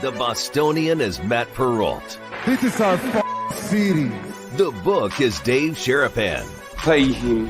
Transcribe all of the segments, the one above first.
The Bostonian is Matt Perrault. This is our city. The book is Dave Sharapan. Pay him.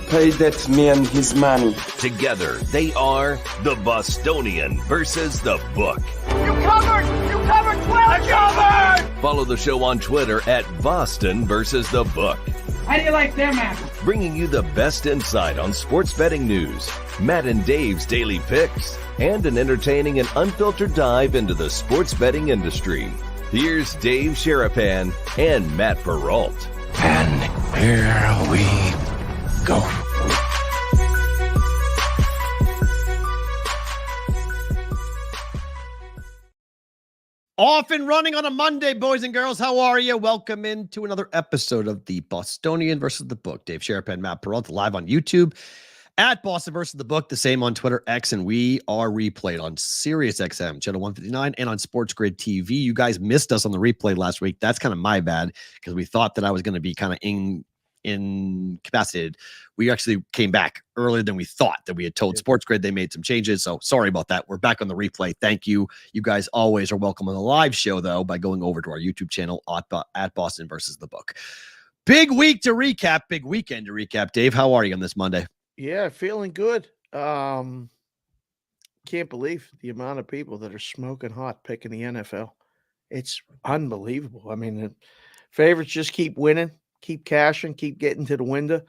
Pay that man his money. Together, they are The Bostonian versus The Book. You covered 12 covered! Follow the show on Twitter at Boston versus The Book. How do you like them apples? Bringing you the best insight on sports betting news, Matt and Dave's daily picks, and an entertaining and unfiltered dive into the sports betting industry. Here's Dave Sharapan and Matt Perrault. And here we go. Off and running on a Monday, boys and girls. How are you? Welcome into another episode of the Bostonian versus the Book. Dave Sharapan, Matt Perrault, live on YouTube at Boston versus the Book, the same on Twitter, X, and we are replayed on Sirius XM, channel 159, and on Sports Grid TV. You guys missed us on the replay last week. That's kind of my bad because we thought that I was going to be kind of incapacitated. We actually came back earlier than we thought that we had told Sports Grid. They made some changes, so sorry about that. We're back on the replay. Thank you. You guys always are welcome on the live show, though, by going over to our YouTube channel at Boston versus the Book. Big week to recap, big weekend to recap. Dave, how are you on this Monday? Yeah, feeling good. Can't believe the amount of people that are smoking hot picking the NFL. It's unbelievable. I mean, the favorites just keep winning, keep cashing, keep getting to the window.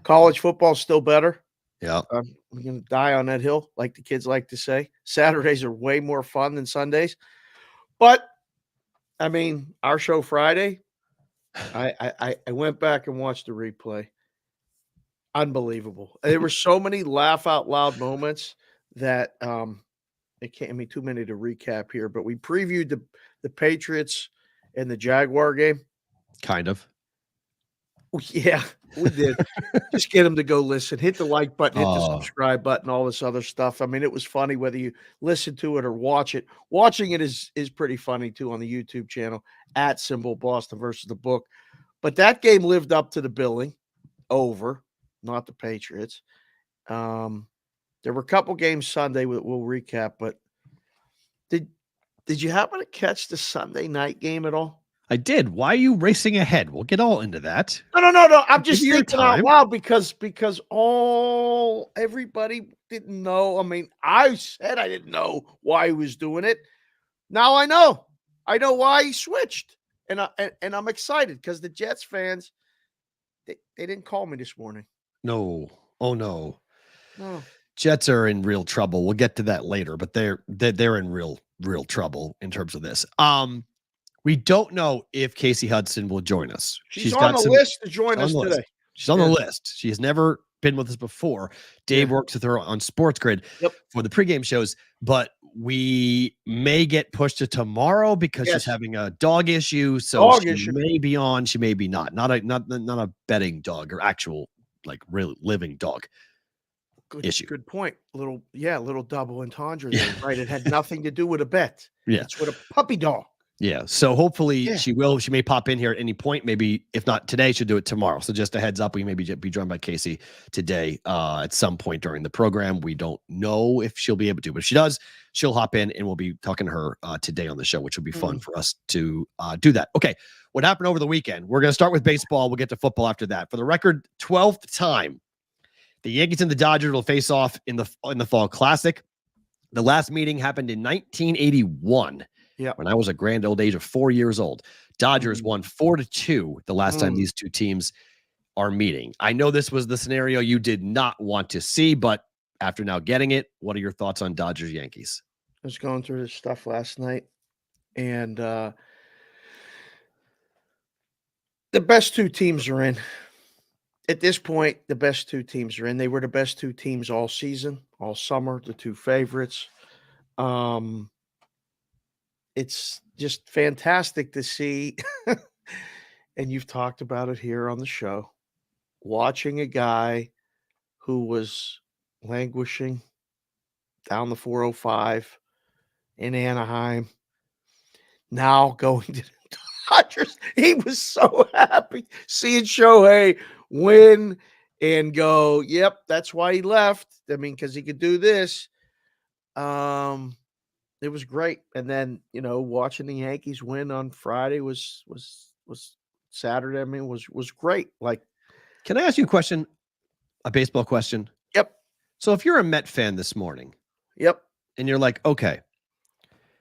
College football's still better. Yeah. We're going to die on that hill, like the kids like to say. Saturdays are way more fun than Sundays. But, I mean, our show Friday, I went back and watched the replay. Unbelievable. There were so many laugh out loud moments that it can't be too many to recap here, but we previewed the Patriots and the Jaguar game. Kind of. Yeah, we did. Just get them to go listen. Hit the like button, hit the subscribe button, all this other stuff. I mean, it was funny whether you listen to it or watch it. Watching it is pretty funny too on the YouTube channel at Boston versus the Book. But that game lived up to the billing. Over. Not the Patriots. There were a couple games Sunday we'll recap, but did you happen to catch the Sunday night game at all? I did. Why are you racing ahead? We'll get all into that. No. I'm just Give you thinking time. out loud because everybody didn't know. I mean, I said I didn't know why he was doing it. Now I know. I know why he switched, and I'm excited because the Jets fans they didn't call me this morning. No. Oh, no. No. Jets are in real trouble. We'll get to that later, but they're in real trouble in terms of this. We don't know if Casey Hudson will join us. She's on the list to join us today. She's on the list. She has never been with us before. Dave works with her on Sports Grid for the pregame shows, but we may get pushed to tomorrow because she's having a dog issue. So she may be on, she may be not. Not a betting dog or actual like real living dog issue. Good point. Little double entendre there, right? It had nothing to do with a bet. Yeah. It's with a puppy dog. Yeah. So hopefully she may pop in here at any point. Maybe if not today, she'll do it tomorrow. So just a heads up, we may be joined by Casey today at some point during the program. We don't know if she'll be able to, but if she does, she'll hop in and we'll be talking to her today on the show, which will be fun for us to do that. Okay. What happened over the weekend? We're going to start with baseball. We'll get to football after that. For the record, 12th time, the Yankees and the Dodgers will face off in the Fall Classic. The last meeting happened in 1981. Yeah. When I was a grand old age of 4 years old. Dodgers won 4-2 the last time these two teams are meeting. I know this was the scenario you did not want to see, but after now getting it, what are your thoughts on Dodgers Yankees? I was going through this stuff last night, and the best two teams are in. At this point, the best two teams are in. They were the best two teams all season, all summer, the two favorites. It's just fantastic to see, and you've talked about it here on the show, watching a guy who was languishing down the 405 in Anaheim, now going to the Dodgers. He was so happy seeing Shohei win and go, yep, that's why he left. I mean, because he could do this. It was great. And then, watching the Yankees win on Friday was Saturday. I mean, was great. Like, Can I ask you a question? A baseball question? yep. So if you're a Met fan this morning Yep. and you're like, okay,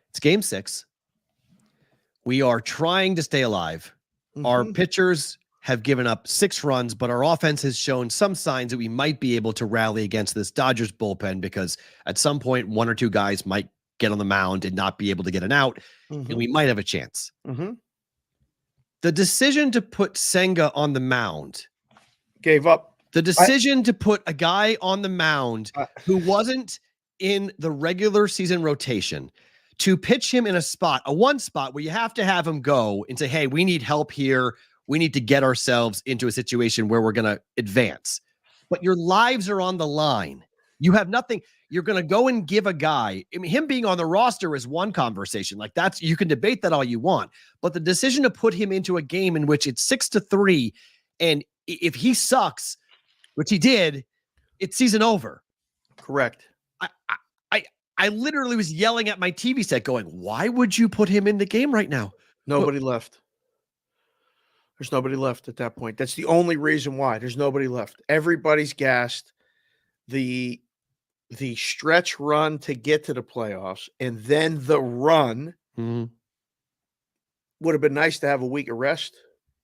it's game 6. We are trying to stay alive. Our pitchers have given up 6 runs, but our offense has shown some signs that we might be able to rally against this Dodgers bullpen, because at some point, 1 or 2 guys might get on the mound and not be able to get an out, and we might have a chance. The decision to put Senga on the mound, Gave up. the decision to put a guy on the mound who wasn't in the regular season rotation, to pitch him in a one spot where you have to have him go and say, hey, we need help here. We need to get ourselves into a situation where we're going to advance. But your lives are on the line. You have nothing. You're going to go and give a guy, I mean, him being on the roster is one conversation. Like, that's, you can debate that all you want, but the decision to put him into a game in which it's 6-3, and if he sucks, which he did, it's season over. Correct. I literally was yelling at my TV set going, why would you put him in the game right now? Nobody left. There's nobody left at that point. That's the only reason why. There's nobody left. Everybody's gassed. The stretch run to get to the playoffs, and then the run would have been nice to have a week of rest,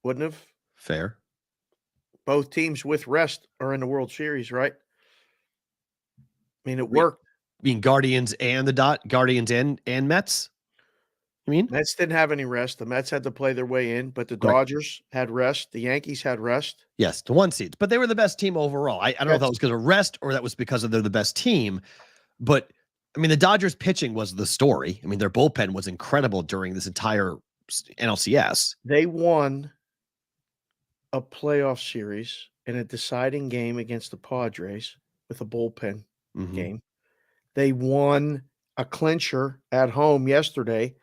wouldn't have? Fair. Both teams with rest are in the World Series, right? I mean, it worked. I mean, Guardians and and Mets. I mean, Mets didn't have any rest. The Mets had to play their way in, but the Dodgers had rest. The Yankees had rest. Yes, the 1 seeds, but they were the best team overall. I don't know if that was because of rest or that was because of they're the best team. But I mean, the Dodgers pitching was the story. I mean, their bullpen was incredible during this entire NLCS. They won a playoff series in a deciding game against the Padres with a bullpen game. They won a clincher at home yesterday,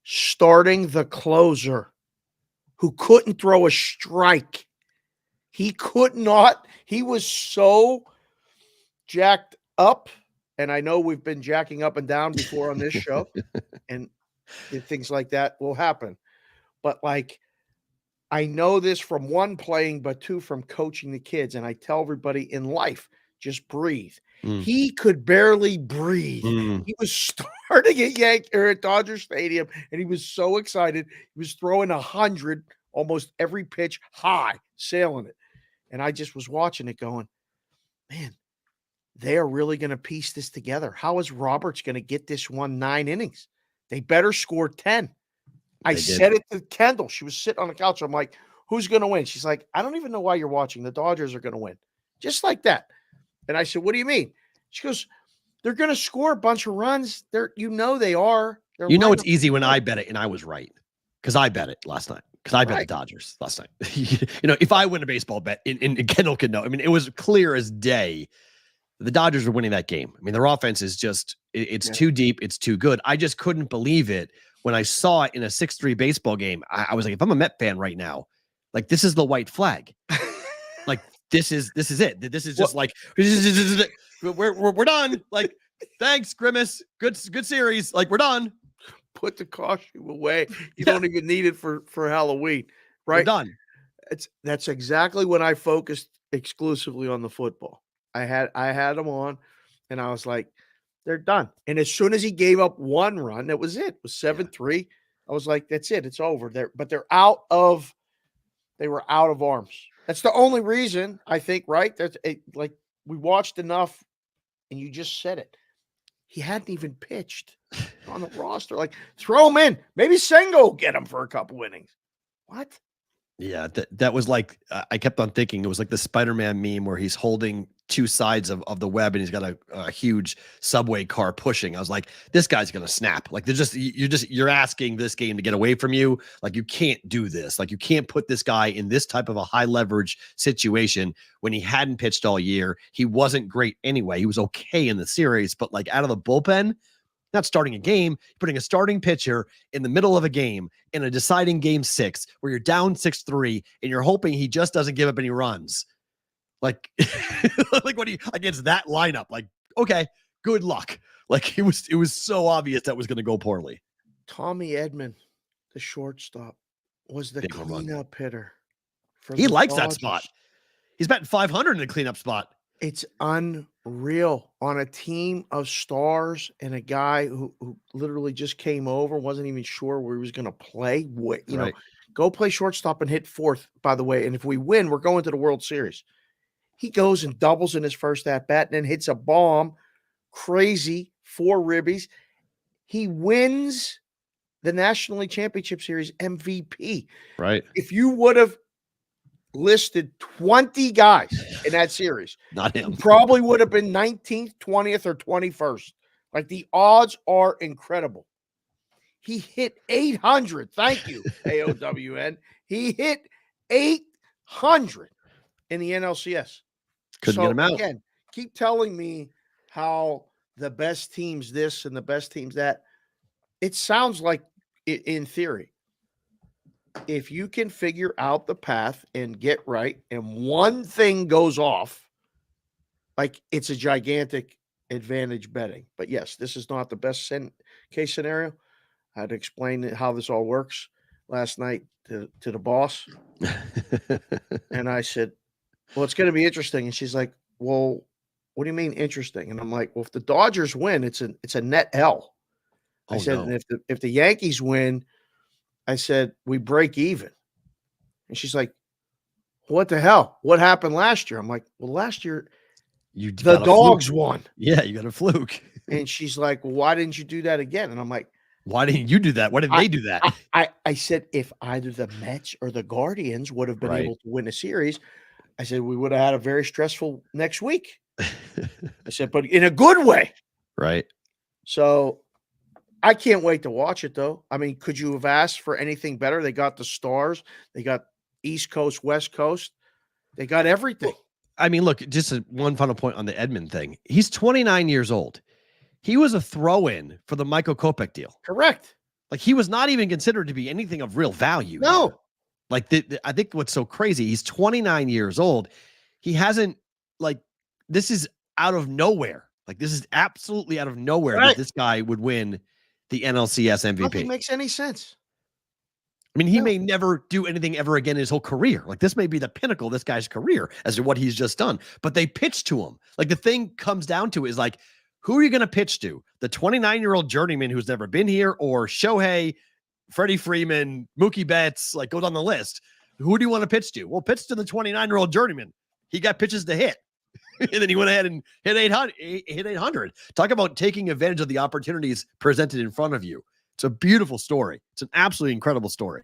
starting the closer who couldn't throw a strike. He could not. He was so jacked up. And I know we've been jacking up and down before on this show, and things like that will happen. But like, I know this from 1, playing, but 2, from coaching the kids. And I tell everybody in life, just breathe. He could barely breathe. He was starting at Dodger Stadium, and he was so excited. He was throwing 100 almost every pitch high, sailing it. And I just was watching it going, man, they are really going to piece this together. How is Roberts going to get this one 9 innings? They better score 10. I said it to Kendall. She was sitting on the couch. I'm like, who's going to win? She's like, I don't even know why you're watching. The Dodgers are going to win. Just like that. And I said, what do you mean? She goes, they're going to score a bunch of runs. They are. It's easy when I bet it, and I was right, because I bet it last night. Because I bet the Dodgers last night. If I win a baseball bet, and Kendall can know. I mean, it was clear as day. The Dodgers were winning that game. I mean, their offense is just, it's too deep. It's too good. I just couldn't believe it when I saw it in a 6-3 baseball game. I was like, if I'm a Met fan right now, like, this is the white flag. Like, this is it. This is just like, we're done. Like, thanks, Grimace. Good series. Like, we're done. Put the costume away. You don't even need it for Halloween, right? We're done. That's exactly when I focused exclusively on the football. I had them on, and I was like, they're done. And as soon as he gave up 1 run, that was it. It was 7-3. I was like, that's it. It's over. They were out of arms. That's the only reason, I think, right? Like, we watched enough, and you just said it. He hadn't even pitched on the roster. Like, throw him in. Maybe Senga will get him for a couple innings. What? Yeah, that was like, I kept on thinking it was like the Spider-Man meme where he's holding 2 sides of the web, and he's got a huge subway car pushing. I was like, this guy's gonna snap. Like, you're asking this game to get away from you. Like, you can't do this. Like, you can't put this guy in this type of a high leverage situation when he hadn't pitched all year. He wasn't great anyway. He was okay in the series, but like, out of the bullpen, not starting a game, putting a starting pitcher in the middle of a game in a deciding game 6 where you're down 6-3 and you're hoping he just doesn't give up any runs. Like, like, what do you, against that lineup? Like, okay, good luck. Like it was so obvious that was going to go poorly. Tommy Edman, the shortstop, was the Big home run. cleanup hitter. He likes that spot. He's batting 500 in the cleanup spot. It's unreal on a team of stars and a guy who literally just came over, wasn't even sure where he was going to play. You know, go play shortstop and hit fourth, by the way. And if we win, we're going to the World Series. He goes and doubles in his first at bat and then hits a bomb. Crazy, 4 ribbies. He wins the National League Championship Series MVP. Right. If you would have listed 20 guys in that series, not him, probably would have been 19th, 20th, or 21st. Like the odds are incredible. He hit 800. Thank you, AOWN. He hit 800 in the NLCS. Couldn't get him out. Again, keep telling me how the best teams this and the best teams that. It sounds like in theory. If you can figure out the path and get right, and one thing goes off, like it's a gigantic advantage betting. But yes, this is not the best case scenario. I had to explain how this all works last night to the boss. And I said, well, it's going to be interesting. And she's like, well, what do you mean interesting? And I'm like, well, if the Dodgers win, it's a net L. I said, no. and if the Yankees win, I said, we break even. And she's like, what the hell? What happened last year? I'm like, well, last year, the Dogs won. Yeah, you got a fluke. And she's like, well, why didn't you do that again? And I'm like, why didn't you do that? Why did they do that? I said, if either the Mets or the Guardians would have been able to win a series, I said, we would have had a very stressful next week. I said, but in a good way. Right. So I can't wait to watch it, though. I mean, could you have asked for anything better? They got the stars. They got East Coast, West Coast. They got everything. Well, I mean, look, just one final point on the Edman thing. He's 29 years old. He was a throw-in for the Michael Kopech deal. Correct. Like, he was not even considered to be anything of real value. No. Here. Like, I think what's so crazy, he's 29 years old. He hasn't, like, this is out of nowhere. Like, this is absolutely out of nowhere that this guy would win the NLCS MVP. Nothing makes any sense. I mean, he may never do anything ever again in his whole career. Like, this may be the pinnacle of this guy's career as to what he's just done. But they pitch to him. Like, the thing comes down to is, like, who are you going to pitch to? The 29-year-old journeyman who's never been here, or Shohei, Freddie Freeman, Mookie Betts, like, go down the list. Who do you want to pitch to? Well, pitch to the 29-year-old journeyman. He got pitches to hit. And then he went ahead and hit 800. Talk about taking advantage of the opportunities presented in front of you. It's a beautiful story. It's an absolutely incredible story.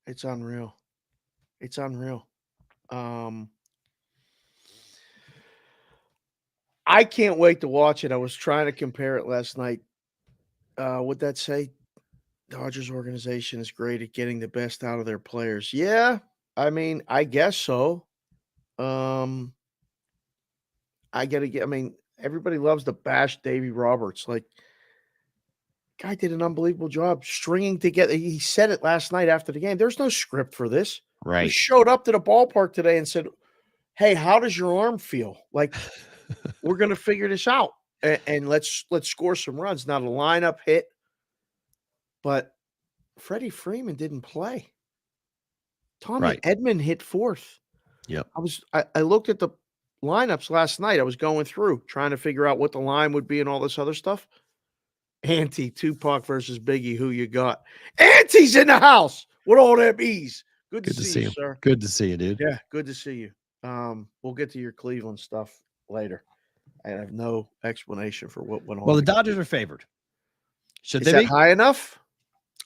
It's unreal. It's unreal. I can't wait to watch it. I was trying to compare it last night. What'd that say? Dodgers organization is great at getting the best out of their players. Yeah, I mean, I guess so. I mean, everybody loves to bash Davey Roberts. Like, guy did an unbelievable job stringing together. He said it last night after the game. There's no script for this. Right. He showed up to the ballpark today and said, hey, how does your arm feel? Like, we're going to figure this out. And let's score some runs. Now, the lineup hit, but Freddie Freeman didn't play. Tommy Edman hit fourth. Yep. I looked at the lineups last night. I was going through trying to figure out what the line would be and all this other stuff. Auntie, Tupac versus Biggie, who you got? Auntie's in the house with all them E's. Good to see you, sir. Good to see you, dude. Yeah, good to see you. We'll get to your Cleveland stuff later. I have no explanation for what went on. Well, the Dodgers are favored. Should they be high enough?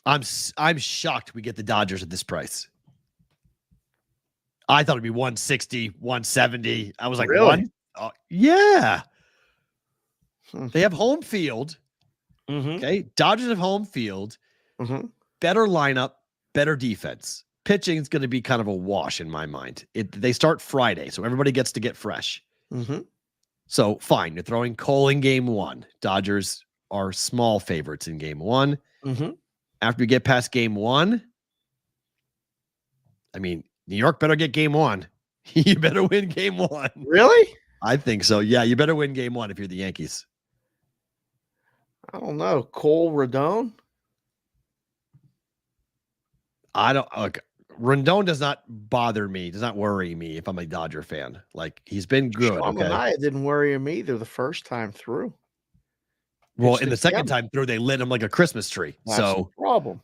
I'm shocked we get the Dodgers at this price. I thought it'd be 160, 170. I was like, really? Yeah. They have home field. Mm-hmm. Okay. Dodgers have home field. Mm-hmm. Better lineup, better defense. Pitching is going to be kind of a wash in my mind. They start Friday, so everybody gets to get fresh. Mm-hmm. So fine, you're throwing Cole in game one. Dodgers are small favorites in game one. Mm-hmm. After we get past game one, I mean, New York better get game one. You better win game one. Really? I think so. Yeah, you better win game one if you're the Yankees. I don't know. Cole Rodon? I don't look. Rendon does not bother me, does not worry me if I'm a Dodger fan. Like, he's been good. Sean Okay. Manaea didn't worry him either the first time through. Well, It's in the second time through, they lit him like a Christmas tree. That's the So problem.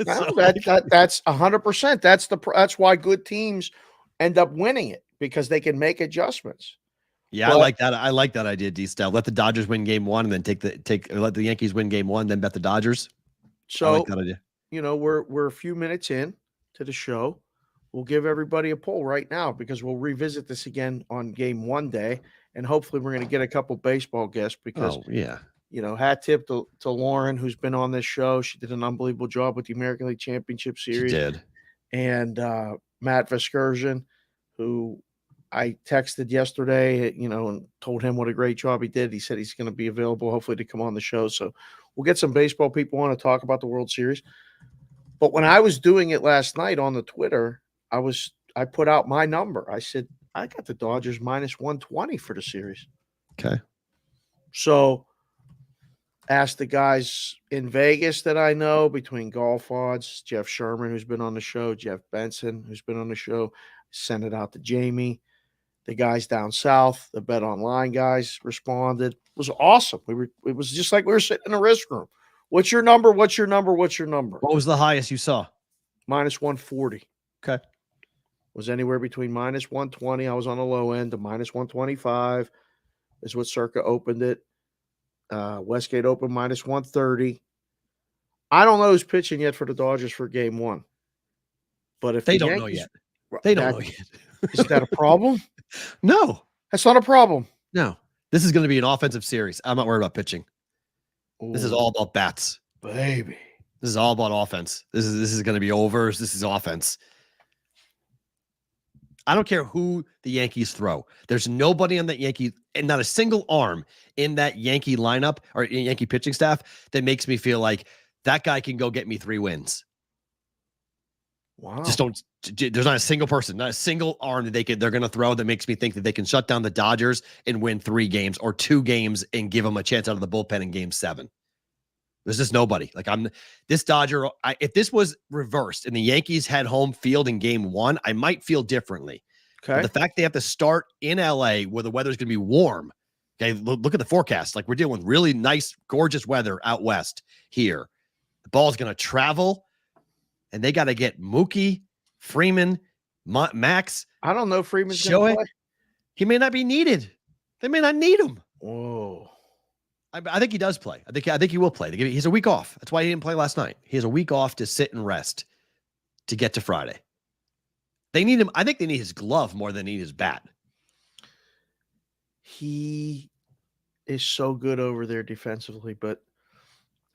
No, so, that's 100%. That's why good teams end up winning it, because they can make adjustments. yeah, But- I like that. I like that idea, D-Style. Let the Dodgers win game one and then let the Yankees win game one, then bet the Dodgers. I So like that idea. we're a few minutes in to the show. We'll give everybody a poll right now, because we'll revisit this again on game one day, and hopefully we're going to get a couple baseball guests, because Oh, yeah. hat tip to Lauren, who's been on this show. She did an unbelievable job with the American League Championship She Series. did. And Matt Veskursion, who I texted yesterday, and told him what a great job he did. He said he's going to be available, hopefully, to come on the show. So we'll get some baseball people on to talk about the World Series. But when I was doing it last night on the Twitter, I put out my number. I said, I got the Dodgers minus 120 for the series. Okay. So asked the guys in Vegas that I know, between Golf Odds, Jeff Sherman, who's been on the show, Jeff Benson, who's been on the show, sent it out to Jamie. The guys down south, the Bet Online guys responded. It was awesome. It was just like we were sitting in a risk room. What's your number? What's your number? What's your number? What was the highest you saw? Minus 140. Okay. Was anywhere between minus 120. I was on the low end, to minus 125 is what Circa opened it. Westgate opened minus 130. I don't know who's pitching yet for the Dodgers for game one. But if They the don't Yankees, know yet. They don't know yet. Is that a problem? No. That's not a problem. No. This is going to be an offensive series. I'm not worried about pitching. This is all about bats. Baby. This is all about offense. This is going to be overs. This is offense. I don't care who the Yankees throw. There's nobody on that Yankee, and not a single arm in that Yankee lineup or Yankee pitching staff that makes me feel like that guy can go get me 3 wins. Wow. Just don't. There's not a single person, not a single arm that they're going to throw that makes me think that they can shut down the Dodgers and win 3 games or 2 games and give them a chance out of the bullpen in game 7. There's just nobody. Like, this Dodger. If this was reversed and the Yankees had home field in game 1, I might feel differently. Okay. But the fact they have to start in LA where the weather's going to be warm. Okay. Look at the forecast. Like, we're dealing with really nice, gorgeous weather out west here. The ball's going to travel, and they got to get Mookie, Freeman, Max. I don't know if Freeman's going to play. He may not be needed. They may not need him. Whoa. I think he does play. I think he will play. He's a week off. That's why he didn't play last night. He has a week off to sit and rest to get to Friday. They need him. I think they need his glove more than they need his bat. He is so good over there defensively, but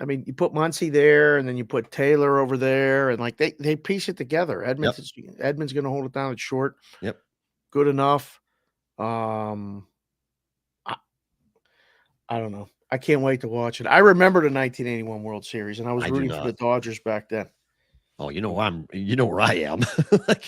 I mean, you put Muncy there, and then you put Taylor over there, and like they piece it together. Edmonds going to hold it down at short. Yep. Good enough. I don't know. I can't wait to watch it. I remember the 1981 World Series, and I was rooting for the Dodgers back then. Oh, you know where I am. Like,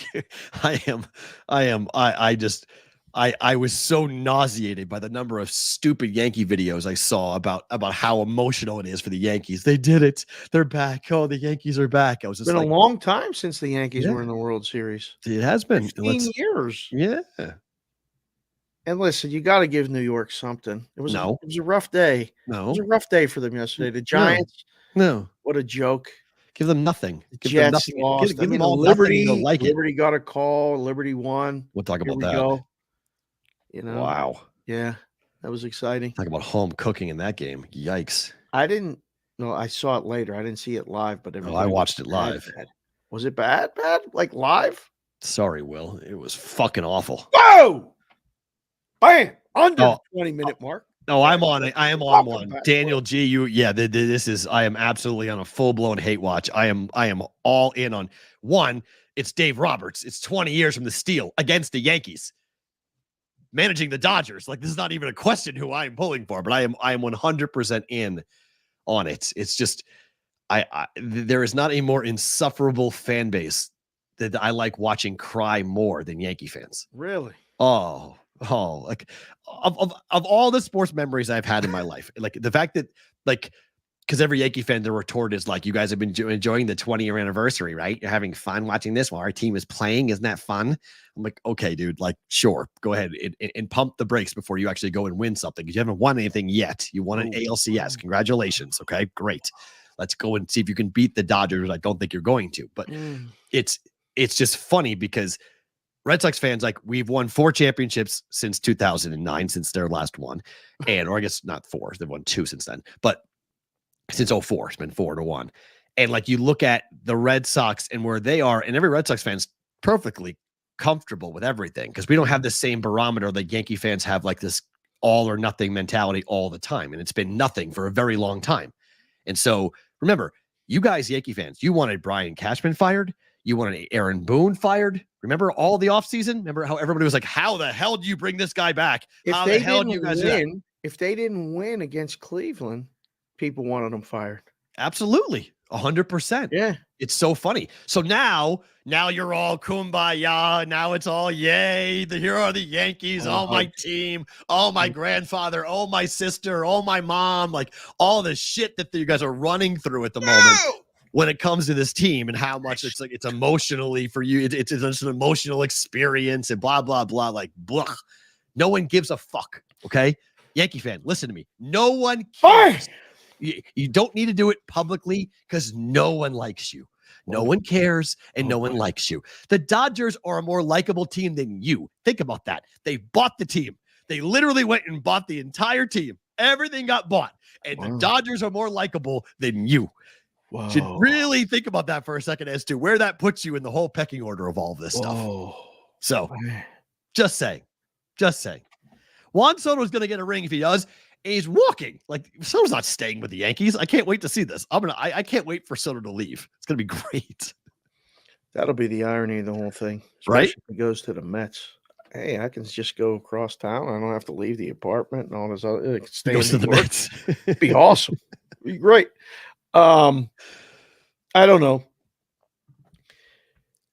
I was so nauseated by the number of stupid Yankee videos I saw about how emotional it is for the Yankees. They did it. They're back. Oh, the Yankees are back. I was just It's been a long time since the Yankees were in the World Series. It has been 15 years. Yeah. And listen, you got to give New York something. It was a rough day. No. It was a rough day for them yesterday. The Giants. No. What a joke. Give them nothing. Give them nothing. Lost. Give them all Liberty. Liberty got a call. Liberty won. We'll talk about that. Go. Wow. Yeah, that was exciting. Talk about home cooking in that game. Yikes. I saw it later. I didn't see it live, but I watched it live. Bad. Was it bad? Bad? Like live? Sorry, Will. It was fucking awful. Whoa! Bam! Under 20-minute mark. No, I'm on it. I am on one. Daniel G, this is, I am absolutely on a full-blown hate watch. I am all in on one. It's Dave Roberts. It's 20 years from the steal against the Yankees. Managing the Dodgers. Like, this is not even a question who I am pulling for, but I am 100% in on it. It's just, there is not a more insufferable fan base that I like watching cry more than Yankee fans. Really? Oh, like of all the sports memories I've had in my life, like the fact that like, because every Yankee fan, the retort is like, you guys have been enjoying the 20-year anniversary, right? You're having fun watching this while our team is playing. Isn't that fun? I'm like, okay, dude, like, sure, go ahead and pump the brakes before you actually go and win something, because you haven't won anything yet. You won an ALCS. Congratulations. Okay, great. Let's go and see if you can beat the Dodgers. I don't think you're going to, but it's just funny because Red Sox fans, like, we've won 4 championships since 2009, since their last one. Or I guess not 4, they've won 2 since then, but since 04, it's been 4-1. And like, you look at the Red Sox and where they are, and every Red Sox fan's perfectly comfortable with everything, because we don't have the same barometer that Yankee fans have, like this all or nothing mentality all the time. And it's been nothing for a very long time. And so remember, you guys, Yankee fans, you wanted Brian Cashman fired. You wanted Aaron Boone fired. Remember all the offseason? Remember how everybody was like, how the hell do you bring this guy back? How the hell do you guys win? If they didn't win against Cleveland, people wanted them fired. Absolutely. 100%. Yeah. It's so funny. So now you're all kumbaya. Now it's all yay. Here are the Yankees. Oh, my team. Oh, my grandfather. Oh, my sister. Oh, my mom. Like, all the shit that you guys are running through at the moment when it comes to this team, and how much it's like, it's emotionally for you. It's just an emotional experience and blah, blah, blah. Like, blah. No one gives a fuck. Okay. Yankee fan, listen to me. No one cares. You don't need to do it publicly, because no one likes you. No one cares, and no one likes you. The Dodgers are a more likable team than you. Think about that. They bought the team. They literally went and bought the entire team. Everything got bought. And the Dodgers are more likable than you. You should really think about that for a second as to where that puts you in the whole pecking order of all of this stuff. So, just saying. Juan Soto is going to get a ring if he does. He's walking. Like, Soto's not staying with the Yankees. I can't wait to see this. I can't wait for Soto to leave. It's gonna be great. That'll be the irony of the whole thing, right? If he goes to the Mets. Hey, I can just go across town. I don't have to leave the apartment and all this other. I can stay goes to the Mets. It'd be awesome. It'd be great. I don't know.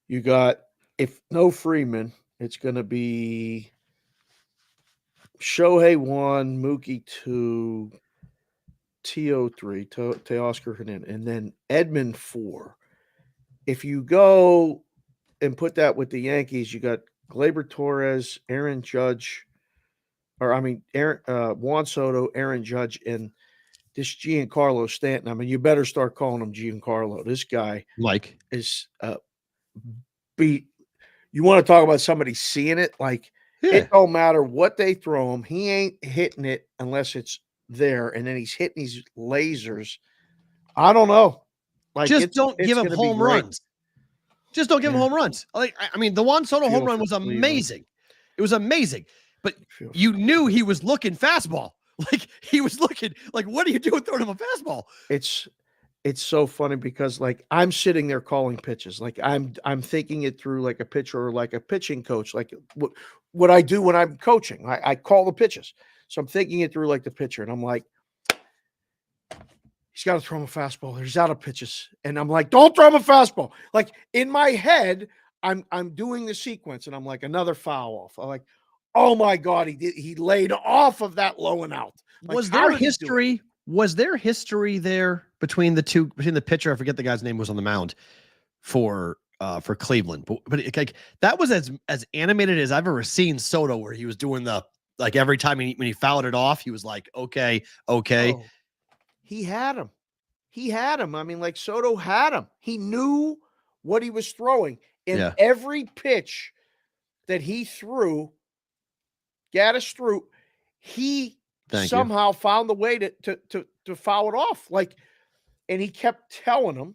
You got, if no Freeman, it's gonna be Shohei 1, Mookie 2, T.O. 3, Teoscar Hernandez, and then Edman 4. If you go and put that with the Yankees, you got Gleyber Torres, Juan Soto, Aaron Judge, and this Giancarlo Stanton. I mean, you better start calling him Giancarlo. This guy, Mike, is beat. You want to talk about somebody seeing it? Like, it don't matter what they throw him. He ain't hitting it unless it's there. And then he's hitting these lasers. I don't know. Like, just don't give him home runs. Just don't give him home runs. Like, I mean, the Juan Soto home run was amazing. It was amazing. But you knew he was looking fastball. Like, he was looking like, what are you doing throwing him a fastball? It's so funny because, like, I'm sitting there calling pitches. Like, I'm thinking it through like a pitcher or like a pitching coach. Like what I do when I'm coaching, I call the pitches. So I'm thinking it through like the pitcher, and I'm like, he's got to throw him a fastball. He's out of pitches, and I'm like, don't throw him a fastball. Like, in my head, I'm doing the sequence, and I'm like, another foul off. I'm like, oh my God, he laid off of that low and out. Like, was there history? Was there history there between the pitcher? I forget the guy's name was on the mound for Cleveland, but like, that was as animated as I've ever seen Soto, where he was doing the, like, every time when he fouled it off, he was like, okay. Oh, he had him. I mean, like, Soto had him. He knew what he was throwing, and every pitch that he threw, Gaddis threw, he somehow found the way to foul it off. Like, and he kept telling him.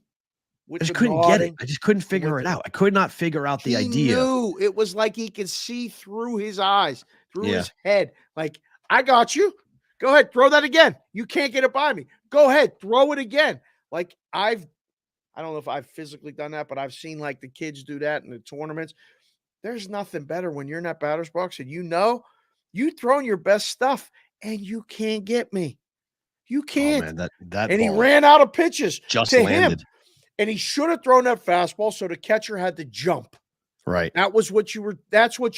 I just couldn't get it. I just couldn't figure it out. I could not figure out the idea. He knew. It was like he could see through his eyes, through his head. Like, I got you. Go ahead, throw that again. You can't get it by me. Go ahead, throw it again. Like, I don't know if I've physically done that, but I've seen, like, the kids do that in the tournaments. There's nothing better when you're in that batter's box and you throwing your best stuff and you can't get me. You can't. Oh, man, that and he ran out of pitches just to landed. him. And he should have thrown that fastball, so the catcher had to jump. Right. That's what you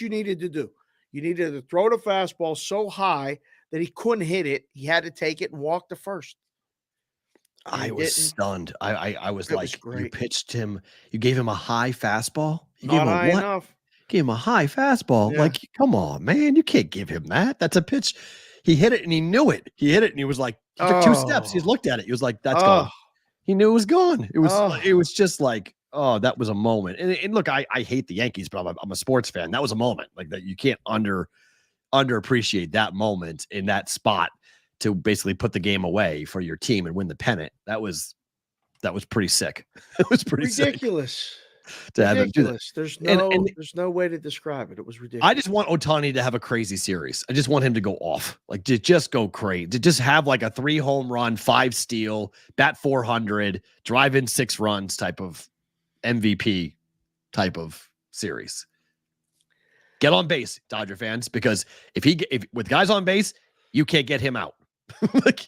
needed to do. You needed to throw the fastball so high that he couldn't hit it. He had to take it and walk to first. I was stunned. I was It was like, you great. pitched him, you gave him a high fastball. You gave Not him a high what? enough. Gave him a high fastball. Yeah. Like, come on, man. You can't give him that. That's a pitch. He hit it and he knew it. He hit it and he was like, he took 2 steps. He looked at it. He was like, that's gone. He knew it was gone. It was just like, oh, that was a moment. And look, I hate the Yankees, but I'm a sports fan. That was a moment like that. You can't underappreciate that moment in that spot to basically put the game away for your team and win the pennant. That was pretty sick. It was pretty ridiculous. To have him do that. There's no way to describe it. It was ridiculous. I just want Ohtani to have a crazy series. I just want him to go off, like to just go crazy, to just have like a 3 home run, 5 steal, bat 400, drive in 6 runs type of MVP type of series. Get on base, Dodger fans, because if with guys on base, you can't get him out. Like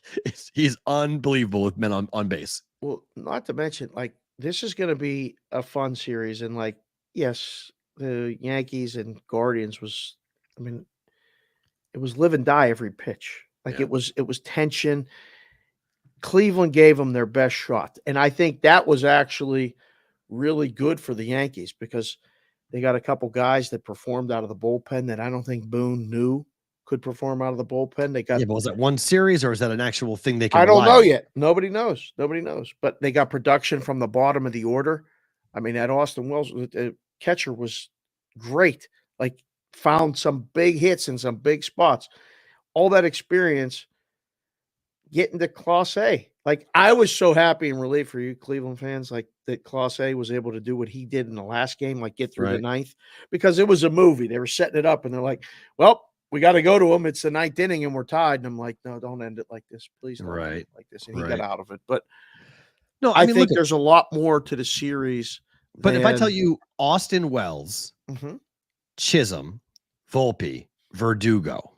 he's unbelievable with men on base. Well, not to mention, like, this is going to be a fun series. And, like, yes, the Yankees and Guardians was, I mean, it was live and die every pitch. Like, it was tension. Cleveland gave them their best shot. And I think that was actually really good for the Yankees because they got a couple guys that performed out of the bullpen that I don't think Boone knew could perform out of the bullpen. They got, but was that one series or is that an actual thing they can? I don't know yet. Nobody knows. But they got production from the bottom of the order. I mean, that Austin Wells, the catcher, was great. Like, found some big hits in some big spots. All that experience getting to Class A. Like, I was so happy and relieved for you Cleveland fans, like that Class A was able to do what he did in the last game, like get through the 9th, because it was a movie. They were setting it up and they're like, well, we got to go to him. It's the 9th inning and we're tied. And I'm like, no, don't end it like this. Please don't end it like this. And he got out of it. But no, I mean, think there's a lot more to the series. But if I tell you Austin Wells, Chisholm, Volpe, Verdugo,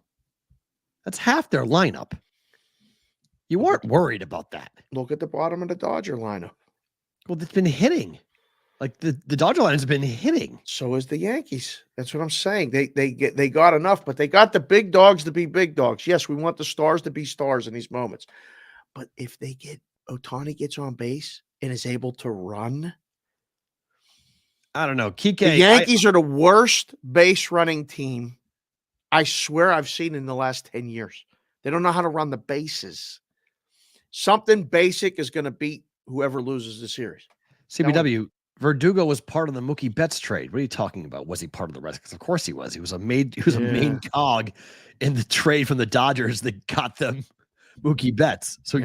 that's half their lineup. You weren't worried about that. Look at the bottom of the Dodger lineup. Well, it's been hitting. Like the Dodger line has been hitting. So is the Yankees. That's what I'm saying. They got enough, but they got the big dogs to be big dogs. Yes, we want the stars to be stars in these moments. But if Ohtani gets on base and is able to run, I don't know. Kike, the Yankees are the worst base running team I swear I've seen in the last 10 years. They don't know how to run the bases. Something basic is going to beat whoever loses the series. CBW, Verdugo was part of the Mookie Betts trade. What are you talking about? Was he part of the Reds? Because of course he was. He was a main cog in the trade from the Dodgers that got them Mookie Betts. So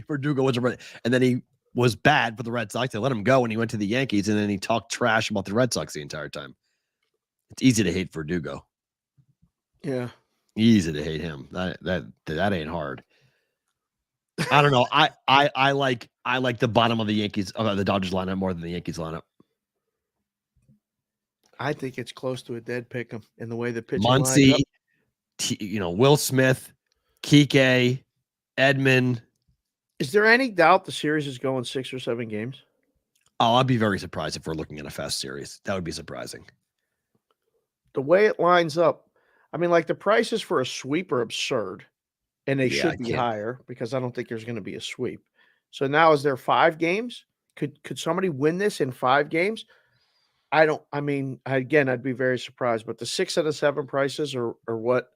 Verdugo was and then he was bad for the Red Sox. They let him go and he went to the Yankees, and then he talked trash about the Red Sox the entire time. It's easy to hate Verdugo. Yeah. Easy to hate him. That ain't hard. I don't know. I like the bottom of the Yankees of the Dodgers lineup more than the Yankees lineup. I think it's close to a dead pick'em in the way the pitching Muncy, Will Smith, Kike, Edman. Is there any doubt the series is going 6 or 7 games? Oh, I'd be very surprised if we're looking at a fast series. That would be surprising. The way it lines up, I mean, like the prices for a sweep are absurd, and they should be higher because I don't think there's going to be a sweep. So now, is there 5 games? Could somebody win this in 5 games? I'd be very surprised. But the 6 out of 7 prices are what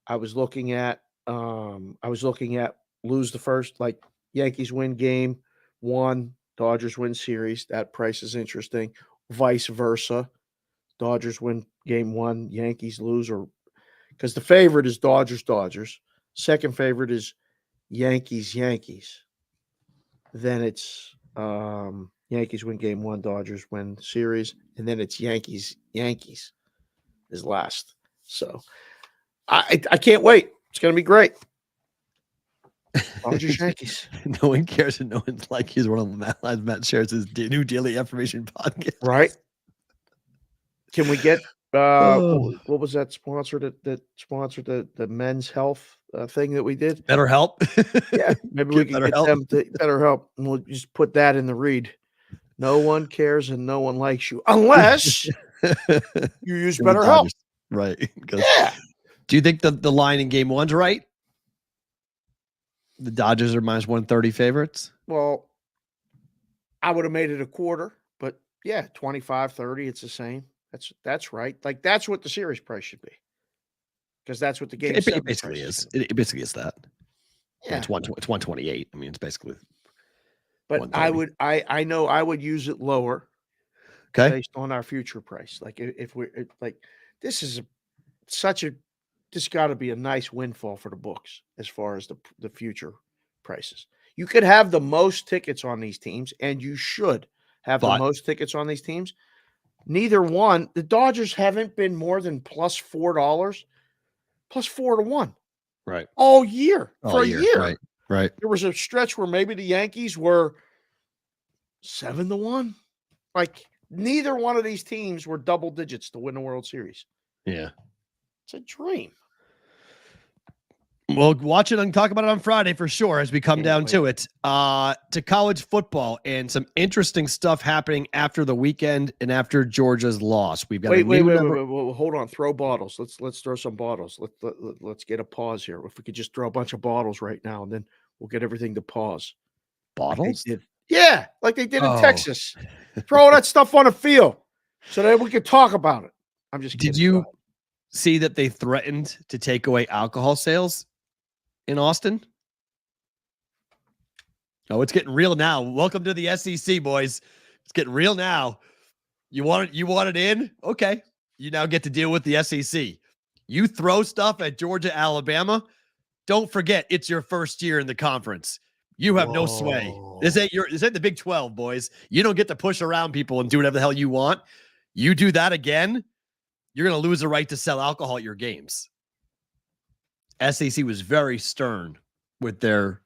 I was looking at. Lose the first, like Yankees win game 1, Dodgers win series. That price is interesting. Vice versa. Dodgers win game 1, Yankees lose, or because the favorite is Dodgers. Second favorite is Yankees. Then it's Yankees win game 1, Dodgers win series, and then it's Yankees is last. So I can't wait. It's going to be great. Dodgers Yankees. No one cares, and no one's like he's one of the Matt shares his new daily affirmation podcast. Right. Can we get what was that sponsor that sponsored the men's health thing that we did? Better Help. Yeah, maybe we can get them to Better Help, and we'll just put that in the read. No one cares and no one likes you unless you use Better Help. Right. Yeah. Do you think the line in game 1's right? The Dodgers are minus 130 favorites. Well, I would have made it a quarter, but yeah, 25, 30, it's the same. That's right. Like that's what the series price should be. Because that's what the game It basically is. It basically is that. Yeah. It's 128. I mean, it's basically. But I know I would use it lower. Okay. Based on our future price. Like if we're like, this is this got to be a nice windfall for the books as far as the future prices. You could have the most tickets on these teams, and you should have the most tickets on these teams. Neither one, the Dodgers haven't been more than plus $4, plus 4 to 1. Right. All year. For a year. Right. There was a stretch where maybe the Yankees were 7 to 1. Like neither one of these teams were double digits to win the World Series. Yeah. It's a dream. We'll watch it and talk about it on Friday for sure as we come down to it. To college football and some interesting stuff happening after the weekend and after Georgia's loss. We've got wait. Hold on. Throw bottles. Let's throw some bottles. Let's get a pause here. If we could just throw a bunch of bottles right now, and then we'll get everything to pause. Bottles? Yeah, like they did in Texas. Throw that stuff on the field so that we could talk about it. I'm just kidding. Did you see that they threatened to take away alcohol sales in Austin? Oh, it's getting real now. Welcome to the SEC, boys. It's getting real now. You want it in? Okay. You now get to deal with the SEC. You throw stuff at Georgia, Alabama. Don't forget, it's your first year in the conference. You have no sway. This ain't the Big 12, boys. You don't get to push around people and do whatever the hell you want. You do that again, you're going to lose the right to sell alcohol at your games. SEC was very stern with their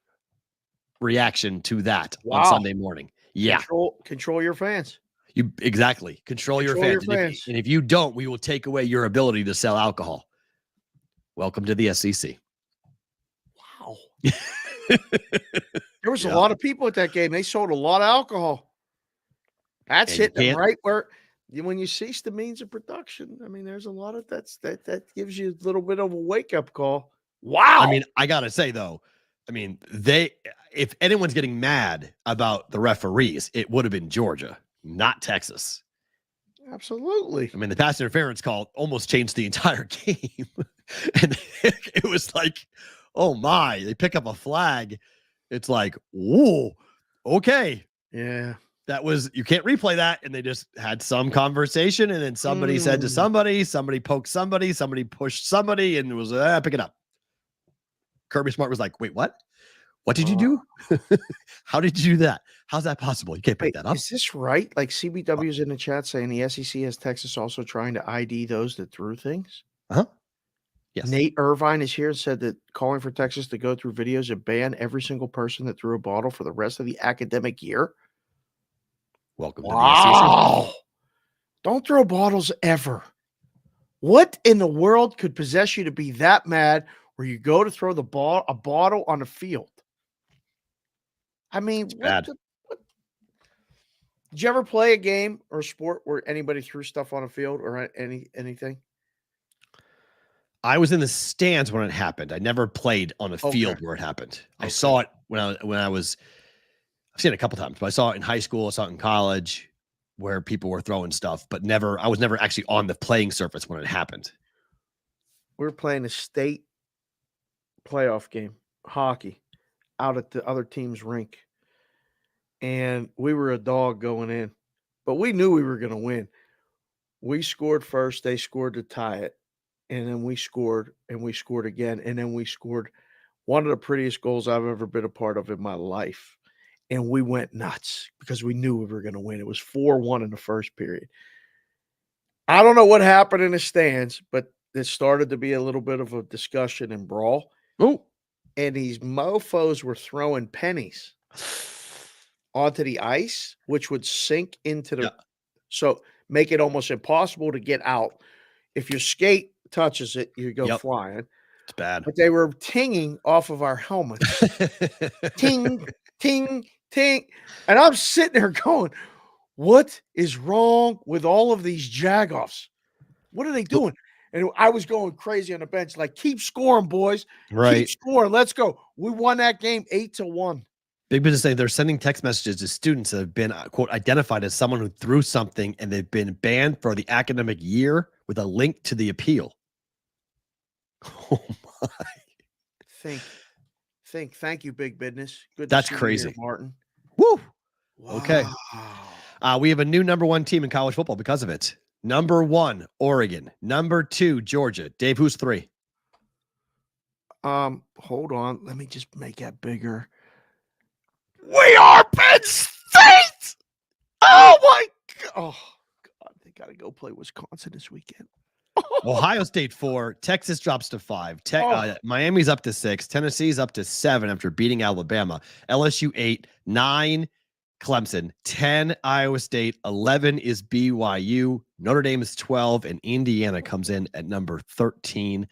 reaction to that on Sunday morning. Yeah. Control your fans. You exactly. Control your fans. And if you don't, we will take away your ability to sell alcohol. Welcome to the SEC. Wow. There was a lot of people at that game. They sold a lot of alcohol. That's hitting them right where when you cease the means of production. I mean, there's a lot of that gives you a little bit of a wake-up call. Wow. I mean, I gotta say though, if anyone's getting mad about the referees, it would have been Georgia, not Texas. Absolutely. I mean, the pass interference call almost changed the entire game. And it was like, oh my, they pick up a flag. It's like, whoa, okay. Yeah. That was, you can't replay that. And they just had some conversation. And then somebody said to somebody poked somebody pushed somebody, and it was, pick it up. Kirby Smart was like, wait, what? What did you do? How did you do that? How's that possible? You can't pick that up. Is this right? Like CBW's in the chat saying the SEC has Texas also trying to ID those that threw things. Uh-huh. Yes. Nate Irvine is here and said that calling for Texas to go through videos and ban every single person that threw a bottle for the rest of the academic year. Welcome to the SEC. Don't throw bottles ever. What in the world could possess you to be that mad where you go to throw a bottle on the field? I mean, it's bad. Did you ever play a game or a sport where anybody threw stuff on a field or anything? I was in the stands when it happened. I never played on a field where it happened. Okay. I saw it I've seen it a couple times, but I saw it in high school. I saw it in college where people were throwing stuff, but I was never actually on the playing surface when it happened. We were playing a state playoff game, hockey, out at the other team's rink. And we were a dog going in, but we knew we were going to win. We scored first. They scored to tie it. And then we scored, and we scored again. And then we scored one of the prettiest goals I've ever been a part of in my life. And we went nuts because we knew we were going to win. It was 4-1 in the first period. I don't know what happened in the stands, but it started to be a little bit of a discussion and brawl. Oh, and these mofos were throwing pennies onto the ice, which would sink into the so make it almost impossible to get out. If your skate touches it, you go flying. It's bad. But they were tinging off of our helmets. Ting, ting, ting. And I'm sitting there going, what is wrong with all of these jagoffs? What are they doing? And I was going crazy on the bench, like, keep scoring, boys. Right. Keep scoring. Let's go. We won that game 8-1. Big Business say they're sending text messages to students that have been, quote, identified as someone who threw something and they've been banned for the academic year with a link to the appeal. Oh, my. Thank you, Big Business. Good. That's to see crazy. you here, Martin. Woo. Wow. Okay. We have a new number 1 team in college football because of it. Number 1, Oregon. Number 2, Georgia. Dave, who's 3? Hold on. Let me just make that bigger. We are Penn State. Oh my God. Oh God. They got to go play Wisconsin this weekend. Ohio State 4. Texas drops to 5. Miami's up to 6. Tennessee's up to 7 after beating Alabama. LSU 8. 9. Clemson. 10. Iowa State. 11 is BYU. Notre Dame is 12. And Indiana comes in at number 13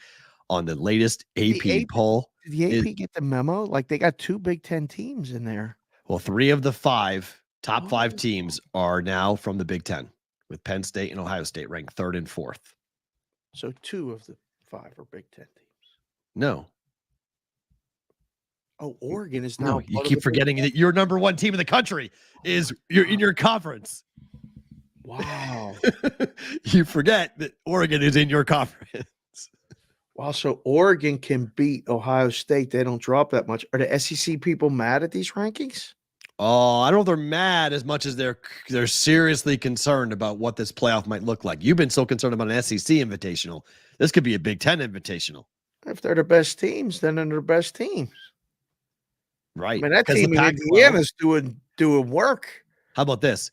on the latest AP poll. Did the AP get the memo? Like, they got 2 Big Ten teams in there. Well, 3 of the 5 top 5 teams are now from the Big Ten, with Penn State and Ohio State ranked 3rd and 4th. So 2 of the 5 are Big Ten teams. No. Oh, Oregon is now. No, you keep forgetting that your number 1 team in the country is you're in your conference. Wow. You forget that Oregon is in your conference. Wow. So Oregon can beat Ohio State. They don't drop that much. Are the SEC people mad at these rankings? Oh, I don't know if they're mad as much as they're seriously concerned about what this playoff might look like. You've been so concerned about an SEC invitational. This could be a Big Ten invitational. If they're the best teams, then they're the best teams. Right. I mean, that team in Indiana's doing work. How about this?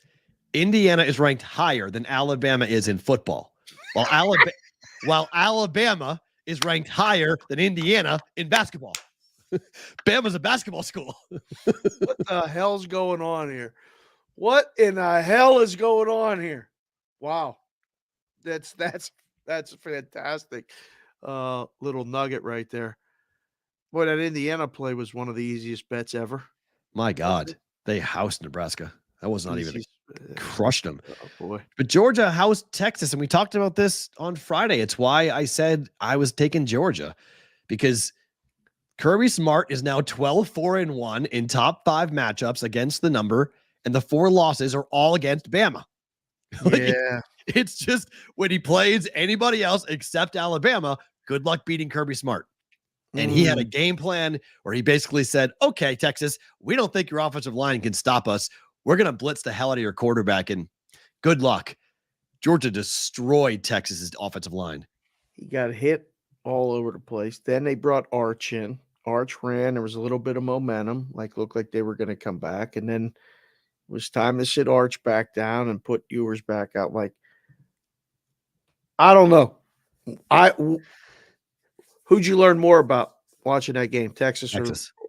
Indiana is ranked higher than Alabama is in football, while Alabama is ranked higher than Indiana in basketball. Bama's a basketball school. What the hell's going on here? What in the hell is going on here? Wow. That's a fantastic little nugget right there. Boy, that Indiana play was one of the easiest bets ever. My God. They housed Nebraska. That was not even crushed them. Oh, boy. But Georgia housed Texas, and we talked about this on Friday. It's why I said I was taking Georgia, because Kirby Smart is now 12-4-1 in top 5 matchups against the number, and the 4 losses are all against Bama. Yeah. It's just when he plays anybody else except Alabama, good luck beating Kirby Smart. And he had a game plan where he basically said, okay, Texas, we don't think your offensive line can stop us. We're going to blitz the hell out of your quarterback, and good luck. Georgia destroyed Texas's offensive line. He got hit all over the place. Then they brought Arch in. Arch ran. There was a little bit of momentum, looked like they were going to come back. And then it was time to sit Arch back down and put Ewers back out. I don't know. Who'd you learn more about watching that game, Texas.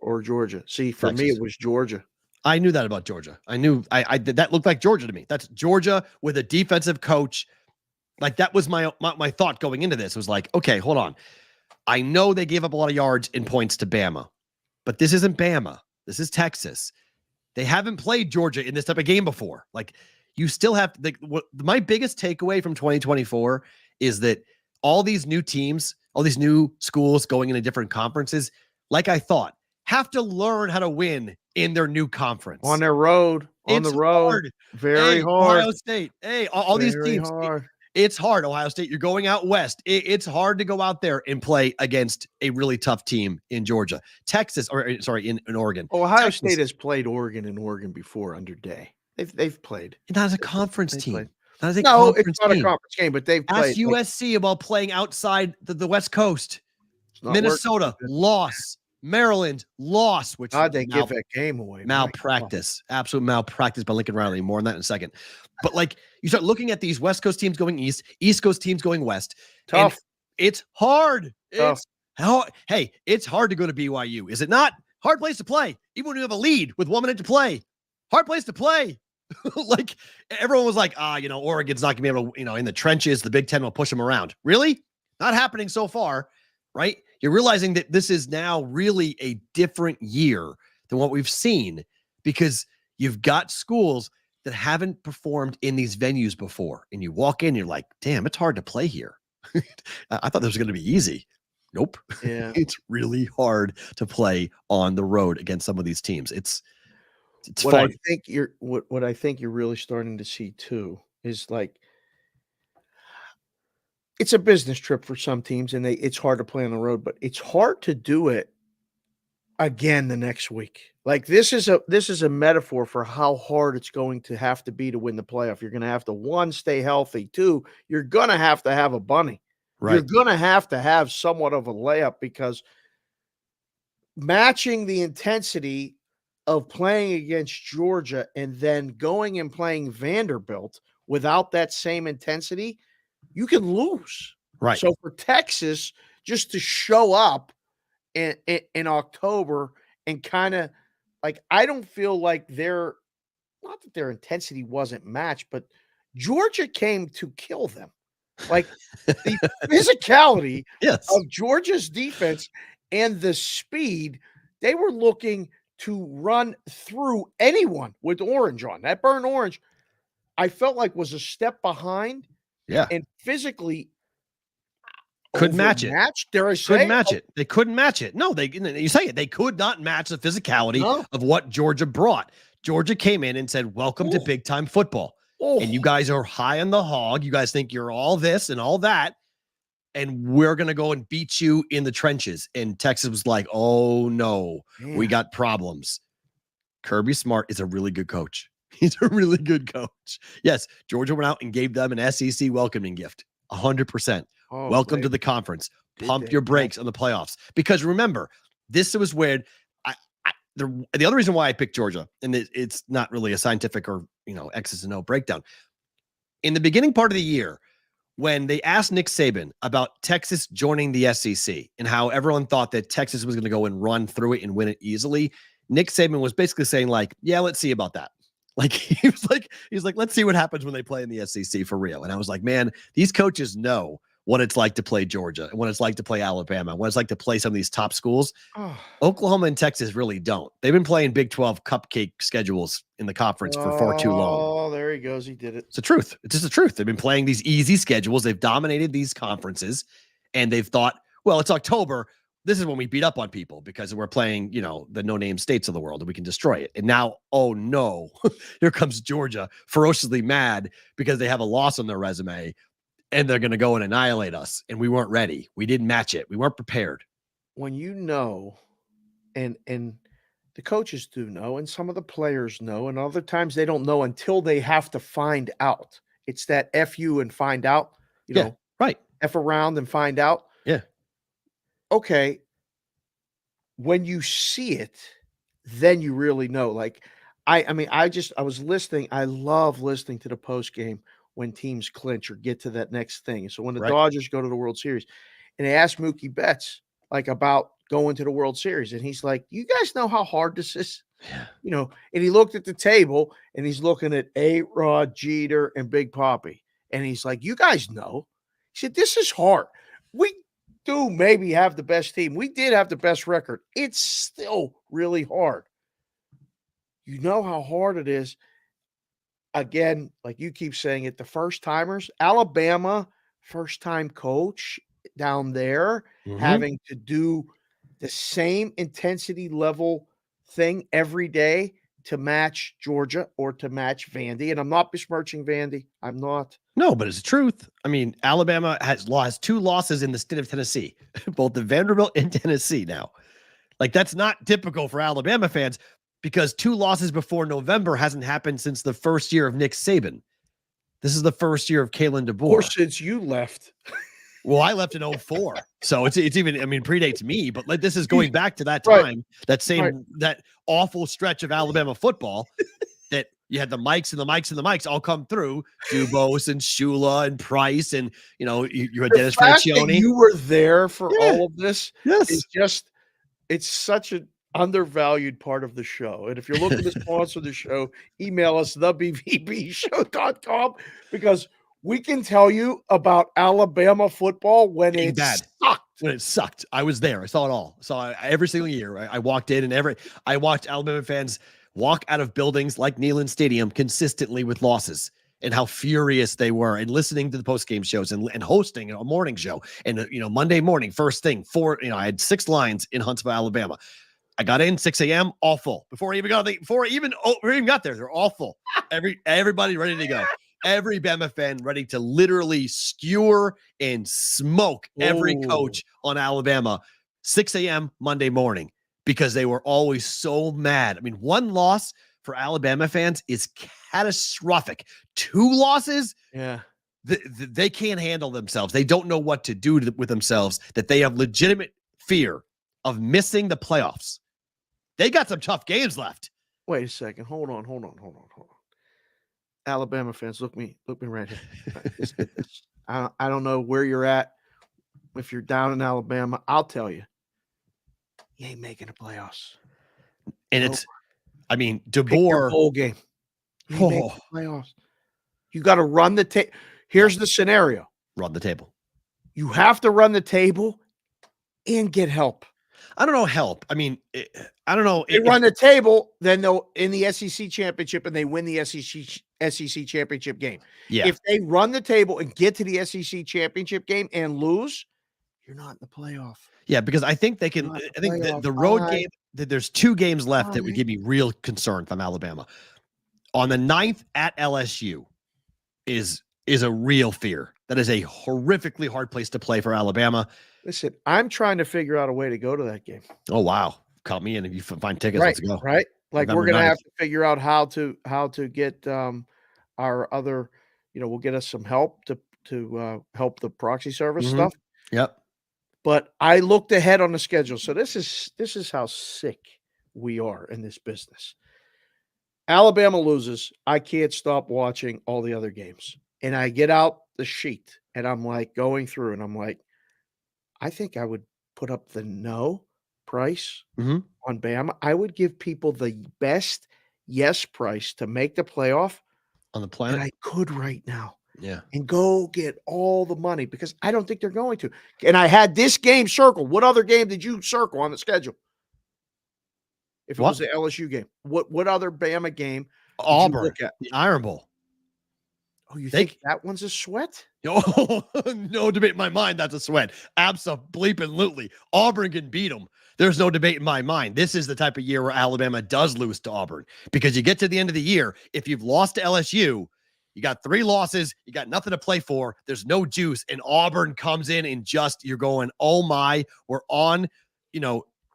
Or Georgia? See, for me, it was Georgia. I knew that about Georgia. I knew that looked like Georgia to me. That's Georgia with a defensive coach. Like, that was my thought going into this. It was like, okay, hold on. I know they gave up a lot of yards and points to Bama, but this isn't Bama. This is Texas. They haven't played Georgia in this type of game before. Like, you still have my biggest takeaway from 2024 is that all these new teams, all these new schools going into different conferences, like I thought, have to learn how to win in their new conference. On their road. On the road. Hard. Very hard. Ohio State. Hey, all these teams. It's hard. Ohio State, you're going out west. It's hard to go out there and play against a really tough team in Georgia. Texas, in Oregon. Ohio State has played Oregon and Oregon before under Day. They've played. Not as a conference team. It's not a conference game, but they've played. Ask USC about playing outside the West Coast. Minnesota, loss. Maryland, loss. Which they give that game away. Malpractice. Absolute malpractice by Lincoln Riley. More on that in a second. But you start looking at these West Coast teams going East Coast teams going west. Tough. It's hard. Tough. Hey, it's hard to go to BYU. Is it not? Hard place to play. Even when you have a lead with 1 minute to play. Hard place to play. Everyone was like, Oregon's not going to be able to, in the trenches, the Big Ten will push them around. Really? Not happening so far, right? You're realizing that this is now really a different year than what we've seen, because you've got schools that haven't performed in these venues before. And you walk in, you're like, damn, it's hard to play here. I thought this was going to be easy. Nope. Yeah. It's really hard to play on the road against some of these teams. It's what fun. I think what I think you're really starting to see too is like it's a business trip for some teams, and it's hard to play on the road, but it's hard to do it again the next week. Like this is a metaphor for how hard it's going to have to be to win the playoff. You're going to have to, one, stay healthy. Two, you're going to have a bunny. Right. You're going to have somewhat of a layup, because matching the intensity of playing against Georgia and then going and playing Vanderbilt without that same intensity, you can lose. Right. So for Texas just to show up in October and kind of like, I don't feel like not that their intensity wasn't matched, but Georgia came to kill them. Like the physicality yes. of Georgia's defense and the speed, they were looking to run through anyone with orange on. That burnt orange, I felt like, was a step behind. Yeah. And physically couldn't match it. Dare I say? Couldn't match it. They couldn't match it. No, you say it. They could not match the physicality of what Georgia brought. Georgia came in and said, welcome to big time football. And you guys are high on the hog. You guys think you're all this and all that. And we're going to go and beat you in the trenches. And Texas was like, oh no, we got problems. Kirby Smart is a really good coach. He's a really good coach. Yes, Georgia went out and gave them an SEC welcoming gift. 100%. Welcome to the conference. Pump your brakes on the playoffs. Because remember, this was where the other reason why I picked Georgia, and it's not really a scientific or X's and O breakdown. In the beginning part of the year, when they asked Nick Saban about Texas joining the SEC and how everyone thought that Texas was going to go and run through it and win it easily, Nick Saban was basically saying like, yeah, let's see about that. Like he's like, let's see what happens when they play in the SEC for real. And I was like, man, these coaches know what it's like to play Georgia, and what it's like to play Alabama, what it's like to play some of these top schools. Oklahoma and Texas really don't. They've been playing Big 12 cupcake schedules in the conference for far too long. Oh, there he goes. He did it. It's the truth. It's just the truth. They've been playing these easy schedules. They've dominated these conferences, and they've thought, well, it's October. This is when we beat up on people because we're playing, the no-name states of the world, and we can destroy it. And now, oh no, here comes Georgia, ferociously mad because they have a loss on their resume, and they're going to go and annihilate us. And we weren't ready. We didn't match it. We weren't prepared. When and the coaches do know, and some of the players know, and other times they don't know until they have to find out. It's that F you and find out, right. F around and find out. Yeah. Okay. When you see it, then you really know. Like, I was listening. I love listening to the post game when teams clinch or get to that next thing. So when the Dodgers go to the World Series, and they asked Mookie Betts like about going to the World Series, and he's like, "You guys know how hard this is?" Yeah. And he looked at the table, and he's looking at A-Rod, Jeter, and Big Papi, and he's like, "You guys know." He said, "This is hard. We do maybe have the best team. We did have the best record. It's still really hard. You know how hard it is." Again, like you keep saying it, the first timers, Alabama, first time coach down there, having to do the same intensity level thing every day to match Georgia or to match Vandy. And I'm not besmirching Vandy. I'm not. No, but it's the truth. I mean, Alabama has lost 2 losses in the state of Tennessee, both the Vanderbilt and Tennessee now. Like, that's not typical for Alabama fans, because 2 losses before November hasn't happened since the first year of Nick Saban. This is the first year of Kalen DeBoer. Or since you left. Well, I left in 2004. So it's even, predates me, but like, this is going back to that time, that awful stretch of Alabama football that you had the mics and the mics and the mics all come through, Dubose and Shula and Price, and you had Dennis Franchione. You were there for all of this. Yes. It's such an undervalued part of the show. And if you're looking to sponsor the show, email us thebvbshow.com, because we can tell you about Alabama football when it sucked. When it sucked. I was there. I saw it all. Every single year I walked in, and I watched Alabama fans walk out of buildings like Neyland Stadium consistently with losses. and how furious they were, and listening to the post-game shows and hosting a morning show. And, Monday morning, first thing, I had 6 lines in Huntsville, Alabama. I got in 6 a.m., all full. Before I even got there, they're all full. Everybody ready to go. Every Bama fan ready to literally skewer and smoke every coach on Alabama 6 a.m. Monday morning, because they were always so mad. I mean, 1 loss for Alabama fans is catastrophic. 2 losses, they can't handle themselves. They don't know what to do with themselves, that they have legitimate fear of missing the playoffs. They got some tough games left. Wait a second. Hold on. Alabama fans, look me right here. I don't know where you're at. If you're down in Alabama, I'll tell you, you ain't making the playoffs. And DeBoer whole game. You ain't making the playoffs. You got to run the table. Here's the scenario. Run the table. You have to run the table and get help. I don't know help. I mean, I don't know. They run the table, then they'll in the SEC championship, and they win the SEC championship game. Yeah. If they run the table and get to the SEC championship game and lose, you're not in the playoff. Yeah, because I think they can. I think the road game. There's 2 games left that would give me real concern if I'm Alabama. On the 9th at LSU is a real fear. That is a horrifically hard place to play for Alabama. Listen, I'm trying to figure out a way to go to that game. Oh, wow. Count me in if you find tickets. Right, let's go. Right. Like November we're going to 9th. have to figure out how to get our other, we'll get us some help to help the proxy service stuff. Yep. But I looked ahead on the schedule. So this is how sick we are in this business. Alabama loses. I can't stop watching all the other games. And I get out the sheet and I'm like going through and I'm like, I think I would put up the no price on Bama. I would give people the best yes price to make the playoff on the planet. I could right now. Yeah. And go get all the money because I don't think they're going to. And I had this game circled. What other game did you circle on the schedule? If it was the LSU game, what other Bama game? Auburn, the Iron Bowl. Oh, you think that one's a sweat? Oh, no debate in my mind. That's a sweat. Absolutely. Auburn can beat them. There's no debate in my mind. This is the type of year where Alabama does lose to Auburn because you get to the end of the year. If you've lost to LSU, you got 3 losses. You got nothing to play for. There's no juice. And Auburn comes in and you're going, oh my, we're on,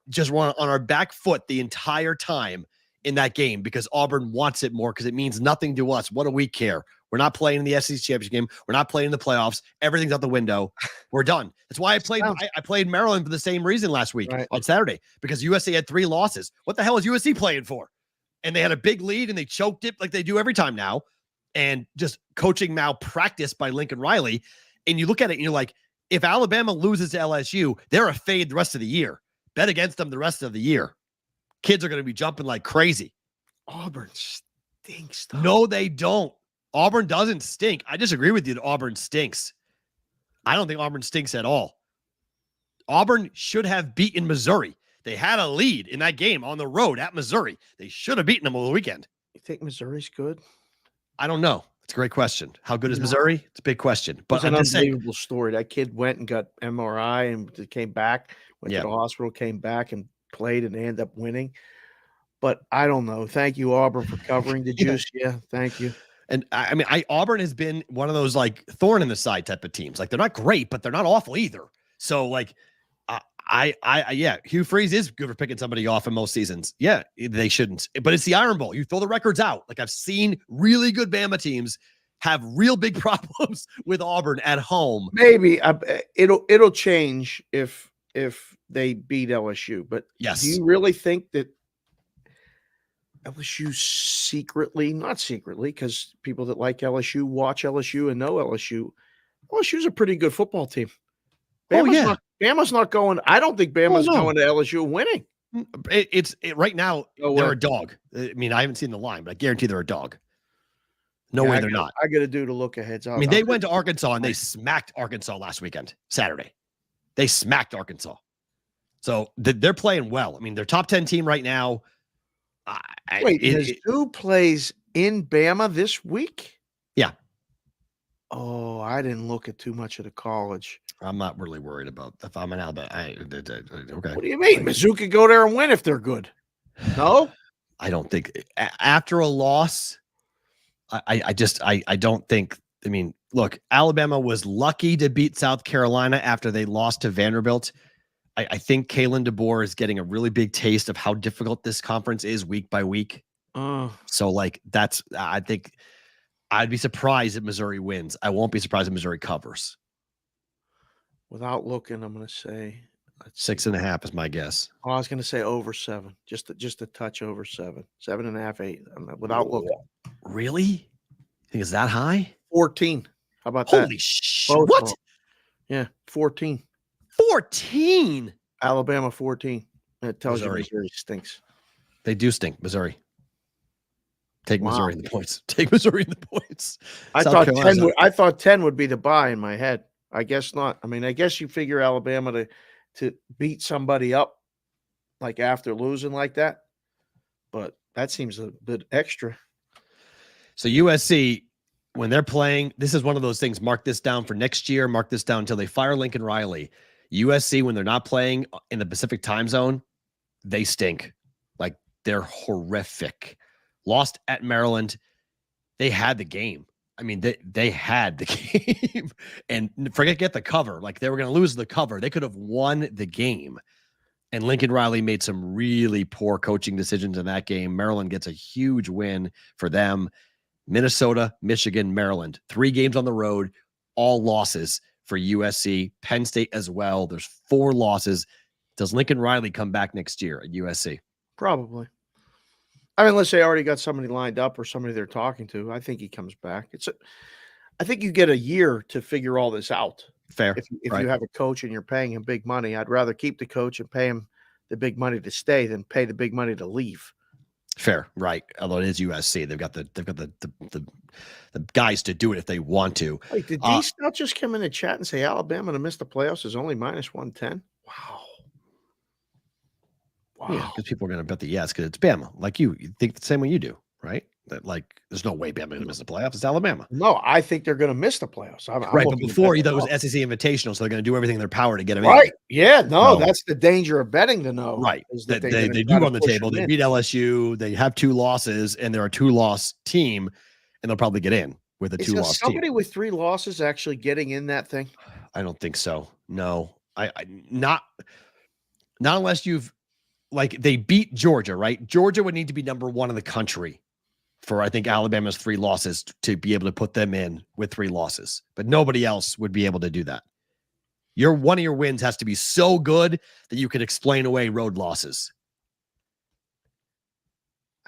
just on our back foot the entire time in that game because Auburn wants it more because it means nothing to us. What do we care? We're not playing in the SEC championship game. We're not playing in the playoffs. Everything's out the window. We're done. That's why I played Maryland for the same reason last week on Saturday because USC had 3 losses. What the hell is USC playing for? And they had a big lead and they choked it like they do every time now. And just coaching malpractice by Lincoln Riley. And you look at it and you're like, if Alabama loses to LSU, they're a fade the rest of the year. Bet against them the rest of the year. Kids are going to be jumping like crazy. Auburn stinks. Though. No, they don't. Auburn doesn't stink. I disagree with you that Auburn stinks. I don't think Auburn stinks at all. Auburn should have beaten Missouri. They had a lead in that game on the road at Missouri. They should have beaten them over the weekend. You think Missouri's good? I don't know. It's a great question. How good is Missouri? It's a big question. But it's an unbelievable story. That kid went and got MRI and came back, went to the hospital, came back and played and ended up winning. But I don't know. Thank you, Auburn, for covering the juice. Yeah, thank you. And I mean, Auburn has been one of those like thorn in the side type of teams. Like they're not great, but they're not awful either. So like, Hugh Freeze is good for picking somebody off in most seasons. Yeah, they shouldn't. But it's the Iron Bowl. You throw the records out. Like I've seen really good Bama teams have real big problems with Auburn at home. Maybe it'll change if they beat LSU. But yes, do you really think that LSU secretly, not secretly, because people that like LSU watch LSU and know LSU, LSU's a pretty good football team. Bama's not going. I don't think Bama's going to LSU winning. Right now. They're a dog. I mean, I haven't seen the line, but I guarantee they're a dog. No way they're not. I got to do the look ahead. I mean, they went to Arkansas and they smacked Arkansas last weekend, Saturday. They smacked Arkansas. So they're playing well. I mean, they're top 10 team right now. Wait, Mizzou plays in Bama this week? Yeah. Oh, I didn't look at too much of the college. I'm not really worried about if I'm an Alabama. Okay. What do you mean? Mizzou could go there and win if they're good. No? I don't think after a loss, I don't think. I mean, look, Alabama was lucky to beat South Carolina after they lost to Vanderbilt. I think Kalen DeBoer is getting a really big taste of how difficult this conference is week by week. So, like, I think I'd be surprised if Missouri wins. I won't be surprised if Missouri covers. Without looking, I'm going to say 6.5 is my guess. Oh, I was going to say over 7, just a touch over 7, 7.5, 8. Without looking. Really? You think it's that high? 14. How about that? Holy shit! What? Yeah, 14. 14. Alabama 14. It tells Missouri. you Missouri stinks. They do stink. Missouri. Take Missouri in the points. Take Missouri in the points. I thought 10 would be the buy in my head. I guess not. I mean, I guess you figure Alabama to beat somebody up like after losing like that, but that seems a bit extra. So USC, when they're playing, this is one of those things. Mark this down for next year. Mark this down until they fire Lincoln Riley. USC, when they're not playing in the Pacific time zone, they stink. Like, they're horrific. Lost at Maryland. They had the game. I mean, they had the game. And get the cover. Like, they were going to lose the cover. They could have won the game. And Lincoln Riley made some really poor coaching decisions in that game. Maryland gets a huge win for them. Minnesota, Michigan, Maryland. 3 games on the road, all losses for USC. Penn State as well. There's 4 losses. Does Lincoln Riley come back next year at USC? Probably. I mean, unless they already got somebody lined up or somebody they're talking to, I think he comes back. I think you get a year to figure all this out. Fair. If you have a coach and you're paying him big money, I'd rather keep the coach and pay him the big money to stay than pay the big money to leave. Fair, right? Although it is USC, they've got the guys to do it if they want to. Wait, did D Stout just come in the chat and say Alabama to miss the playoffs is only -110? Wow. Yeah, because people are going to bet the yes because it's Bama. Like you think the same way you do, right? That like there's no way Bama's going to miss the playoffs. It's Alabama. No, I think they're going to miss the playoffs. I'm right, but before you thought it was SEC Invitational, so they're going to do everything in their power to get them in. Right? Yeah, no, that's the danger of betting to know. Right, that they do run the table. They beat LSU. They have 2 losses, and they're a 2-loss team, and they'll probably get in with a 2-loss team. Somebody with 3 losses actually getting in that thing? I don't think so. No, I not unless you've. Like, they beat Georgia, right? Georgia would need to be number 1 in the country for, I think, Alabama's 3 losses to be able to put them in with 3 losses. But nobody else would be able to do that. One of your wins has to be so good that you can explain away road losses.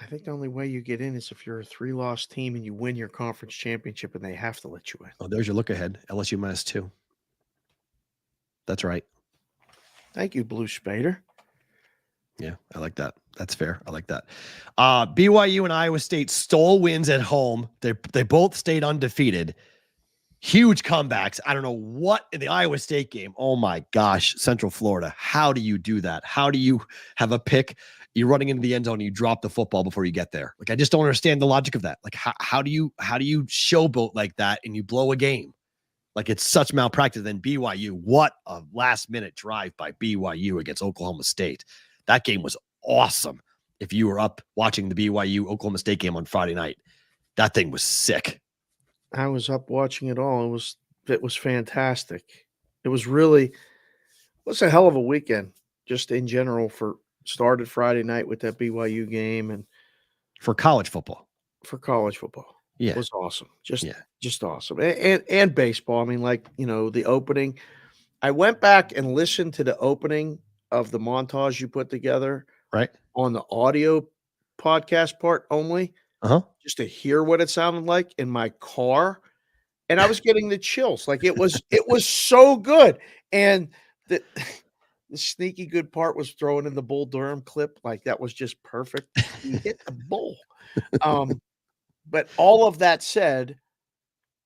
I think the only way you get in is if you're a 3-loss team and you win your conference championship and they have to let you in. Oh, there's your look ahead. LSU -2. That's right. Thank you, Blue Spader. Yeah, I like that. That's fair. I like that. BYU and Iowa State stole wins at home. They both stayed undefeated. Huge comebacks. I don't know what in the Iowa State game. Oh my gosh, Central Florida. How do you do that? How do you have a pick? You're running into the end zone and you drop the football before you get there. Like, I just don't understand the logic of that. Like, how do you showboat like that and you blow a game? Like, it's such malpractice. Then BYU, what a last minute drive by BYU against Oklahoma State. That game was awesome. If you were up watching the BYU Oklahoma State game on Friday night, that thing was sick. I was up watching it all. It was fantastic. It was really a hell of a weekend just in general started Friday night with that BYU game and for college football. Yeah. It was awesome. Just awesome. And baseball. I mean, like, the opening. I went back and listened to the opening of the montage you put together right on the audio podcast part only, just to hear what it sounded like in my car. And I was getting the chills. Like, it was so good. And the sneaky good part was throwing in the Bull Durham clip. Like, that was just perfect. He hit the bull. But all of that said,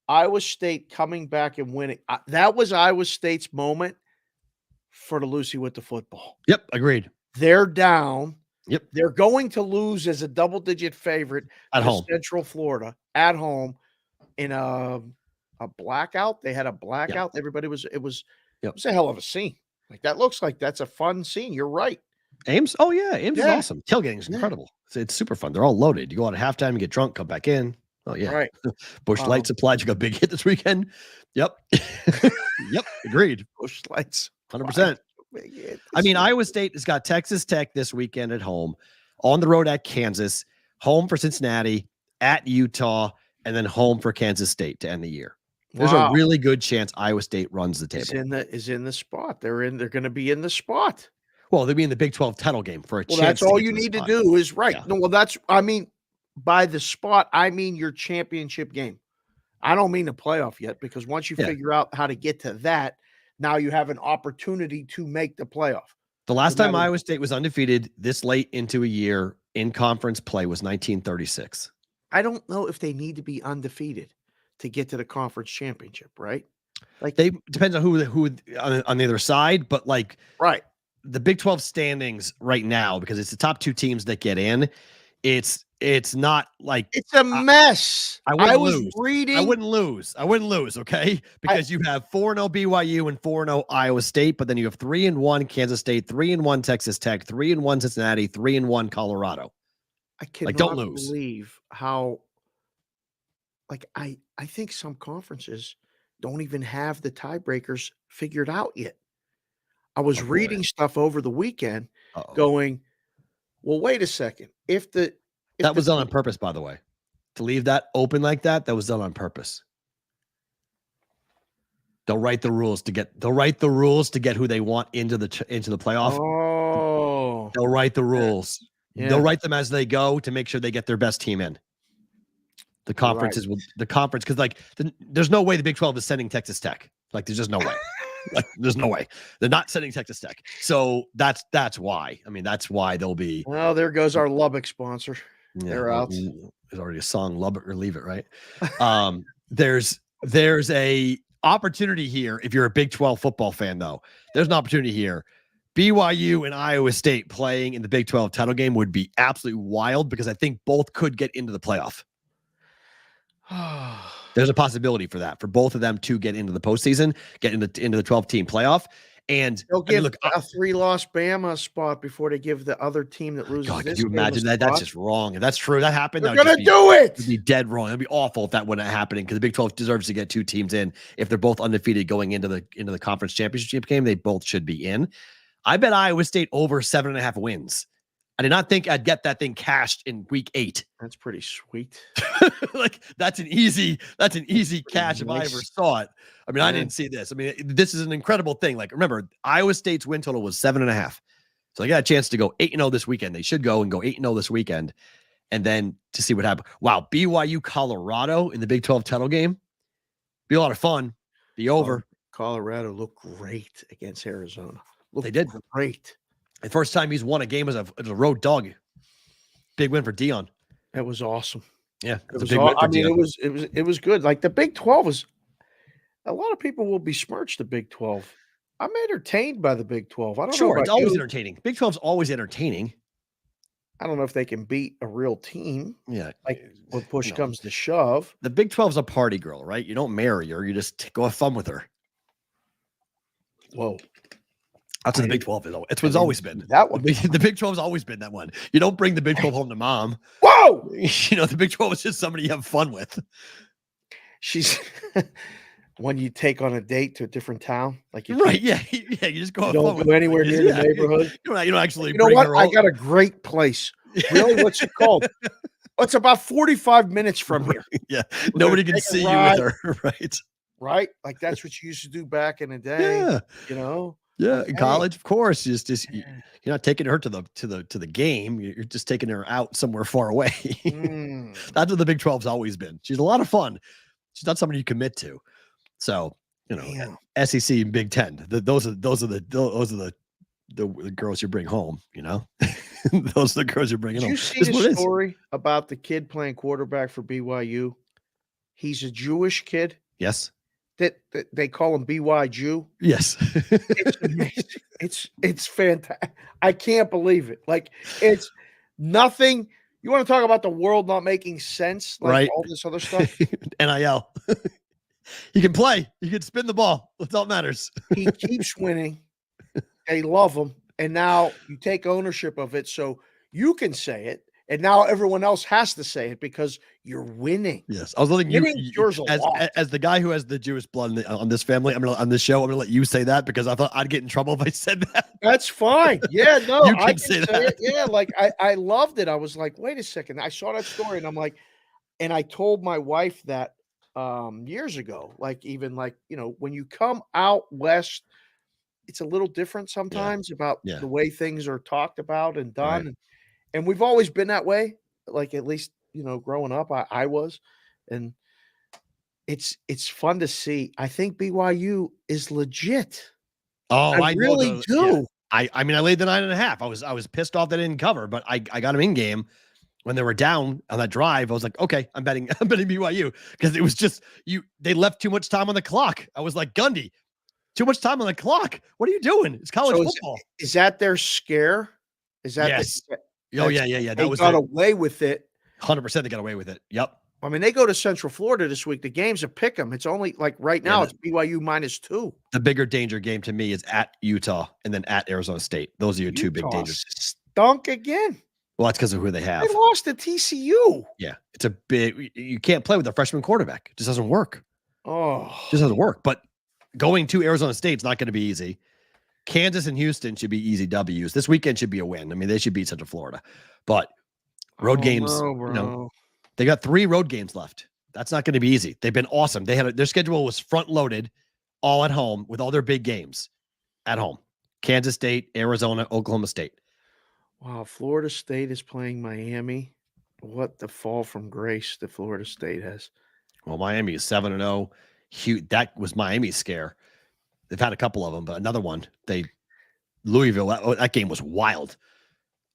Iowa State coming back and winning. That was Iowa State's moment for the Lucy with the football. Yep, agreed. They're down. Yep. They're going to lose as a double-digit favorite at home. Central Florida at home. in a blackout. They had a blackout. Yeah. Everybody was it was Yep. a hell of a scene. Like that looks like that's a fun scene. You're right. Ames? Oh, yeah. Ames is Yeah. awesome. Tailgating is Yeah. incredible. It's super fun. They're all loaded. You go out at halftime, you get drunk, come back in. Oh, yeah. Right. Bush Light Supply took a big hit this weekend. Yep. Yep. Agreed. Bush Lights. 100%. I mean, Iowa State has got Texas Tech this weekend at home, on the road at Kansas, home for Cincinnati, at Utah, and then home for Kansas State to end the year. There's a really good chance Iowa State runs the table. Is in the spot. They're going to be in the spot. Well, they'll be in the Big 12 title game for a chance. That's all you need to do is right. Yeah. No, well, I mean, by the spot, I mean your championship game. I don't mean the playoff yet, because once you figure out how to get to that, now you have an opportunity to make the playoff. The last time Iowa State was undefeated this late into a year in conference play was 1936. I don't know if they need to be undefeated to get to the conference championship, right? Like they depends on who on the other side, but like right. The Big 12 standings right now, because it's the top two teams that get in, it's not like it's a mess. I wouldn't lose, okay? Because you have 4-0 BYU and 4-0 Iowa State, but then you have 3-1 Kansas State, 3-1 Texas Tech, 3-1 Cincinnati, 3-1 Colorado. I cannot don't lose. Believe how I think some conferences don't even have the tiebreakers figured out yet. I was reading stuff over the weekend going, well, wait a second. That was done on purpose, by the way. To leave that open like that was done on purpose. They'll write the rules to get who they want into the playoff. Oh. They'll write the rules. Yeah. They'll write them as they go to make sure they get their best team in. The conferences because there's no way the Big 12 is sending Texas Tech. Like there's just no way. There's no way. They're not sending Texas Tech. So that's why. I mean, that's why they'll be. Well, there goes our Lubbock sponsor. Yeah, they're out. There's already a song, Lubbock or Leave It, right? There's a opportunity here. If you're a Big 12 football fan, though, there's an opportunity here. BYU and Iowa State playing in the Big 12 title game would be absolutely wild, because I think both could get into the playoff. There's a possibility for that, for both of them to get into the postseason, get into the 12-team playoff. And they'll give a 3-loss Bama spot before they give the other team that loses. God, could you imagine that? That's just wrong. If that's true, that happened. They're going to do it. It'd be dead wrong. It'd be awful if that wasn't happening, because the Big 12 deserves to get two teams in. If they're both undefeated going into the conference championship game, they both should be in. I bet Iowa State over 7.5 wins. I did not think I'd get that thing cashed in week 8. That's pretty sweet. That's an easy cash if I ever saw it. I mean, I didn't see this. I mean, this is an incredible thing. Like, remember, Iowa State's win total was 7.5. So they got a chance to go 8-0 this weekend. They should go 8-0 this weekend, and then to see what happens. Wow, BYU Colorado in the Big 12 title game. Be a lot of fun. Be over. Colorado looked great against Arizona. They did great. The first time he's won a game as a road dog. Big win for Dion. That was awesome. Yeah, it was. It was good. Like the Big 12 was. A lot of people will besmirch the Big 12. I'm entertained by the Big 12. I don't know. It's always entertaining. Big 12's always entertaining. I don't know if they can beat a real team. Yeah, like when push comes to shove. The Big 12's a party girl, right? You don't marry her. You just go have fun with her. Whoa. That's what the Big 12 is. It's what's always been. That one. The Big 12's always been that one. You don't bring the Big 12 home to mom. Whoa! The Big 12 is just somebody you have fun with. She's when you take on a date to a different town. Like right. Yeah. You just go. You don't go anywhere near the neighborhood. You don't actually You know what? I got a great place. Really? What's it called? It's about 45 minutes from here. Yeah. Nobody can see you with her. Right. Right? Like that's what you used to do back in the day. Yeah. Yeah, in college, of course. You're not taking her to the game. You're just taking her out somewhere far away. That's what the Big 12's always been. She's a lot of fun. She's not somebody you commit to. So SEC and Big 10. Those are the girls you bring home. Those are the girls you're bringing home. Did you see the story about the kid playing quarterback for BYU? He's a Jewish kid. Yes. That they call him BY Jew. Yes. It's amazing. It's fantastic. I can't believe it. Like it's nothing You want to talk about the world not making sense, like Right. all this other stuff? NIL. He can play. He can spin the ball. That's all that matters. He keeps winning. They love him. And now you take ownership of it so you can say it. And now everyone else has to say it because you're winning. Yes, I was letting Winning you cures a lot. as the guy who has the Jewish blood on this family. On this show. I'm gonna let you say that because I thought I'd get in trouble if I said that. That's fine. Yeah, no, You I can say that. it. Yeah, like I loved it. I was like, wait a second. I saw that story and I'm like, and I told my wife that years ago, like even like, when you come out west, it's a little different sometimes about Yeah. the way things are talked about and done. Right. And we've always been that way. Like at least, growing up, I was. And it's fun to see. I think BYU is legit. Oh, I know really do. Yeah. I mean, I laid the 9.5. I was pissed off they didn't cover, but I got them in game when they were down on that drive. I was like, okay, I'm betting BYU because it was just they left too much time on the clock. I was like, Gundy, too much time on the clock. What are you doing? It's college football. Is that their scare? Is that yes? Yeah. They got away with it. 100%. They got away with it. Yep. I mean, they go to Central Florida this week. The game's a pick 'em. It's only like right now, it's BYU -2. The bigger danger game to me is at Utah and then at Arizona State. Those are your two big dangers. Stunk again. Well, that's because of who they have. They lost to TCU. Yeah, it's a big. You can't play with a freshman quarterback. It just doesn't work. Oh, it just doesn't work. But going to Arizona State is not going to be easy. Kansas and Houston should be easy W's. This weekend should be a win. I mean, they should beat Central Florida. But road games, they got 3 road games left. That's not going to be easy. They've been awesome. Their schedule was front loaded, all at home with all their big games at home. Kansas State, Arizona, Oklahoma State. Wow, Florida State is playing Miami. What the fall from grace that Florida State has. Well, Miami is 7-0. That was Miami's scare. They've had a couple of them, but another one. Louisville, that game was wild.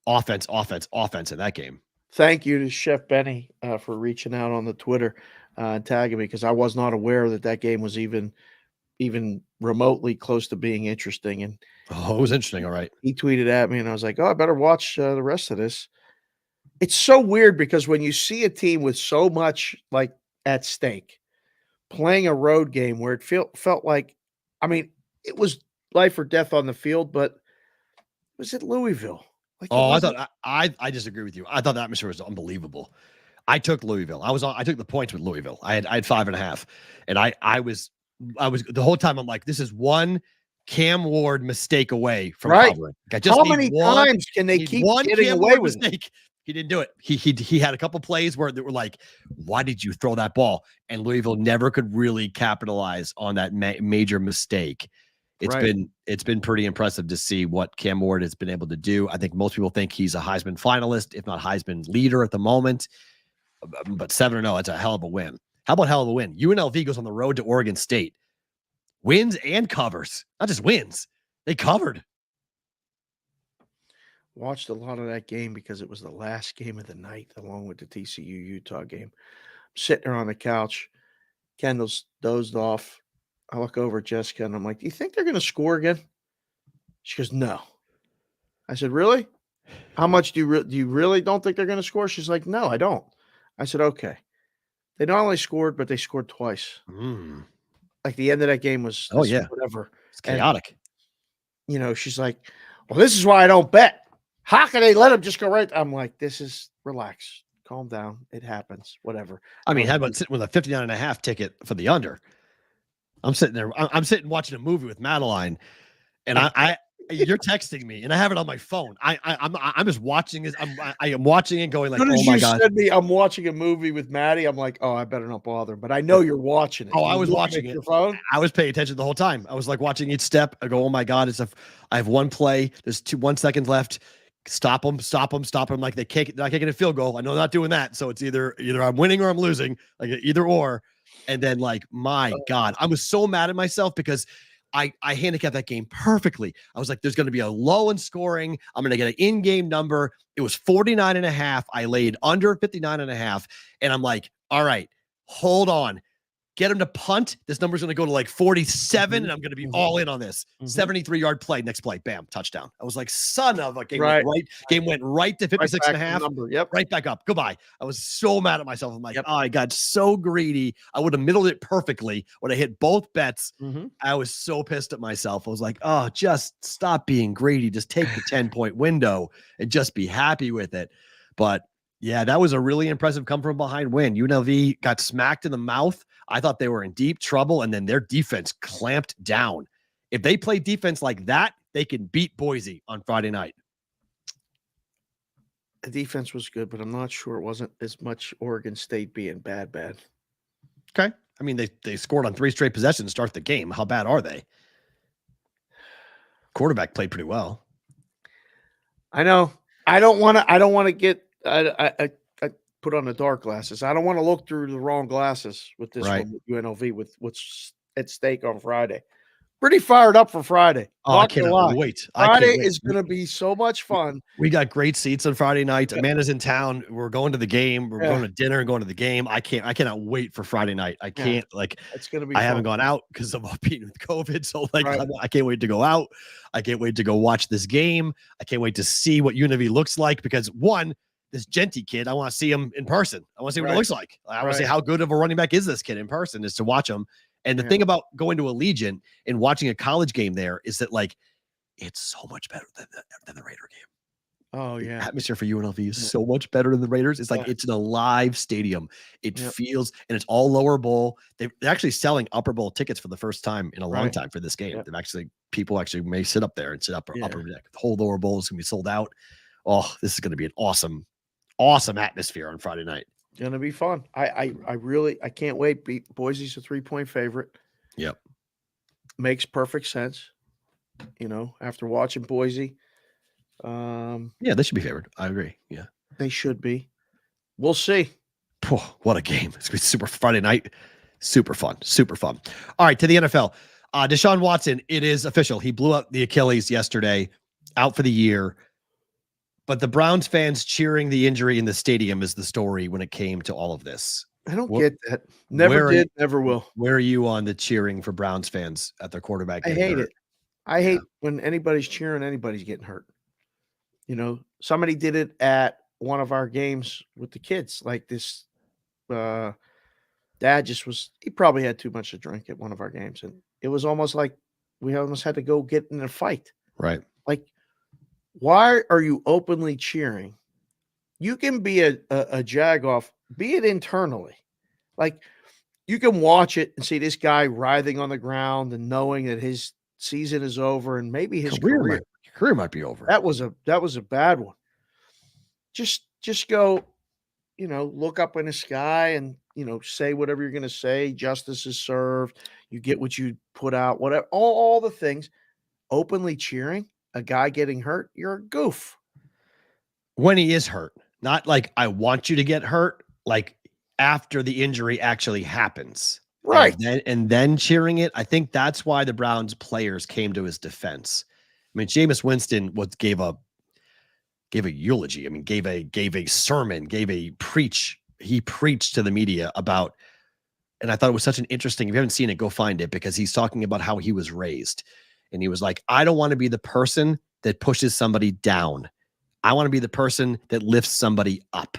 Offense in that game. Thank you to Chef Benny for reaching out on the Twitter and tagging me because I was not aware that game was even remotely close to being interesting. And it was interesting. All right. He tweeted at me and I was like, oh, I better watch the rest of this. It's so weird because when you see a team with so much like at stake playing a road game where it felt like, I mean, it was life or death on the field, but was it Louisville? I disagree with you. I thought the atmosphere was unbelievable. I took Louisville. I took the points with Louisville. I had 5.5, and I was the whole time. I'm like, this is one Cam Ward mistake away from covering. How many times can they keep getting away with mistake? He didn't do it. He had a couple plays where they were like, why did you throw that ball? And Louisville never could really capitalize on that major mistake. It's been pretty impressive to see what Cam Ward has been able to do. I think most people think he's a Heisman finalist, if not Heisman leader at the moment. But 7-0, that's a hell of a win. How about hell of a win? UNLV goes on the road to Oregon State. Wins and covers. Not just wins. They covered. Watched a lot of that game because it was the last game of the night, along with the TCU-Utah game. I'm sitting there on the couch. Kendall's dozed off. I look over at Jessica and I'm like, do you think they're going to score again? She goes, no. I said, really? How much do you really don't think they're going to score? She's like, no, I don't. I said, okay. They not only scored, but they scored twice. Like the end of that game was whatever. It's chaotic. And, she's like, well, this is why I don't bet. How can they let them just go right? I'm like, relax. Calm down. It happens. Whatever. I mean, how about sitting with a 59.5 ticket for the under? I'm sitting there. I'm sitting watching a movie with Madeline, and you're texting me, and I have it on my phone. I'm just watching this. I am watching it, going like, oh my god. Said me, I'm watching a movie with Maddie. I'm like, oh, I better not bother him. But I know you're watching it. Oh, I was watching it. Your phone? I was paying attention the whole time. I was like watching each step. I go, oh my god, I have one play. There's 1 second left. Stop them. Like they're not kicking a field goal. I know they're not doing that. So it's either I'm winning or I'm losing. Like either or. And then like, my God, I was so mad at myself because I handicapped that game perfectly. I was like, there's going to be a low in scoring. I'm going to get an in-game number. It was 49.5. I laid under 59.5. And I'm like, all right, hold on. get him to punt. This number's going to go to like 47, and I'm going to be all in on this. 73-yard play, next play, bam, touchdown. I was like, son of a game. Game went right to 56 and a half. Right back up. Goodbye. I was so mad at myself. I'm like, oh, I got so greedy. I would have middled it perfectly when I hit both bets. I was so pissed at myself. I was like, oh, just stop being greedy. Just take the 10-point window and just be happy with it. But yeah, that was a really impressive come from behind win. UNLV got smacked in the mouth. I thought they were in deep trouble, and then their defense clamped down. If they play defense like that, they can beat Boise on Friday night. The defense was good, but I'm not sure it wasn't as much Oregon State being bad. Okay. I mean, they scored on 3 straight possessions to start the game. How bad are they? Quarterback played pretty well. I know. I don't want to get I put on the dark glasses. I don't want to look through the wrong glasses with this one with UNLV with what's at stake on Friday. Pretty fired up for Friday. Oh, I cannot wait. Friday is going to be so much fun. We got great seats on Friday night. Amanda's in town. We're going to the game. We're going to dinner and going to the game. I cannot wait for Friday night. I can't it's going to be. I haven't gone out because of being with COVID. So I can't wait to go out. I can't wait to go watch this game. I can't wait to see what UNLV looks like because this Genty kid, I want to see him in person. I want to see what it looks like. I want to see how good of a running back is this kid in person, is to watch him. And the thing about going to Allegiant and watching a college game there is that it's so much better than the Raider game. Oh yeah. The atmosphere for UNLV is so much better than the Raiders. It's like it's an alive stadium. It feels, and it's all lower bowl. They're actually selling upper bowl tickets for the first time in a long time for this game. People actually may sit up there and sit upper deck. The whole lower bowl is going to be sold out. Oh, this is going to be an awesome atmosphere on Friday night. Gonna be fun. I can't wait. Boise's a 3-point favorite. Yep. Makes perfect sense. After watching Boise. Yeah, they should be favored. I agree. Yeah. They should be. We'll see. Oh, what a game. It's gonna be super Friday night. Super fun. Super fun. All right, to the NFL. Deshaun Watson, it is official. He blew up the Achilles yesterday, out for the year. But the Browns fans cheering the injury in the stadium is the story when it came to all of this. I don't get that. Never did, never will. Where are you on the cheering for Browns fans at their quarterback? I hate it. I hate when anybody's cheering, anybody's getting hurt. Somebody did it at one of our games with the kids. Like this dad he probably had too much to drink at one of our games. And it was almost like we almost had to go get in a fight. Right. Like, why are you openly cheering? You can be a jag-off, be it internally. Like, you can watch it and see this guy writhing on the ground and knowing that his season is over and maybe his career might be over. That was a bad one. Just go, look up in the sky and, say whatever you're going to say. Justice is served. You get what you put out, whatever, all the things. Openly cheering a guy getting hurt, you're a goof. When he is hurt, not like I want you to get hurt, like after the injury actually happens. Right. And then cheering it. I think that's why the Browns players came to his defense. I mean, Jameis Winston gave a eulogy. I mean, gave a sermon, he preached to the media about, and I thought it was such an interesting, if you haven't seen it, go find it, because he's talking about how he was raised. And he was like, I don't want to be the person that pushes somebody down. I want to be the person that lifts somebody up.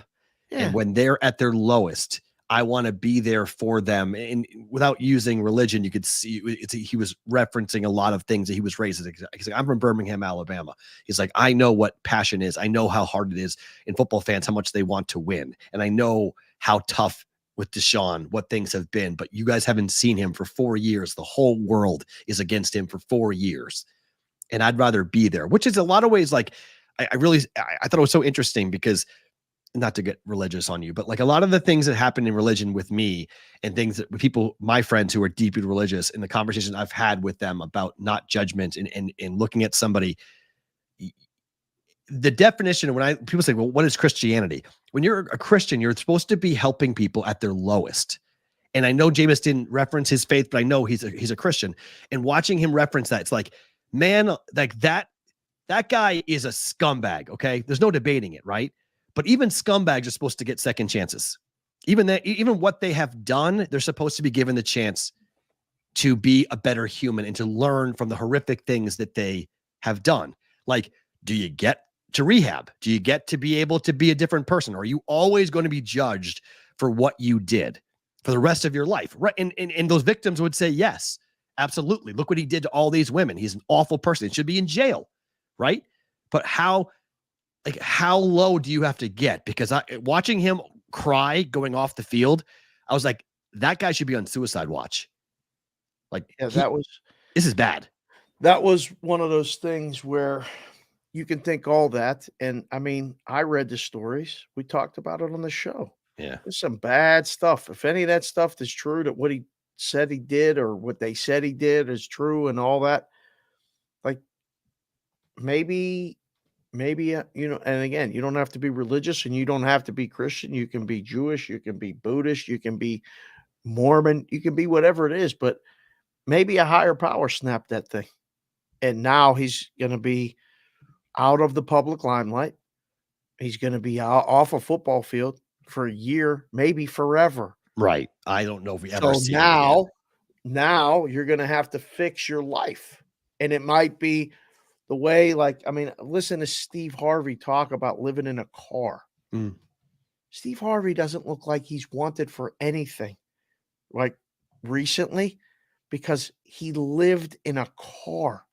Yeah. And when they're at their lowest, I want to be there for them. And without using religion, you could see he was referencing a lot of things that he was raised as. He's like, I'm from Birmingham, Alabama. He's like, I know what passion is. I know how hard it is in football fans, how much they want to win. And I know how tough with Deshaun, what things have been, but you guys haven't seen him for 4 years. The whole world is against him for 4 years. And I'd rather be there, which is a lot of ways. Like I thought it was so interesting because, not to get religious on you, but like a lot of the things that happen in religion with me and things that with people, my friends who are deeply religious, and the conversations I've had with them about not judgment and looking at somebody, the definition when people say, well, what is Christianity? When you're a Christian, you're supposed to be helping people at their lowest. And I know Jameis didn't reference his faith, but I know he's a Christian. And watching him reference that, it's like, man, like that guy is a scumbag. Okay. There's no debating it. Right. But even scumbags are supposed to get second chances. even what they have done, they're supposed to be given the chance to be a better human and to learn from the horrific things that they have done. Like, do you get to rehab? Do you get to be able to be a different person? Or are you always going to be judged for what you did for the rest of your life? Right. And those victims would say, yes, absolutely. Look what he did to all these women. He's an awful person. He should be in jail. Right. But how low do you have to get? Because watching him cry going off the field, I was like, that guy should be on suicide watch. Like, this is bad. That was one of those things where you can think all that. And I mean, I read the stories. We talked about it on the show. Yeah. There's some bad stuff. If any of that stuff is true, that what he said he did or what they said he did is true and all that, like maybe, and again, you don't have to be religious and you don't have to be Christian. You can be Jewish, you can be Buddhist, you can be Mormon, you can be whatever it is, but maybe a higher power snapped that thing. And now he's going to be out of the public limelight. He's going to be off a football field for a year, maybe forever. Right. I don't know if we ever see him now you're going to have to fix your life. And it might be the way, listen to Steve Harvey talk about living in a car. Mm. Steve Harvey doesn't look like he's wanted for anything like recently because he lived in a car.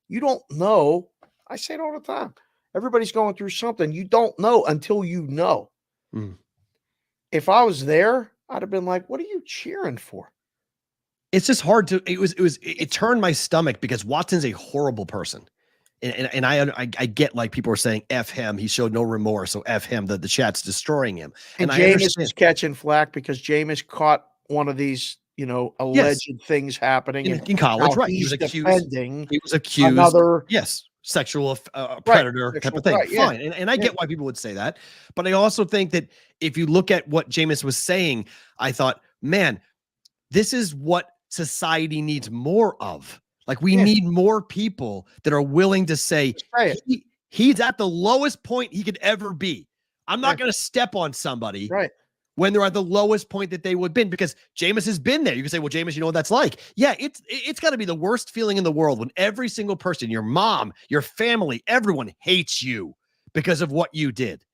You don't know. I say it all the time. Everybody's going through something. You don't know until you know. Mm. If I was there, I'd have been like, what are you cheering for? It's just hard to, it turned my stomach because Watson's a horrible person. And I get like people are saying, F him. He showed no remorse. So F him, the chat's destroying him. And Jameis is catching flack because Jameis caught one of these, alleged things happening in college, right? He was accused. Another sexual predator type of thing. Right, fine. Yeah. And I get why people would say that. But I also think that if you look at what Jameis was saying, I thought, man, this is what society needs more of. Like we need more people that are willing to say he's at the lowest point he could ever be. I'm not going to step on somebody when they're at the lowest point that they would been, because Jameis has been there. You can say, well, Jameis, you know what that's like. Yeah, it's got to be the worst feeling in the world when every single person, your mom, your family, everyone hates you because of what you did.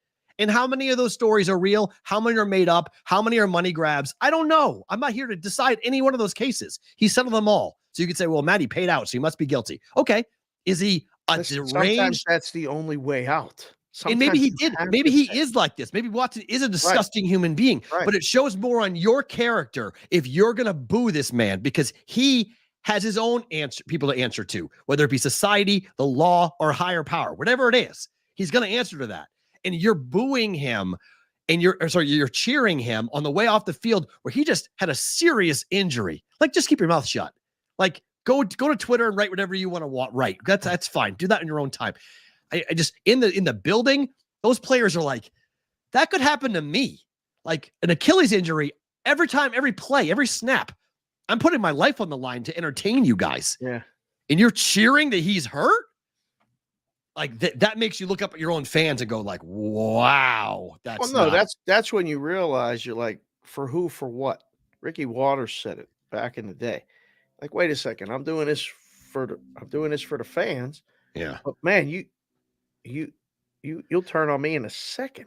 And how many of those stories are real? How many are made up? How many are money grabs? I don't know. I'm not here to decide any one of those cases. He settled them all. So you could say, well, Matt, he paid out, so he must be guilty. Okay. Is he deranged? Sometimes that's the only way out. Sometimes and maybe he did. Maybe he is like this. Maybe Watson is a disgusting human being. But it shows more on your character if you're going to boo this man, because he has his own people to answer to, whether it be society, the law, or higher power, whatever it is. He's going to answer to that. And you're booing him and you're cheering him on the way off the field where he just had a serious injury. Like, just keep your mouth shut. Like, go to Twitter and write whatever you want to write. That's fine. Do that in your own time. I just in the building, those players are like, that could happen to me. Like an Achilles injury, every time, every play, every snap, I'm putting my life on the line to entertain you guys. Yeah. And you're cheering that he's hurt? Like that makes you look up at your own fans and go like, wow. That's when you realize you're like, for who, for what? Ricky Waters said it back in the day. Like, wait a second, I'm doing this for the fans. Yeah. But man, you'll turn on me in a second.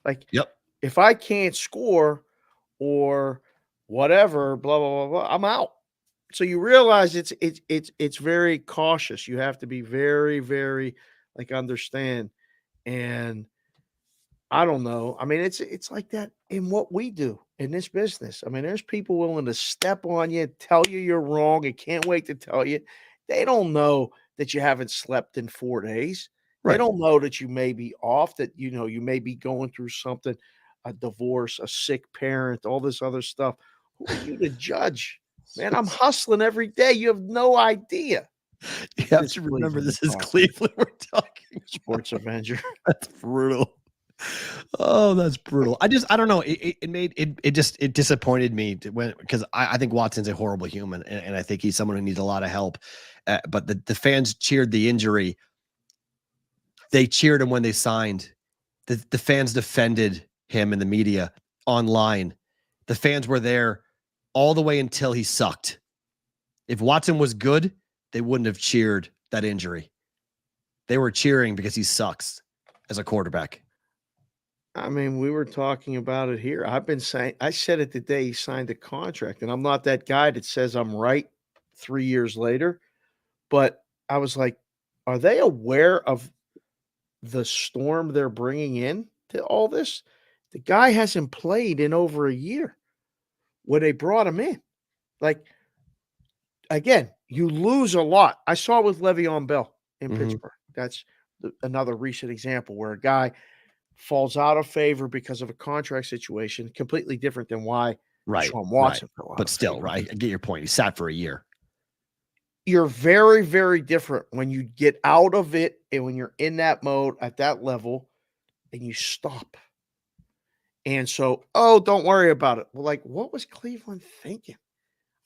Like, if I can't score or whatever, blah blah blah blah, I'm out. So you realize it's very cautious. You have to be very, very understand. And I don't know. I mean, it's like that in what we do in this business. I mean, there's people willing to step on you, tell you you're wrong, and can't wait to tell you. They don't know that you haven't slept in 4 days. Right. They don't know that you may be off, that, you may be going through something, a divorce, a sick parent, all this other stuff. Who are you to judge? Man, I'm hustling every day. You have no idea. You have to remember this is Cleveland we're talking. Sports Avenger. That's brutal. Oh, that's brutal. I don't know. It disappointed me because I think Watson's a horrible human, and I think he's someone who needs a lot of help. But the fans cheered the injury. They cheered him when they signed. The fans defended him in the media online the fans were there all the way until he sucked. If Watson was good, they wouldn't have cheered that injury. They were cheering because he sucks as a quarterback. I mean, we were talking about it here. I've been saying, I said it the day he signed the contract, and I'm not that guy that says I'm right 3 years later, but I was like, are they aware of the storm they're bringing in to all this? The guy hasn't played in over a year when they brought him in. Like, again, you lose a lot. I saw it with Le'Veon Bell in Pittsburgh. That's another recent example where a guy falls out of favor because of a contract situation, completely different than why Sean Watson fell out But of still, favor. right? I get your point. He sat for a year. You're very, very different when you get out of it and when you're in that mode at that level and you stop. And so, don't worry about it. Well, like, what was Cleveland thinking?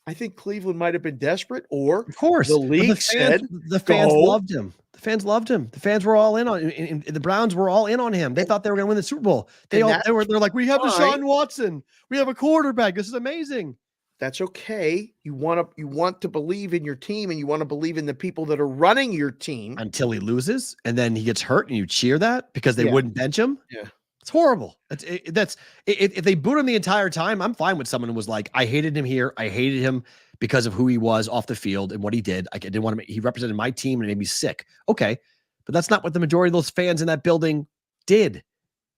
I think Cleveland might have been desperate, or Of course, the league said the fans go. loved him. The fans loved him. The fans were all in on him. The Browns were all in on him. They thought they were going to win the Super Bowl. They're like, we have Deshaun Watson. We have a quarterback. This is amazing. That's okay. You want to believe in your team, and you want to believe in the people that are running your team Until he loses, and then he gets hurt, and you cheer that because they wouldn't bench him. Yeah. It's horrible. If they boot him the entire time, I'm fine with someone who was like, I hated him here. I hated him because of who he was off the field and what he did. I didn't want to. He represented my team and it made me sick. Okay, but that's not what the majority of those fans in that building did.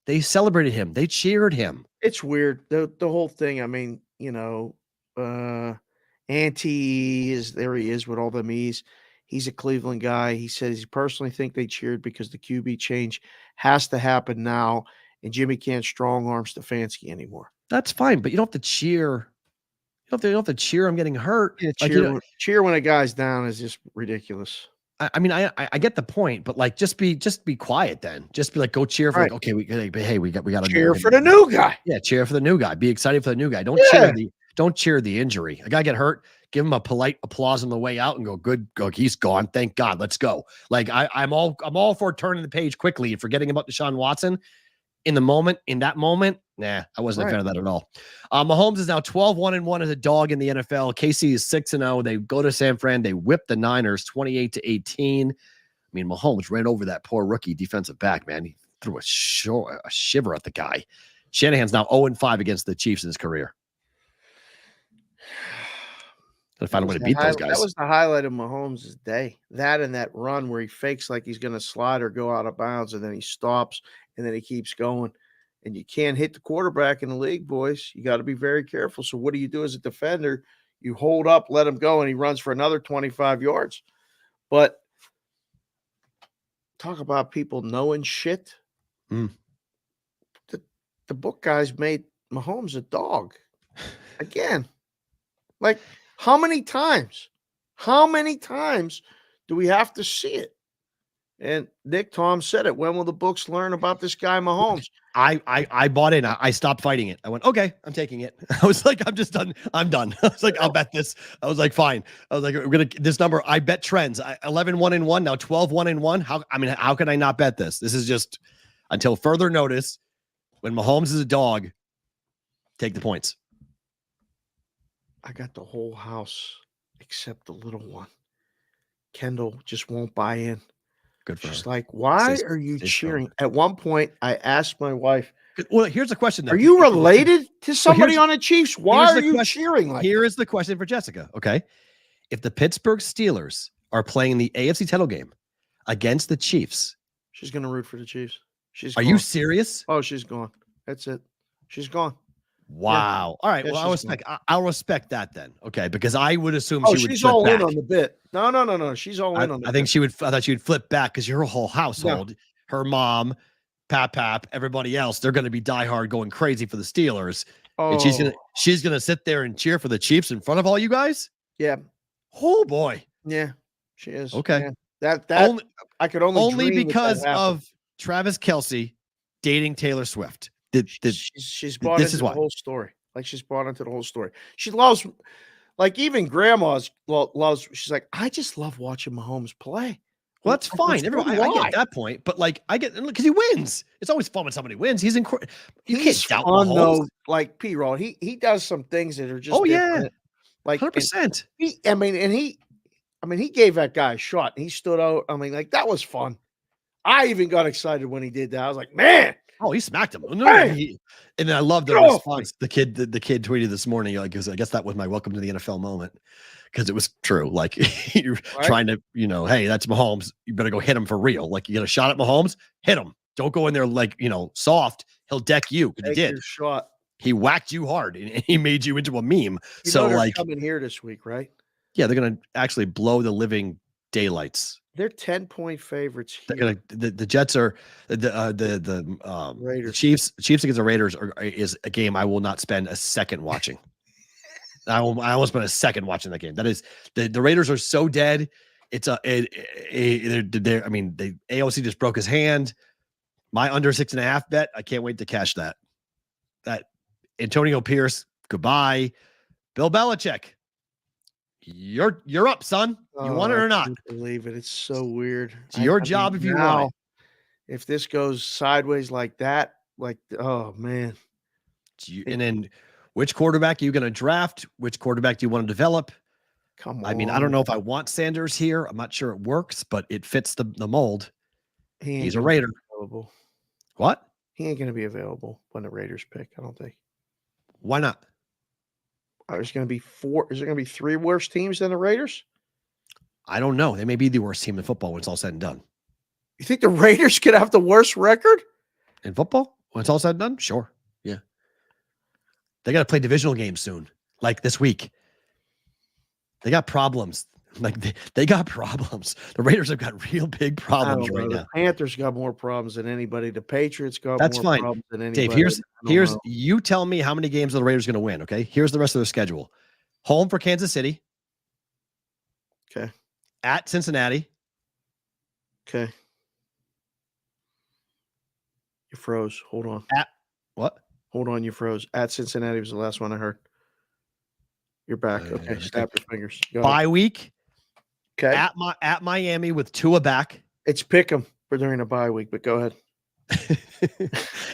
They celebrated him. They cheered him. It's weird. The whole thing. I mean, Auntie is there. He is with all them E's. He's a Cleveland guy. He says he personally think they cheered because the QB change has to happen now. And Jimmy can't strong arm Stefanski anymore. That's fine, but you don't have to cheer. You don't have to cheer him getting hurt. Yeah, Like, cheer when a guy's down is just ridiculous. I mean, I get the point, but like, just be quiet then. Just be like, go cheer for Right. like, okay, we got to Cheer for the new guy. Yeah, cheer for the new guy. Be excited for the new guy. Don't cheer the injury. A guy get hurt, give him a polite applause on the way out and go, good, go, he's gone. Thank God. Let's go. Like I'm all for turning the page quickly and forgetting about Deshaun Watson. In that moment, I wasn't a fan of that at all. Mahomes is now 12-1-1 as a dog in the NFL. KC is 6-0. They go to San Fran. They whip the Niners 28-18. I mean, Mahomes ran over that poor rookie defensive back, man. He threw a shiver at the guy. Shanahan's now 0-5 against the Chiefs in his career. Gotta find a way to beat those guys. That was the highlight of Mahomes' day. That and that run where he fakes like he's going to slide or go out of bounds, and then he stops, and then he keeps going. And you can't hit the quarterback in the league, boys. You got to be very careful. So what do you do as a defender? You hold up, let him go, and he runs for another 25 yards. But talk about people knowing shit. The book guys made Mahomes a dog. Again. Like, how many times do we have to see it? And Nick Tom said it. When will the books learn about this guy Mahomes? I bought in. I stopped fighting it. I went, okay, I'm taking it. I was like, I'm just done. I'm done. I was like, I'll bet this. I was like, fine. I was like, we're gonna this number. I bet trends. 11-1-1 now 12-1-1. How can I not bet this? This is just until further notice. When Mahomes is a dog, take the points. I got the whole house except the little one. Kendall just won't buy in. Good for her. She's like, why are you cheering? At one point, I asked my wife, well, here's a question. Are you related to somebody on the Chiefs? Why are you cheering like Here is the question for Jessica, okay? If the Pittsburgh Steelers are playing the AFC title game against the Chiefs. She's going to root for the Chiefs. Are you serious? Oh, she's gone. That's it. She's gone. Wow. Yeah. All right. Well, I'll respect that then. Okay. Because I would assume she would. She's all in on the bit. No. She's all in on the bit. I thought she would flip back because your whole household, her mom, Pap, everybody else, they're going to be diehard going crazy for the Steelers. Oh. And she's gonna sit there and cheer for the Chiefs in front of all you guys? Yeah. Oh boy. Yeah, she is. Okay. Yeah. That I could only because of Travis Kelce dating Taylor Swift. She's bought into the whole story. Like she's bought into the whole story. She loves, like even grandma's loves. She's like, I just love watching Mahomes play. Well, that's fine. Everybody, I get why? that point, but like I get because he wins. It's always fun when somebody wins. He's incredible. You He's can't doubt fun Mahomes. though. Like P-Roll, he does some things that are just different. Like 100%. He gave that guy a shot. He stood out. I mean, like that was fun. I even got excited when he did that. I was like, man. Oh, he smacked him. No, Hey! And then I love the response. The kid tweeted this morning, like, I guess that was my welcome to the NFL moment. Because it was true. Like you're trying to, hey, that's Mahomes. You better go hit him for real. Like you get a shot at Mahomes, hit him. Don't go in there like, soft. He'll deck you. Because he did. Your shot. He whacked you hard and he made you into a meme. They're coming here this week, right? Yeah, they're gonna actually blow the living daylights. They're 10-point favorites here. They're gonna the Jets are the Raiders. The Chiefs against the Raiders is a game I will not spend a second watching. I won't spend a second watching that game. That is the Raiders are so dead. It's the AOC just broke his hand. My under 6.5 bet. I can't wait to cash that. That Antonio Pierce, goodbye. Bill Belichick, you're up, son. You want it or not? I can't believe it. It's so weird. It's your job if you want it. If this goes sideways like that, oh man. And then which quarterback are you going to draft? Which quarterback do you want to develop? Come on. I mean, I don't know if I want Sanders here. I'm not sure it works, but it fits the mold. He's a Raider. What? He ain't going to be available when the Raiders pick, I don't think. Why not? There's going to be 4. Is there going to be 3 worse teams than the Raiders? I don't know. They may be the worst team in football when it's all said and done. You think the Raiders could have the worst record in football when it's all said and done? Sure. Yeah. They got to play divisional games soon, like this week. They got problems. Like they got problems. The Raiders have got real big problems right now. The Panthers got more problems than anybody. The Patriots got more problems than anybody. Dave, here's you tell me how many games are the Raiders going to win, okay? Here's the rest of their schedule. Home for Kansas City. Okay. At Cincinnati. Okay. You froze. Hold on. At what? Hold on, you froze. At Cincinnati was the last one I heard. You're back. Okay. Snap your fingers. Bye week. Okay. At Miami with Tua back. It's pick 'em for during a bye week, but go ahead.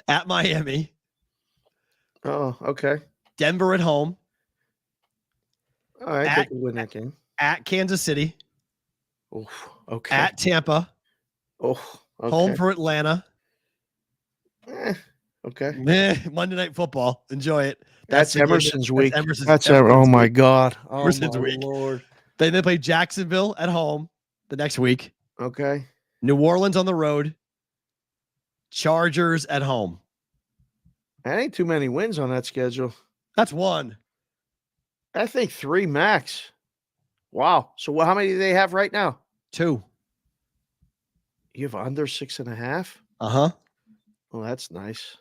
At Miami. Oh, okay. Denver at home. All right, they can win that game. At Kansas City. Oh, okay. At Tampa. Oh, okay. Home for Atlanta. Okay. Monday Night Football. Enjoy it. That's Emerson's week. Emerson's oh my God. Oh Emerson's my week. Lord. Then they play Jacksonville at home the next week. Okay. New Orleans on the road. Chargers at home. That ain't too many wins on that schedule. That's one. I think 3 max. Wow. So how many do they have right now? 2. You have under 6.5? Uh-huh. Well, that's nice.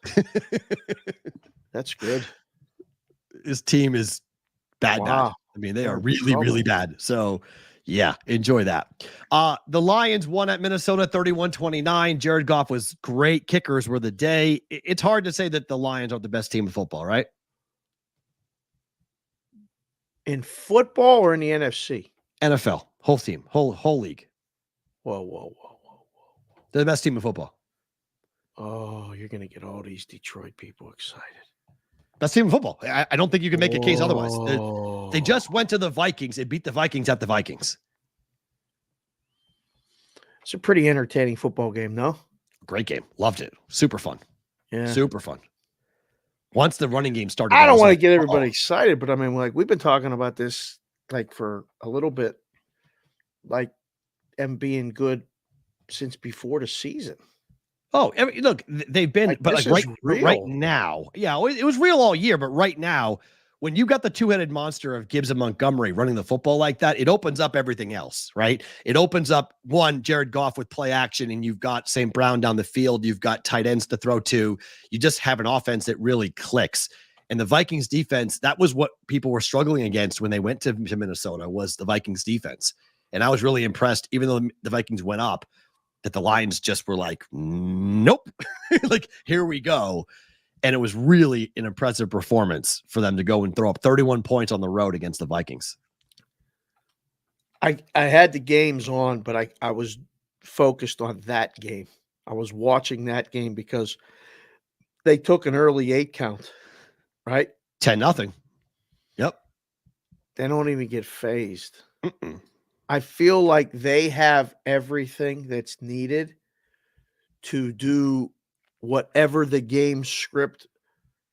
That's good. His team is bad. I mean, they are really, really bad. So, yeah, enjoy that. The Lions won at Minnesota 31-29. Jared Goff was great. Kickers were the day. It's hard to say that the Lions are the best team in football, right? In football or in the NFC? NFL. Whole team. Whole league. Whoa. They're the best team in football. Oh, you're going to get all these Detroit people excited. Best team in football. I don't think you can make a case otherwise. They just went to the Vikings and beat the Vikings at the Vikings. It's a pretty entertaining football game, no? Great game. Loved it. Super fun. Yeah. Super fun. Once the running game started. I don't want to get everybody excited, but I mean, like, we've been talking about this like for a little bit, like them being good since before the season. Oh, look, they've been, like, but like right now, yeah, it was real all year. But right now, when you got the 2-headed monster of Gibbs and Montgomery running the football like that, it opens up everything else, right? It opens up Jared Goff with play action, and you've got St. Brown down the field. You've got tight ends to throw to. You just have an offense that really clicks. And the Vikings defense, that was what people were struggling against when they went to Minnesota, was the Vikings defense. And I was really impressed, even though the Vikings went up, that the Lions just were like, nope, like, here we go. And it was really an impressive performance for them to go and throw up 31 points on the road against the Vikings. I had the games on, but I was focused on that game. I was watching that game because they took an early 8 count, right? 10-0. Yep. They don't even get phased. Mm-mm. I feel like they have everything that's needed to do whatever the game script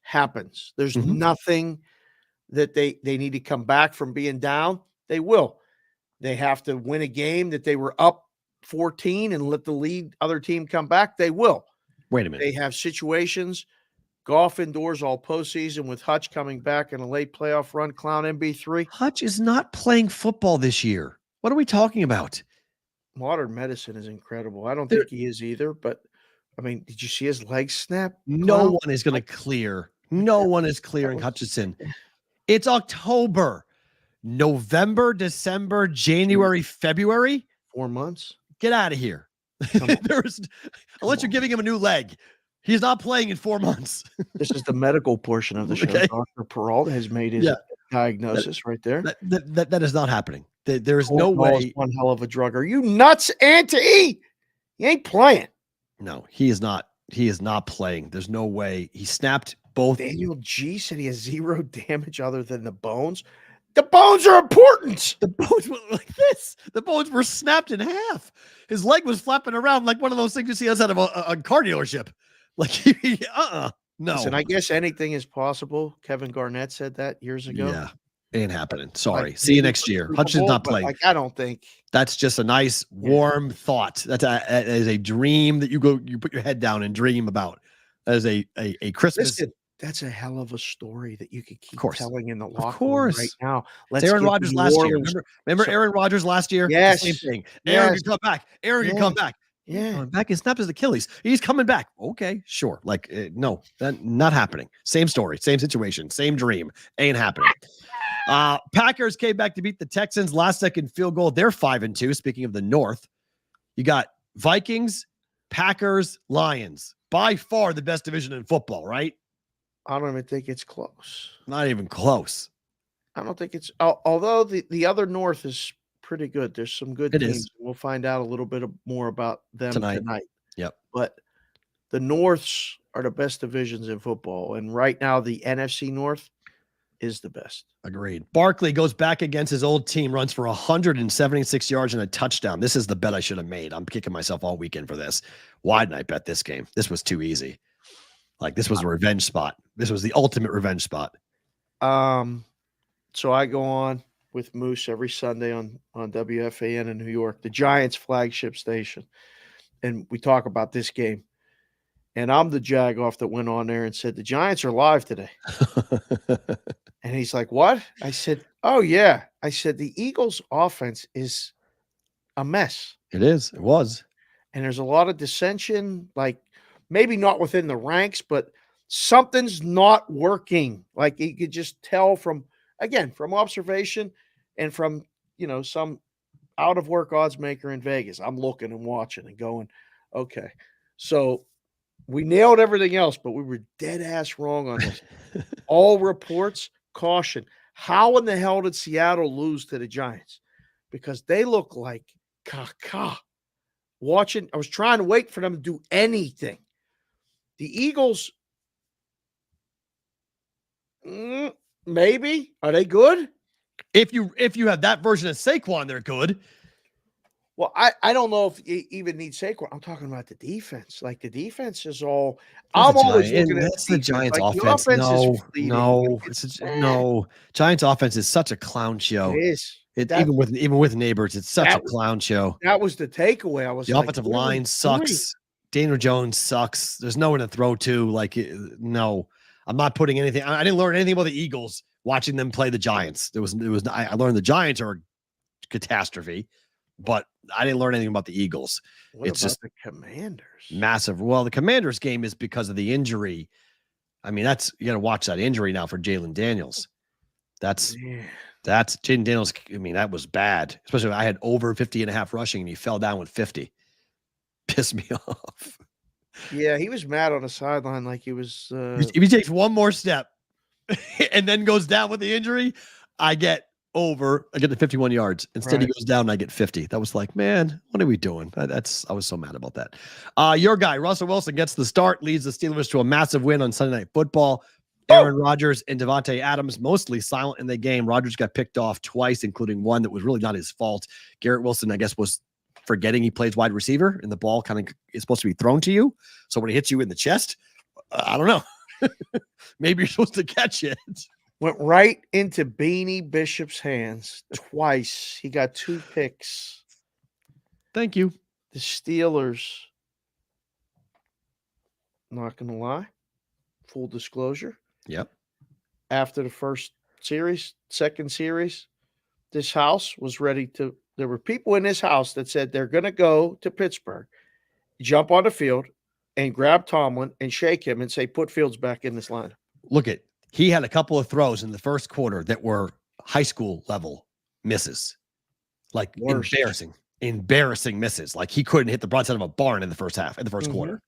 happens. There's Mhm. nothing that they need to come back from being down. They will. They have to win a game that they were up 14 and let the other team come back. They will. Wait a minute. They have situations, golf indoors all postseason with Hutch coming back in a late playoff run, clown MB3. Hutch is not playing football this year. What are we talking about? Modern medicine is incredible. I don't think he is either, but I mean, did you see his leg snap? No Clown? one is going to clear. No one is clearing Hutchinson. It's October, November, December, January, February. 4 months. Get out of here. Unless you're giving him a new leg. He's not playing in 4 months. This is the medical portion of the show. Okay. Dr. Peralta has made his diagnosis right there. That is not happening. There is Cold no ball is way. one hell of a drug. Are you nuts, Auntie? He ain't playing. No, he is not. He is not playing. There's no way. He snapped both. Daniel G said he has 0 damage other than the bones. The bones are important. The bones were like this. The bones were snapped in half. His leg was flapping around like one of those things you see outside of a car dealership. Like, no. Listen, I guess anything is possible. Kevin Garnett said that years ago. Yeah, ain't happening. Sorry. Like, See you next year. Hutchinson's not but, playing. like, I don't think. That's just a nice, warm thought. That is a dream that you put your head down and dream about. As a Christmas. Listen, that's a hell of a story that you could keep telling in the Of locker room right course. now. It's Aaron Rodgers last year. Remember Aaron Rodgers last year? Yes. The same thing. Aaron can come back. Aaron can come back. Yeah. Coming back. He snapped his Achilles. He's coming back. Okay, sure. Like, no, that not happening. Same story, same situation, same dream. Ain't happening. Packers came back to beat the Texans. Last second field goal. They're 5-2. Speaking of the North, you got Vikings, Packers, Lions. By far the best division in football, right? I don't even think it's close. Not even close. I don't think it's although the other North is pretty good. There's some good teams. Is. We'll find out a little bit more about them tonight. Yep. But the Norths are the best divisions in football. And right now the NFC North is the best. Agreed. Barkley goes back against his old team, runs for 176 yards and a touchdown. This is the bet I should have made. I'm kicking myself all weekend for this. Why didn't I bet this game? This was too easy. Like, this was a revenge spot. This was the ultimate revenge spot. So I go on with Moose every Sunday on WFAN in New York, the Giants flagship station. And we talk about this game. And I'm the jagoff that went on there and said, the Giants are live today. And he's like, what? I said, oh, yeah. I said, the Eagles' offense is a mess. It is. It was. And there's a lot of dissension, like maybe not within the ranks, but something's not working. Like you could just tell from observation and from, some out of work odds maker in Vegas. I'm looking and watching and going, okay. So we nailed everything else, but we were dead ass wrong on this. All reports, caution. How in the hell did Seattle lose to the Giants? Because they look like caca. Watching, I was trying to wait for them to do anything. The Eagles, maybe. Are they good? If you have that version of Saquon, they're good. Well, I don't know if you even need Saquon. I'm talking about the defense. Like, the defense is all. I'm always looking at that's the Giants' like, offense. The offense is fleeting. No. Giants' offense is such a clown show. It is. Even with neighbors, it's such a clown show. That was the takeaway. I was the offensive line sucks. Daniel Jones sucks. There's no one to throw to. Like, no, I'm not putting anything. I didn't learn anything about the Eagles watching them play the Giants. I learned the Giants are a catastrophe, but I didn't learn anything about the Eagles. It's just the Commanders. Massive. Well, the Commanders game is because of the injury. I mean, you got to watch that injury now for Jalen Daniels. That's Jaden Daniels. I mean, that was bad, especially when I had over 50.5 rushing and he fell down with 50. Pissed me off. Yeah, he was mad on the sideline, like he was. If he takes one more step and then goes down with the injury, I get over. I get the 51 yards. Instead, he Right. goes down and I get 50. That was like, man, what are we doing? I was so mad about that. Your guy, Russell Wilson, gets the start, leads the Steelers to a massive win on Sunday Night Football. Aaron Rodgers and Devontae Adams mostly silent in the game. Rodgers got picked off twice, including one that was really not his fault. Garrett Wilson, I guess, was forgetting he plays wide receiver, and the ball kind of is supposed to be thrown to you. So when he hits you in the chest, I don't know. Maybe you're supposed to catch it. Went right into Beanie Bishop's hands twice. He got 2 picks. Thank you. The Steelers, not going to lie, full disclosure, Yep. after the first series, second series, this house was ready to. There were people in this house that said they're going to go to Pittsburgh, jump on the field, and grab Tomlin and shake him and say, put Fields back in this line. Look at, he had a couple of throws in the first quarter that were high school level misses, like Worst. embarrassing misses. Like he couldn't hit the broadside of a barn in the first half, in the 1st quarter.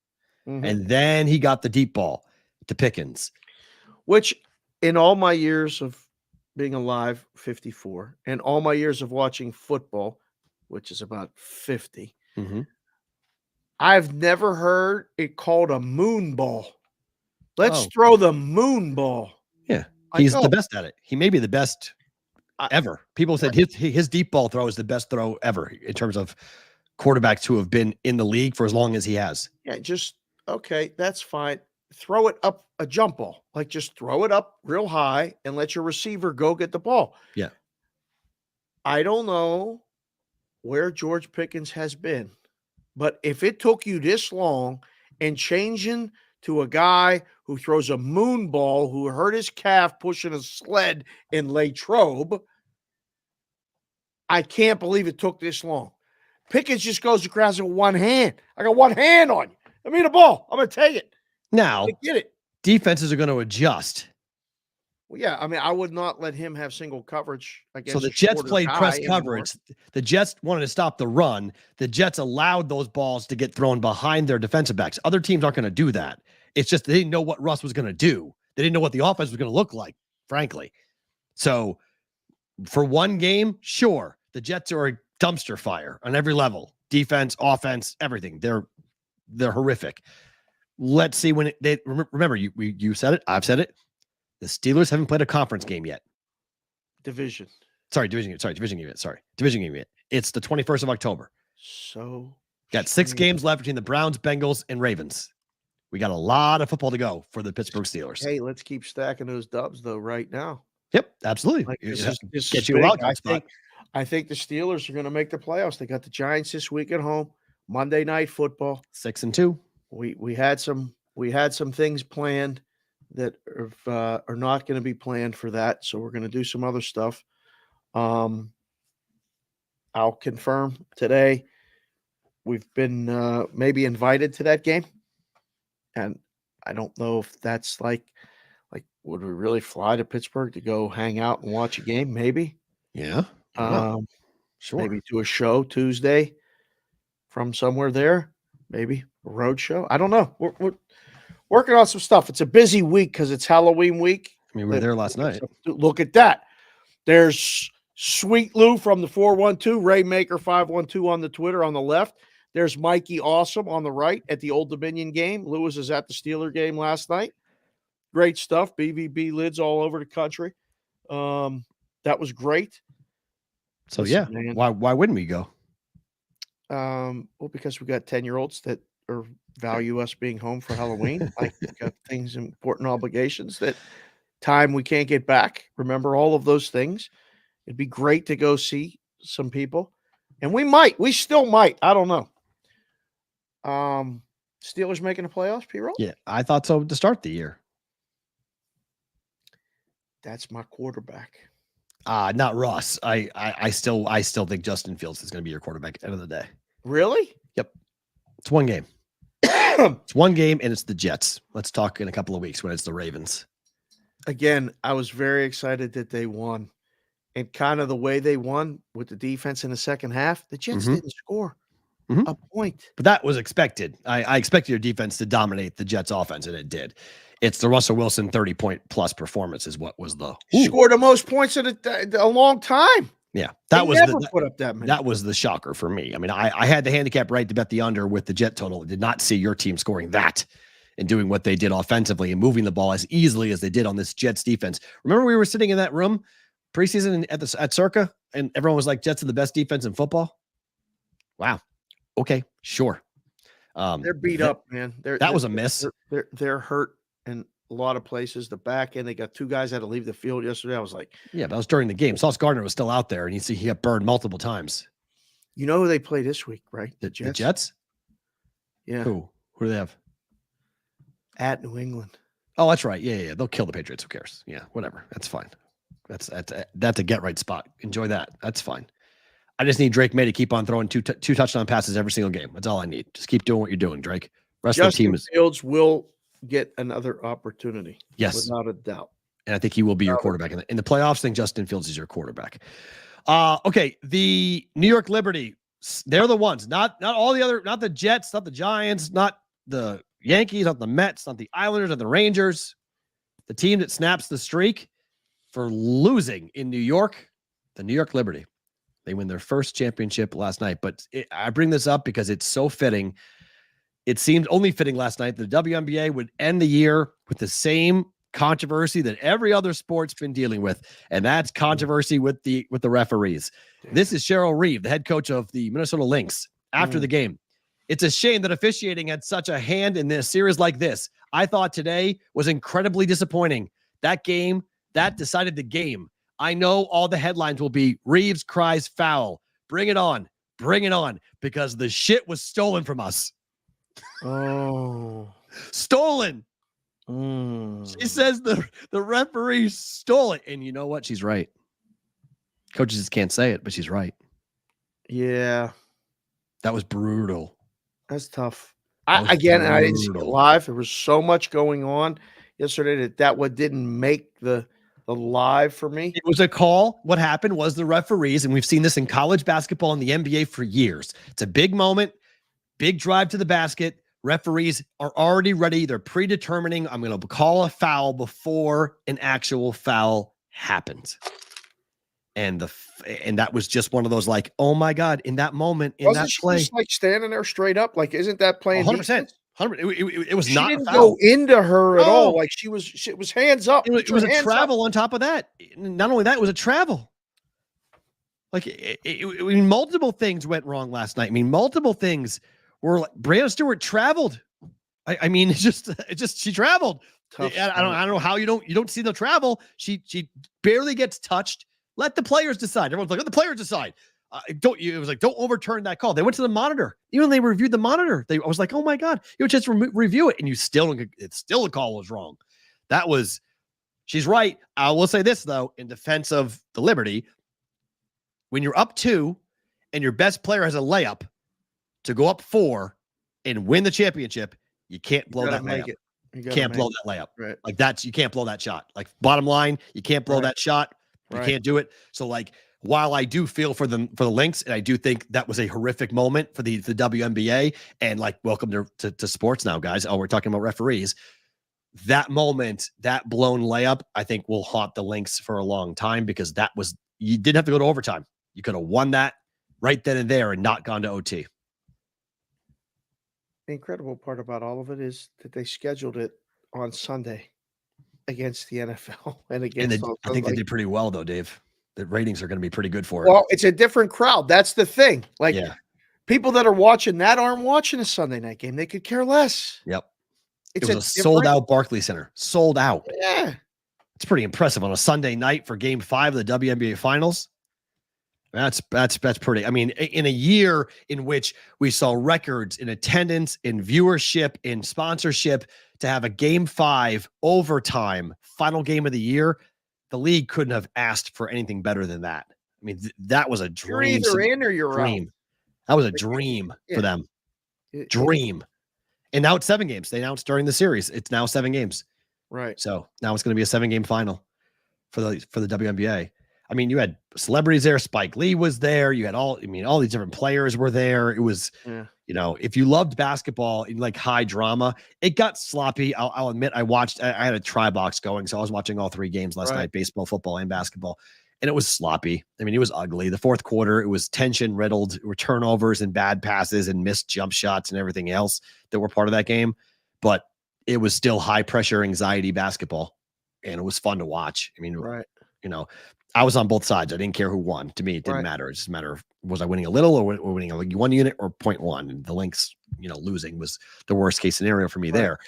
Mhm. And then he got the deep ball to Pickens. Which, in all my years of being alive, 54, and all my years of watching football, which is about 50, Mm-hmm. I've never heard it called a moon ball. Let's Oh. throw the moon ball. Yeah. Like, He's oh, the best at it. He may be the best ever. People said his deep ball throw is the best throw ever in terms of quarterbacks who have been in the league for as long as he has. yeah, just okay, that's fine. Throw it up a jump ball. Like just throw it up real high and let your receiver go get the ball. Yeah. I don't know where George Pickens has been, but if it took you this long and changing to a guy who throws a moon ball who hurt his calf pushing a sled in Latrobe, I can't believe it took this long. Pickens just goes across with one hand. I got one hand on you. I mean, the ball. I'm going to take it. Now, I get it. defenses are going to adjust. Well, yeah, I mean, I would not let him have single coverage against. So the a Jets shorter played guy press anymore. coverage. The Jets wanted to stop the run. The Jets allowed those balls to get thrown behind their defensive backs. Other teams aren't going to do that. It's just they didn't know what Russ was going to do. They didn't know what the offense was going to look like, frankly. So for one game, sure, the Jets are a dumpster fire on every level. Defense, offense, everything. They're horrific. Let's see when they remember you said it. I've said it. The Steelers haven't played a conference game yet. Division Division game yet. It's the 21st of October. So Got 6 games left between the Browns, Bengals, and Ravens. We got a lot of football to go for the Pittsburgh Steelers. Hey, let's keep stacking those dubs though right now. Yep, absolutely. Like, this Get is you a big. wild card spot. I think the Steelers are going to make the playoffs. They got the Giants this week at home. Monday Night Football. 6-2. We had some things planned that are not going to be planned for that. So we're going to do some other stuff. I'll confirm today. We've been maybe invited to that game, and I don't know if that's like would we really fly to Pittsburgh to go hang out and watch a game? Maybe. Yeah. Sure. Maybe do a show Tuesday from somewhere there. Maybe a road show. I don't know. We're working on some stuff. It's a busy week because it's Halloween week. I mean, we were there last night. Look at that. There's Sweet Lou from the 412, Raymaker 512 on the Twitter on the left. There's Mikey Awesome on the right at the Old Dominion game. Lewis is at the Steeler game last night. Great stuff. BVB lids all over the country. That was great. So Listen, yeah, man. why wouldn't we go? Well, because we got 10-year-olds that value us being home for Halloween. Like, we got things, important obligations that time we can't get back. Remember all of those things. It'd be great to go see some people. And we still might. I don't know. Steelers making the playoffs, P-Roll? Yeah, I thought so to start the year. That's my quarterback. Not Russ. I still think Justin Fields is going to be your quarterback at the end of the day. Really? Yep. It's one game. It's one game, and it's the Jets. Let's talk in a couple of weeks when it's the Ravens. Again, I was very excited that they won. And kind of the way they won with the defense in the second half, the Jets didn't score a point. But that was expected. I expected your defense to dominate the Jets offense, and it did. It's the Russell Wilson 30-point-plus performance is what was the scored the most points in a long time. Yeah, They never put up that many. That was the shocker for me. I mean, I had the handicap right to bet the under with the Jet total. Did not see your team scoring that and doing what they did offensively and moving the ball as easily as they did on this Jets defense. Remember, we were sitting in that room preseason at Circa, and everyone was like, "Jets are the best defense in football." Wow. Okay, sure. They're beat up, man. That was a miss. They're hurt in a lot of places. The back end, they got 2 guys had to leave the field yesterday. I was like, yeah, that was during the game. Sauce Gardner was still out there, and he got burned multiple times. You know who they play this week, right? The Jets? Yeah. Who do they have? At New England. Oh, that's right. Yeah. They'll kill the Patriots. Who cares? Yeah, whatever. That's fine. That's a get right spot. Enjoy that. That's fine. I just need Drake May to keep on throwing two touchdown passes every single game. That's all I need. Just keep doing what you're doing, Drake. Rest of the team is Fields will get another opportunity. Yes, without a doubt. And I think he will be your quarterback in the playoffs. I think Justin Fields is your quarterback. Okay, the New York Liberty. They're the ones. Not all the other. Not the Jets. Not the Giants. Not the Yankees. Not the Mets. Not the Islanders. Not the Rangers. The team that snaps the streak for losing in New York. The New York Liberty. They win their first championship last night. But I bring this up because it's so fitting. It seemed only fitting last night that the WNBA would end the year with the same controversy that every other sport's been dealing with, and that's controversy with the referees. This is Cheryl Reeve, the head coach of the Minnesota Lynx, after the game. It's a shame that officiating had such a hand in this series like this. I thought today was incredibly disappointing. That game, that decided the game. I know all the headlines will be Reeves cries foul. Bring it on, because the shit was stolen from us. Oh, stolen. She says the referee stole it. And you know what? She's right. Coaches just can't say it, but she's right. Yeah. That was brutal. That's tough. I didn't see it live. There was so much going on yesterday that what didn't make the live for me. It was a call. What happened was the referees, and we've seen this in college basketball and the NBA for years. It's a big moment. Big drive to the basket. Referees are already ready. They're predetermining, I'm going to call a foul before an actual foul happens. And that was just one of those like, oh my God, in that moment, in that play. Just like standing there straight up? Like, isn't that playing 100%? 100%. It was not. She didn't go into her at all. Like it was hands up. It was a travel on top of that. Not only that, it was a travel. Like I mean, multiple things went wrong last night. I mean, multiple things were like Breanna Stewart traveled. I mean, it's just she traveled. I don't know how you don't see the travel. She barely gets touched. Let the players decide. Everyone's like, let the players decide. It was like, don't overturn that call. They went to the monitor. Even when they reviewed the monitor, I was like, oh my God, you just review it, and it's still the call was wrong. She's right. I will say this though, in defense of the Liberty, when you're up 2 and your best player has a layup to go up 4 and win the championship, you can't blow that layup. You can't blow that layup. Right. Like you can't blow that shot. Like bottom line, you can't blow that shot. You can't do it. So like, while I do feel for the Lynx, and I do think that was a horrific moment for the WNBA, and like, welcome to sports now, guys. Oh, we're talking about referees. That moment, that blown layup, I think will haunt the Lynx for a long time, because you didn't have to go to overtime. You could have won that right then and there and not gone to OT. The incredible part about all of it is that they scheduled it on Sunday against the NFL and against. I think they did pretty well though, Dave. The ratings are going to be pretty good for it. Well, it's a different crowd. That's the thing. Like, people that are watching that aren't watching a Sunday night game. They could care less. Yep. It was a sold-out Barclays Center. Sold out. Yeah. It's pretty impressive on a Sunday night for Game 5 of the WNBA Finals. That's pretty. I mean, in a year in which we saw records in attendance, in viewership, in sponsorship, to have a Game 5 overtime final game of the year, the league couldn't have asked for anything better than that. I mean, that was a dream. You're either in or you're out. That was a dream for them. Dream. And now it's 7 games. They announced during the series, it's now 7 games. Right. So now it's going to be a 7-game final for the WNBA. I mean, you had celebrities there. Spike Lee was there. You had all these different players were there. It was, if you loved basketball and like high drama, it got sloppy. I'll admit, I had a try box going. So I was watching all 3 games last night, baseball, football, and basketball. And it was sloppy. I mean, it was ugly. The fourth quarter, it was tension riddled. There were turnovers and bad passes and missed jump shots and everything else that were part of that game. But it was still high pressure, anxiety basketball. And it was fun to watch. I mean, I was on both sides. I didn't care who won. To me, it didn't matter. It just mattered, was I winning a little or winning a 1 unit or 0.1? And the Lynx, losing was the worst case scenario for me there.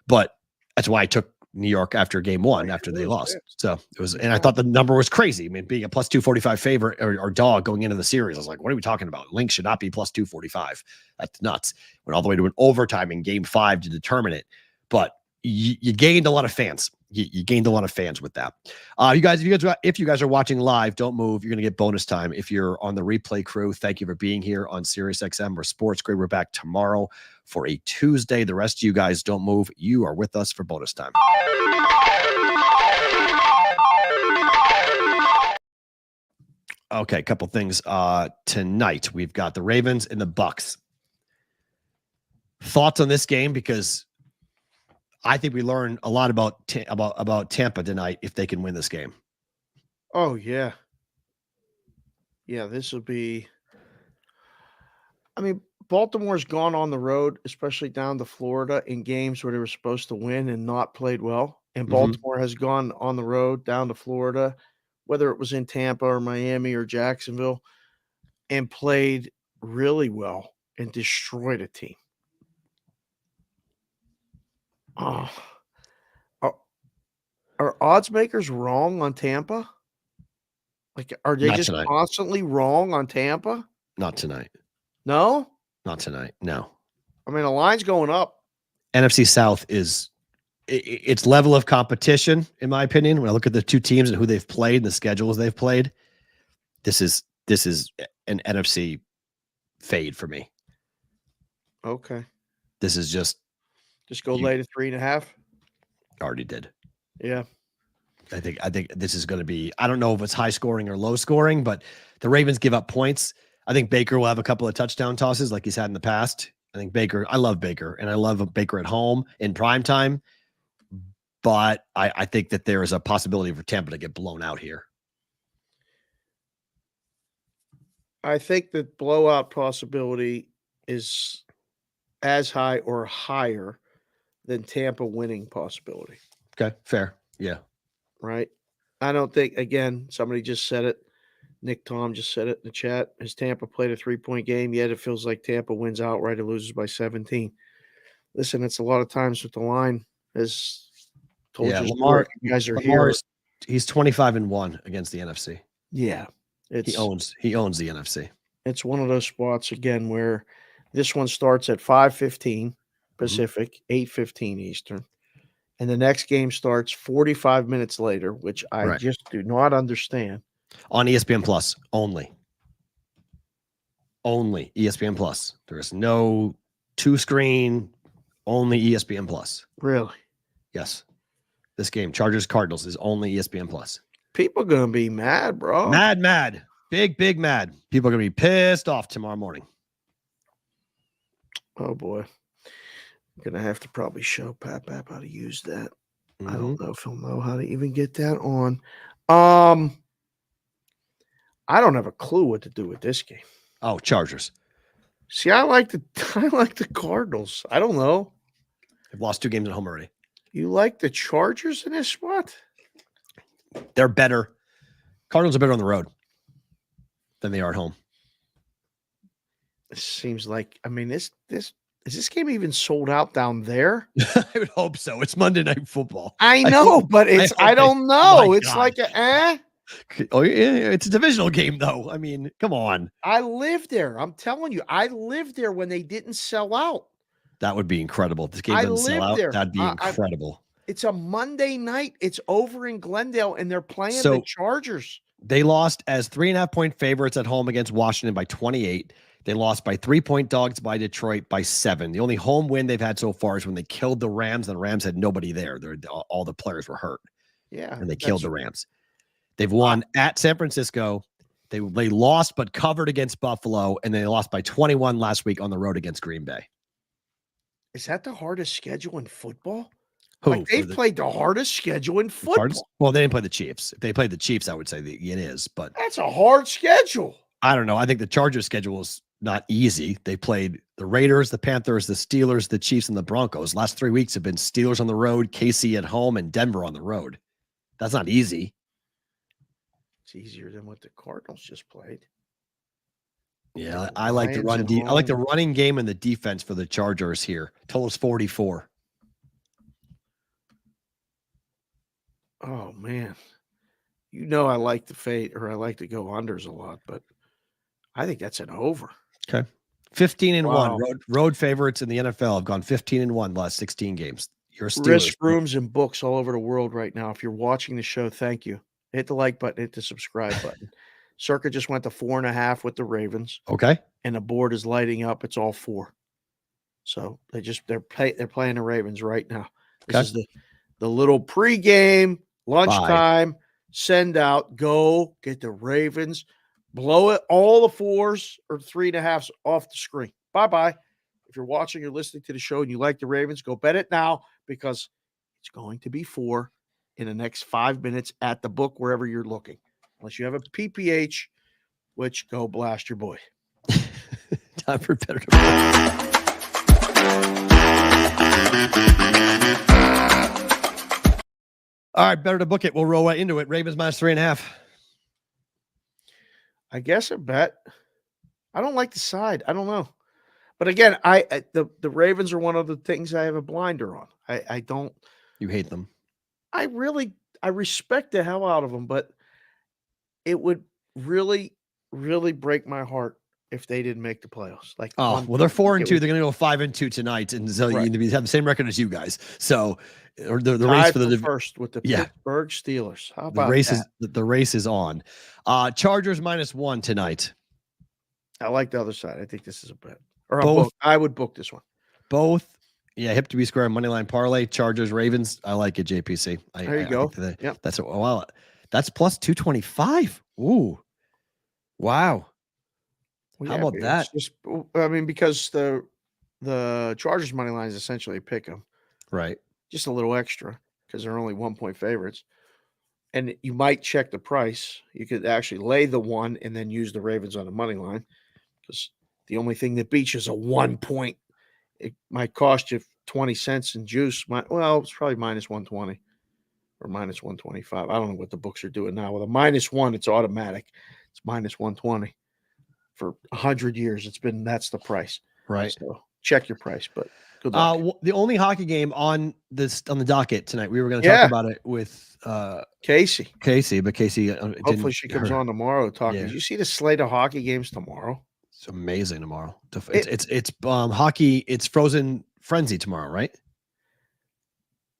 But that's why I took New York after game 1, after they lost. So it was, and I thought the number was crazy. I mean, being a plus 245 favorite or dog going into the series, I was like, what are we talking about? Lynx should not be plus 245. That's nuts. Went all the way to an overtime in game 5 to determine it. But you gained a lot of fans. You gained a lot of fans with that. If you guys are watching live, don't move. You're going to get bonus time. If you're on the replay crew, thank you for being here on SiriusXM or Sports Grid. We're back tomorrow for a Tuesday. The rest of you guys, don't move. You are with us for bonus time. Okay, a couple things. Tonight we've got the Ravens and the Bucks. Thoughts on this game? Because I think we learn a lot about Tampa tonight if they can win this game. Oh, yeah. Yeah, this will be – I mean, Baltimore's gone on the road, especially down to Florida, in games where they were supposed to win and not played well. And Baltimore has gone on the road down to Florida, whether it was in Tampa or Miami or Jacksonville, and played really well and destroyed a team. Oh, are odds makers wrong on Tampa? Like, are they just constantly wrong on Tampa? Not tonight. No? Not tonight. No. I mean, the line's going up. NFC South is its level of competition, in my opinion. When I look at the 2 teams and who they've played and the schedules they've played, this is an NFC fade for me. Okay. This is just go lay to 3.5. Already did. Yeah. I think this is going to be, I don't know if it's high scoring or low scoring, but the Ravens give up points. I think Baker will have a couple of touchdown tosses like he's had in the past. I love Baker, and I love Baker at home in prime time, but I think that there is a possibility for Tampa to get blown out here. I think the blowout possibility is as high or higher than Tampa winning possibility. Okay, fair. Yeah. Right? I don't think, again, somebody just said it. Nick Tom just said it in the chat. Has Tampa played a 3-point game? Yet it feels like Tampa wins outright or loses by 17. Listen, it's a lot of times with the line has told you. Lamar, you guys are here. He's 25-1 against the NFC. Yeah. He owns the NFC. It's one of those spots, again, where this one starts at 5:15 Pacific, 8:15 Eastern. And the next game starts 45 minutes later, which I just do not understand. On ESPN Plus only. Only ESPN Plus. There is no 2-screen, only ESPN Plus. Really? Yes. This game, Chargers Cardinals, is only ESPN Plus. People are going to be mad, bro. Mad. Big mad. People are going to be pissed off tomorrow morning. Oh, boy. I'm going to have to probably show Pap how to use that. I don't know if he'll know how to even get that on. I don't have a clue what to do with this game. Oh, Chargers. See, I like the Cardinals. I don't know. They've lost 2 games at home already. You like the Chargers in this spot? They're better. Cardinals are better on the road than they are at home. It seems like, I mean, is this game even sold out down there? I would hope so. It's Monday Night Football. I know, but I don't know. It's like Oh, yeah, it's a divisional game, though. I mean, come on. I lived there. I'm telling you, I lived there when they didn't sell out. That would be incredible. If this game doesn't sell out, that'd be incredible. It's a Monday night. It's over in Glendale, and they're playing the Chargers. They lost as 3.5-point favorites at home against Washington by 28. They lost by 3-point dogs by Detroit by 7. The only home win they've had so far is when they killed the Rams, and the Rams had nobody there. All the players were hurt. Yeah. And they killed the Rams. They've won at San Francisco. They lost but covered against Buffalo, and they lost by 21 last week on the road against Green Bay. Is that the hardest schedule in football? Who? Like they've played the hardest schedule in football. Hardest? Well, they didn't play the Chiefs. If they played the Chiefs, I would say that it is, but that's a hard schedule. I don't know. I think the Chargers schedule is not easy. They played the Raiders, the Panthers, the Steelers, the Chiefs, and the Broncos. Last 3 weeks have been Steelers on the road, KC at home, and Denver on the road. That's not easy. It's easier than what the Cardinals just played. Yeah, I like the run. I like the running game and the defense for the Chargers here. Total's 44. Oh man, I like the fade, or I like to go unders a lot, but I think that's an over. Okay, 15-1 road favorites in the NFL have gone 15-1 the last 16 games. You're Steelers. Risk rooms and books all over the world right now. If you're watching the show, thank you. Hit the like button, hit the subscribe button. Circa just went to 4.5 with the Ravens. Okay, and the board is lighting up. It's all 4. So they're playing the Ravens right now. This is the little pregame, lunchtime, send out, go get the Ravens, blow it, all the 4s or 3.5s off the screen. Bye-bye. If you're watching or listening to the show and you like the Ravens, go bet it now because it's going to be 4 in the next 5 minutes at the book, wherever you're looking. Unless you have a PPH, which go blast your boy. Time for better. All right, better to book it. We'll roll right into it. Ravens minus 3.5. I guess a bet. I don't like the side. I don't know. But again, the Ravens are one of the things I have a blinder on. I don't. You hate them. I respect the hell out of them, but it would really, really break my heart if they didn't make the playoffs. Like, well, they're 4-2. They're going to go 5-2 tonight, and so you have the same record as you guys. So, or the race for the first with the Pittsburgh Steelers. How about the race is on. Chargers -1 tonight. I like the other side. I think this is a bet. Or I would book this one. Both. Yeah, hip to be square money line parlay. Chargers Ravens. I like it. JPC. There you go. That's wow. That's plus 225. Ooh, wow. Well, how about that? Because the Chargers money line is essentially a pick 'em, right? Just a little extra because they're only 1-point favorites, and you might check the price. You could actually lay the 1 and then use the Ravens on the money line because the only thing that beats you is a 1 point. It might cost you 20 cents in juice. It's probably minus 120 or minus 125. I don't know what the books are doing now. With a -1, it's automatic. It's minus 120. For 100 years, that's the price. Right. So check your price, but good luck. The only hockey game on the docket tonight, we were going to talk about it with Casey, but Casey hopefully she comes on tomorrow to talk. Did you see the slate of hockey games tomorrow? It's amazing tomorrow. It's hockey. It's Frozen Frenzy tomorrow, right?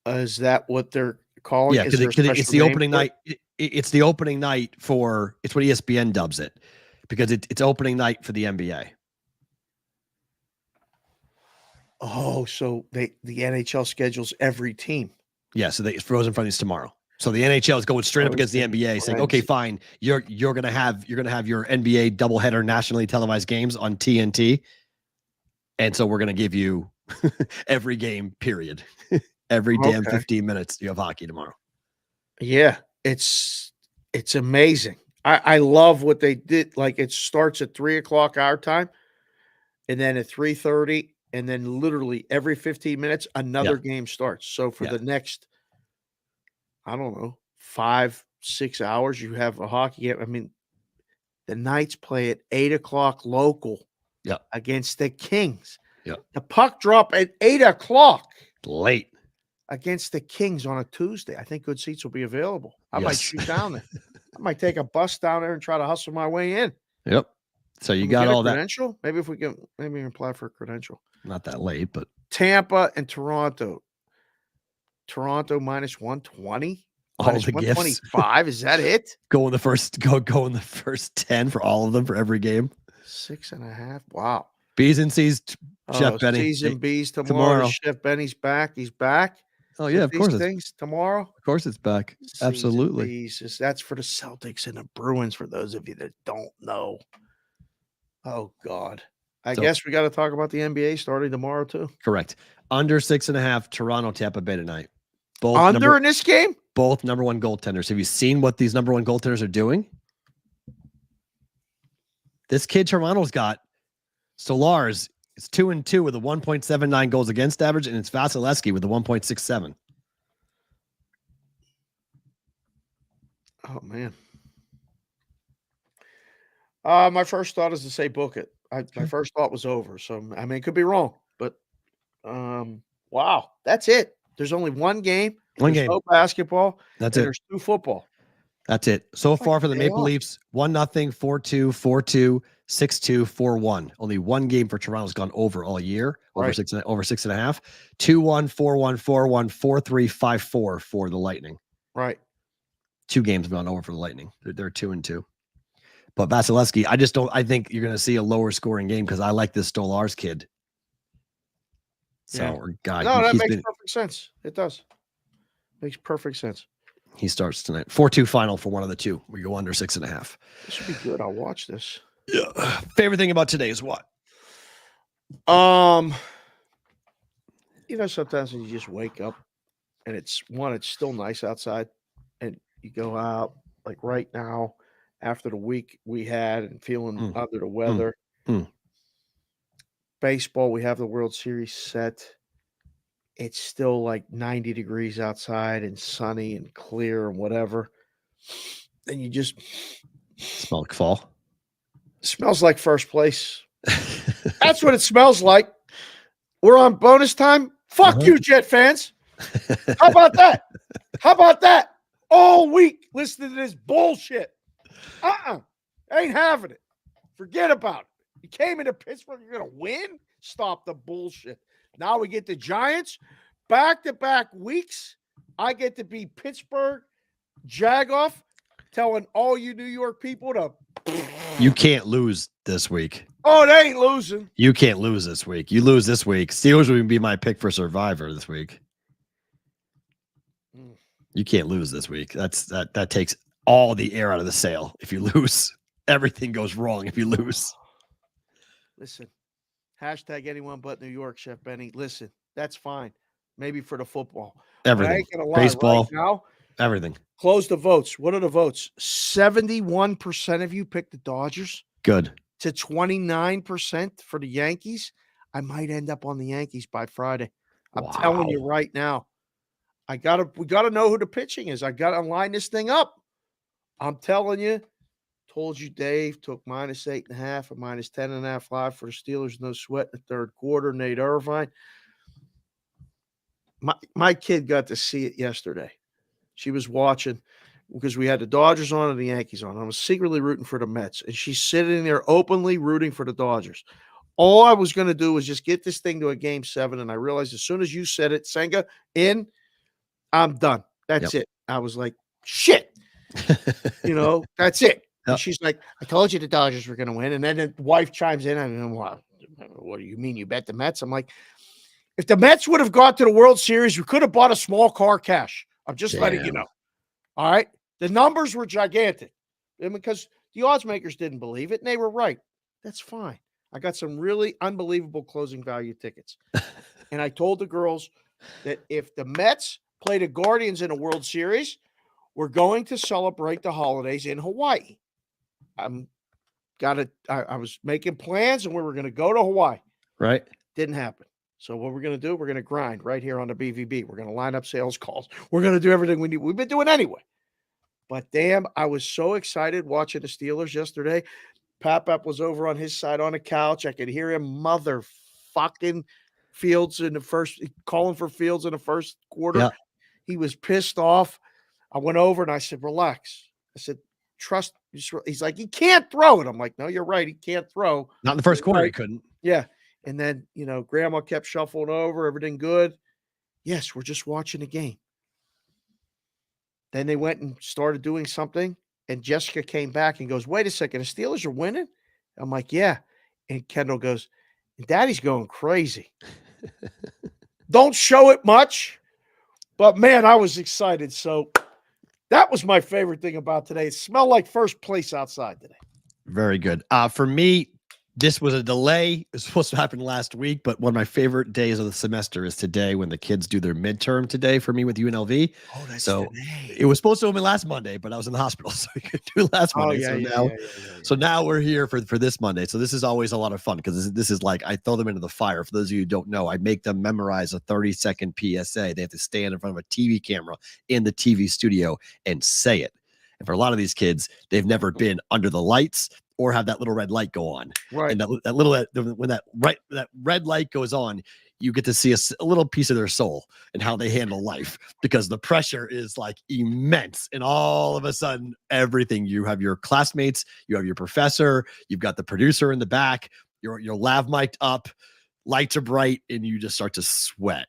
Is that what they're calling? Yeah, because it's the opening night. It's the opening night for. It's what ESPN dubs it, because it's opening night for the NBA. Oh, so the NHL schedules every team. Yeah, so it's Frozen Frenzy tomorrow. So the NHL is going straight up against the NBA, saying, "Okay, fine, you're gonna have your NBA doubleheader nationally televised games on TNT, and so we're gonna give you every game, period, every damn 15 minutes. You have hockey tomorrow." Yeah, it's amazing. I love what they did. Like it starts at 3:00 our time, and then at 3:30, and then literally every 15 minutes another game starts. So for the next, I don't know, 5-6 hours, you have a hockey game. I mean, the Knights play at 8:00 local against the Kings. Yeah. The puck drop at 8:00. Late. Against the Kings on a Tuesday. I think good seats will be available. I might shoot down there. I might take a bus down there and try to hustle my way in. Yep. So you got all that. Credential? Maybe if we can apply for a credential. Not that late, but Tampa and Toronto. Toronto minus 120. All the gifts. 125. Is that it? Go in the first 10 for all of them for every game. 6.5. Wow. B's and C's. Chef Benny. C's and B's tomorrow. Chef Benny's back. He's back. Oh yeah, of these course. things tomorrow. Of course, it's back. Absolutely. Jesus, that's for the Celtics and the Bruins. For those of you that don't know. Oh God. I guess we got to talk about the NBA starting tomorrow too. Correct. Under 6.5. Toronto, Tampa Bay tonight. Both in this game. Both number one goaltenders. Have you seen what these number one goaltenders are doing? This kid Toronto's got Solars. It's 2-2 with a 1.79 goals against average, and it's Vasilevsky with a 1.67. Oh man. My first thought is to say book it. My first thought was over. So I mean, it could be wrong, but wow, that's it. There's only one game. There's no basketball. That's it. There's 2 football. That's it. So far for the Maple Leafs, 1-0, 4-2, 4-2, 6-2, 4-1. Only one game for Toronto's gone over all year, over 6.5. 2-1, 4-1, 4-1, 4-3, 5-4 for the Lightning. Right. 2 games have gone over for the Lightning. They're 2-2. But Vasilevsky, I think you're going to see a lower scoring game because I like this Stolarz kid. So, God. No, that makes perfect sense. It does. Makes perfect sense. He starts tonight. 4-2 final for one of the 2. We go under 6.5. This should be good. I'll watch this. Yeah. Favorite thing about today is what? Sometimes when you just wake up and it's still nice outside and you go out like right now after the week we had and feeling under the weather. Baseball, we have the World Series set. It's still like 90 degrees outside and sunny and clear and whatever. And you just smell like fall. It smells like first place. That's what it smells like. We're on bonus time. Fuck you, Jet fans. How about that? How about that? All week listening to this bullshit. Ain't having it. Forget about it. You came into Pittsburgh, you're going to win? Stop the bullshit. Now we get the Giants. Back-to-back weeks, I get to be Pittsburgh Jagoff telling all you New York people to... You can't lose this week. Oh, they ain't losing. You can't lose this week. You lose this week. Steelers would be my pick for Survivor this week. You can't lose this week. That takes all the air out of the sail. If you lose, everything goes wrong if you lose. Listen, hashtag anyone but New York, Chef Benny. Listen, that's fine. Maybe for the football. Everything. I ain't gonna lie, baseball. right now, everything. Close the votes. What are the votes? 71% of you picked the Dodgers. Good. To 29% for the Yankees. I might end up on the Yankees by Friday. I'm telling you right now. We gotta know who the pitching is. I gotta line this thing up. I'm telling you. Told you Dave took -8.5 or -10.5 live for the Steelers. No sweat in the third quarter. Nate Irvine. My kid got to see it yesterday. She was watching because we had the Dodgers on and the Yankees on. I was secretly rooting for the Mets, and she's sitting there openly rooting for the Dodgers. All I was going to do was just get this thing to a game 7, and I realized as soon as you said it, Senga, I'm done. That's it. I was like, shit. That's it. And she's like, I told you the Dodgers were going to win. And then the wife chimes in, and what do you mean you bet the Mets? I'm like, if the Mets would have got to the World Series, we could have bought a small car cash. I'm just letting you know. All right. The numbers were gigantic. And because the odds makers didn't believe it, and they were right. That's fine. I got some really unbelievable closing value tickets. And I told the girls that if the Mets play the Guardians in a World Series, we're going to celebrate the holidays in Hawaii. I was making plans, and we were going to go to Hawaii. Right. Didn't happen. So what we're going to do, we're going to grind right here on the BVB. We're going to line up sales calls. We're going to do everything we need. We've been doing anyway. But damn, I was so excited watching the Steelers yesterday. Papap was over on his side on the couch. I could hear him motherfucking Fields calling for Fields in the first quarter. Yeah. He was pissed off. I went over and I said, relax. I said, trust. He's like, he can't throw it. I'm like, no, you're right. He can't throw. Not in the first quarter. He couldn't. Yeah. And then, grandma kept shuffling over. Everything good. Yes, we're just watching the game. Then they went and started doing something. And Jessica came back and goes, wait a second. The Steelers are winning? I'm like, yeah. And Kendall goes, Daddy's going crazy. Don't show it much. But man, I was excited. So that was my favorite thing about today. It smelled like first place outside today. Very good. For me, this was a delay. It was supposed to happen last week, but one of my favorite days of the semester is today when the kids do their midterm today for me with UNLV. Oh, that's so today. It was supposed to happen last Monday, but I was in the hospital, so we could do last Monday. So now we're here for this Monday. So this is always a lot of fun because this is like I throw them into the fire. For those of you who don't know, I make them memorize a 30-second PSA. They have to stand in front of a TV camera in the TV studio and say it. And for a lot of these kids, they've never been under the lights or have that little red light go on. Right. And when that red light goes on, you get to see a little piece of their soul and how they handle life because the pressure is like immense. And all of a sudden, everything, you have your classmates, you have your professor, you've got the producer in the back, your lav mic'd up, lights are bright, and you just start to sweat.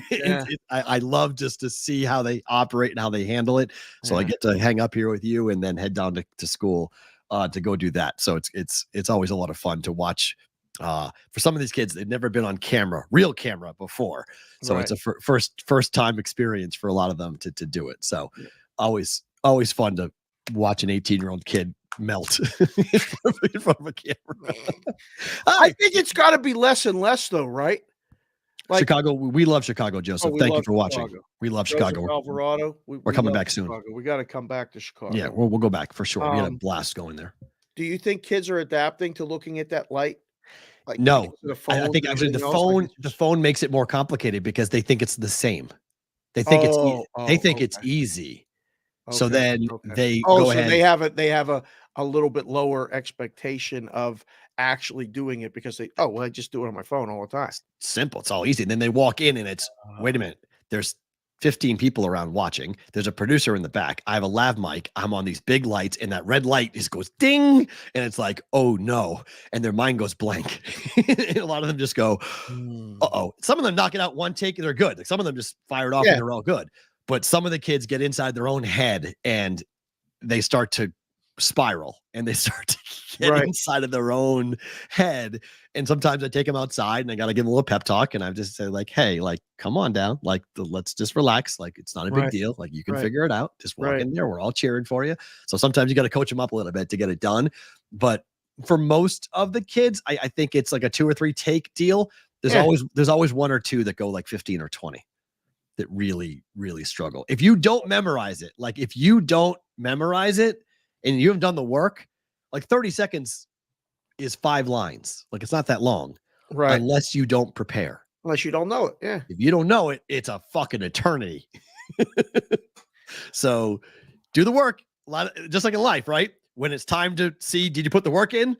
Yeah. I love just to see how they operate and how they handle it. So I get to hang up here with you and then head down to school to go do that. So it's always a lot of fun to watch. For some of these kids, they've never been on camera, real camera before. So it's a first time experience for a lot of them to do it. So always fun to watch an 18-year-old kid melt in front of a camera. I think it's got to be less and less though, right? Like, Chicago, we love Chicago, Joseph. Thank you for watching. Chicago. We love Joseph Chicago. Alvarado. We're coming back soon. Chicago. We got to come back to Chicago. Yeah, we'll go back for sure. We got a blast going there. Do you think kids are adapting to looking at that light? Like no, the phone, I think actually the phone makes it more complicated because they think it's the same. They think it's easy. Okay. So then they go ahead. They have a little bit lower expectation of actually doing it because I just do it on my phone all the time. It's simple. It's all easy. And then they walk in and it's wait a minute. There's 15 people around watching. There's a producer in the back. I have a lav mic. I'm on these big lights, and that red light just goes ding, and it's like, oh no, and their mind goes blank. And a lot of them just go, uh-oh. Some of them knock it out one take and they're good. Like some of them just fire it off and they're all good. But some of the kids get inside their own head and they start to spiral and they start to get inside of their own head. And sometimes I take them outside and I got to give them a little pep talk. And I just say like, hey, like, come on down. Like, let's just relax. Like, it's not a big deal. Like you can figure it out. Just walk in there. We're all cheering for you. So sometimes you got to coach them up a little bit to get it done. But for most of the kids, I think it's like a 2 or 3 take deal. There's always 1 or 2 that go like 15 or 20 that really, really struggle. If you don't memorize it, and you haven't done the work, like 30 seconds is 5 lines. Like it's not that long. Right. Unless you don't prepare. Unless you don't know it. Yeah. If you don't know it, it's a fucking eternity. So do the work. Just like in life, right? When it's time to see, did you put the work in?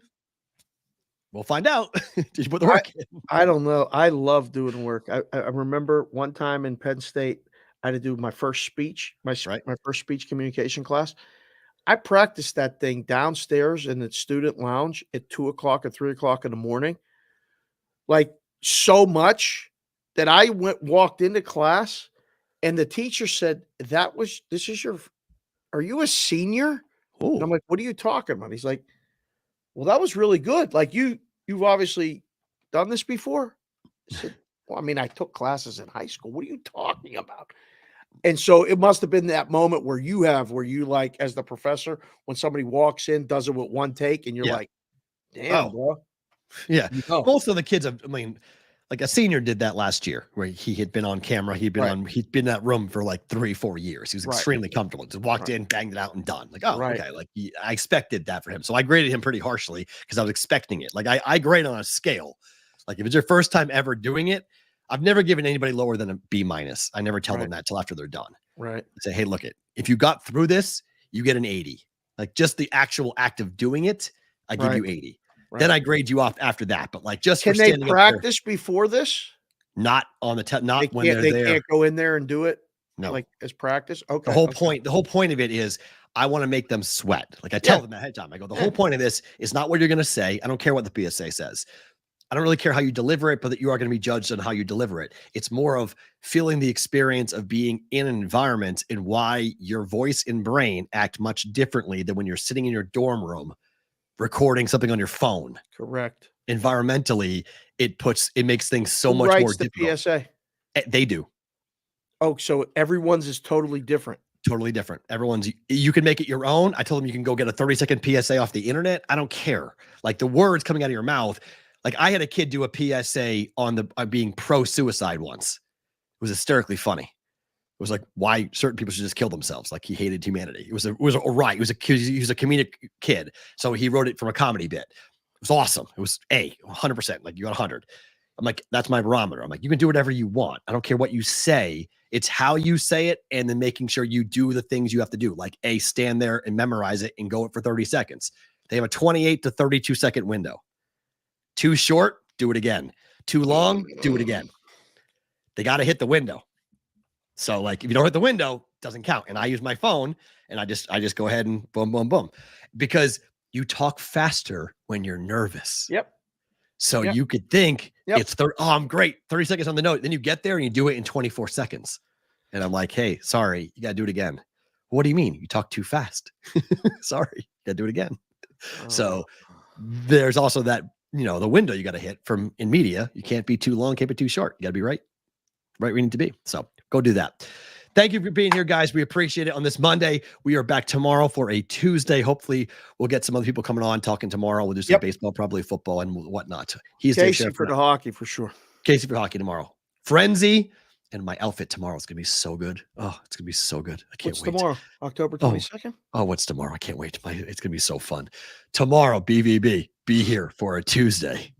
We'll find out. Did you put the work in? I don't know. I love doing work. I remember one time in Penn State, I had to do my first speech, my first speech communication class. I practiced that thing downstairs in the student lounge at 2 o'clock or 3 o'clock in the morning. Like so much that I walked into class and the teacher said, are you a senior? Ooh. And I'm like, what are you talking about? He's like, well, that was really good. Like you've obviously done this before. I said, well, I mean, I took classes in high school. What are you talking about? And so it must have been that moment where you like, as the professor, when somebody walks in, does it with 1 take, and you're like, damn, bro. Yeah. Most of the kids, like a senior did that last year where he had been on camera. He'd been in that room for like 3-4 years. He was extremely comfortable. Just walked in, banged it out and done. Like, okay. Like I expected that for him. So I graded him pretty harshly because I was expecting it. Like I grade on a scale. Like if it's your first time ever doing it, I've never given anybody lower than a B-. I never tell them that till after they're done. Right. I say, hey, look if you got through this, you get an 80. Like just the actual act of doing it, I give you 80. Right. Then I grade you off after that. But like just can they practice before this? Not on the not when they're there. They can't go in there and do it. No, like as practice. Okay. The whole point of it is I want to make them sweat. Like I tell them ahead of time. I go, the whole point of this is not what you're going to say. I don't care what the PSA says. I don't really care how you deliver it, but that you are going to be judged on how you deliver it. It's more of feeling the experience of being in an environment and why your voice and brain act much differently than when you're sitting in your dorm room recording something on your phone. Correct. Environmentally, it makes things so much more difficult. The PSA? They do. Oh, so everyone's is totally different. Totally different. You can make it your own. I told them you can go get a 30-second PSA off the internet. I don't care. Like the words coming out of your mouth. Like I had a kid do a PSA on being pro-suicide once. It was hysterically funny. It was like why certain people should just kill themselves. Like he hated humanity. It was a right. He was a comedic kid. So he wrote it from a comedy bit. It was awesome. It was 100%. Like you got 100. I'm like, that's my barometer. I'm like, you can do whatever you want. I don't care what you say. It's how you say it and then making sure you do the things you have to do. Like stand there and memorize it and go it for 30 seconds. They have a 28 to 32 second window. Too short, do it again. Too long, do it again. They got to hit the window. So like, if you don't hit the window, it doesn't count. And I use my phone and I just go ahead and boom, boom, boom, because you talk faster when you're nervous. Yep. So you could think it's I'm great. 30 seconds on the note. Then you get there and you do it in 24 seconds. And I'm like, hey, sorry, you got to do it again. What do you mean? You talk too fast. Sorry, you got to do it again. So there's also that, the window you got to hit from in media. You can't be too long, can't be too short. You got to be right where you need to be. So go do that. Thank you for being here, guys. We appreciate it on this Monday. We are back tomorrow for a Tuesday. Hopefully, we'll get some other people coming on talking tomorrow. We'll do some baseball, probably football and whatnot. He's Casey for the hockey for sure. Casey for hockey tomorrow. Frenzy and my outfit tomorrow is going to be so good. Oh, it's going to be so good. I can't wait. Tomorrow? October 22nd? Oh, what's tomorrow? I can't wait. It's going to be so fun. Tomorrow, BVB, be here for a Tuesday.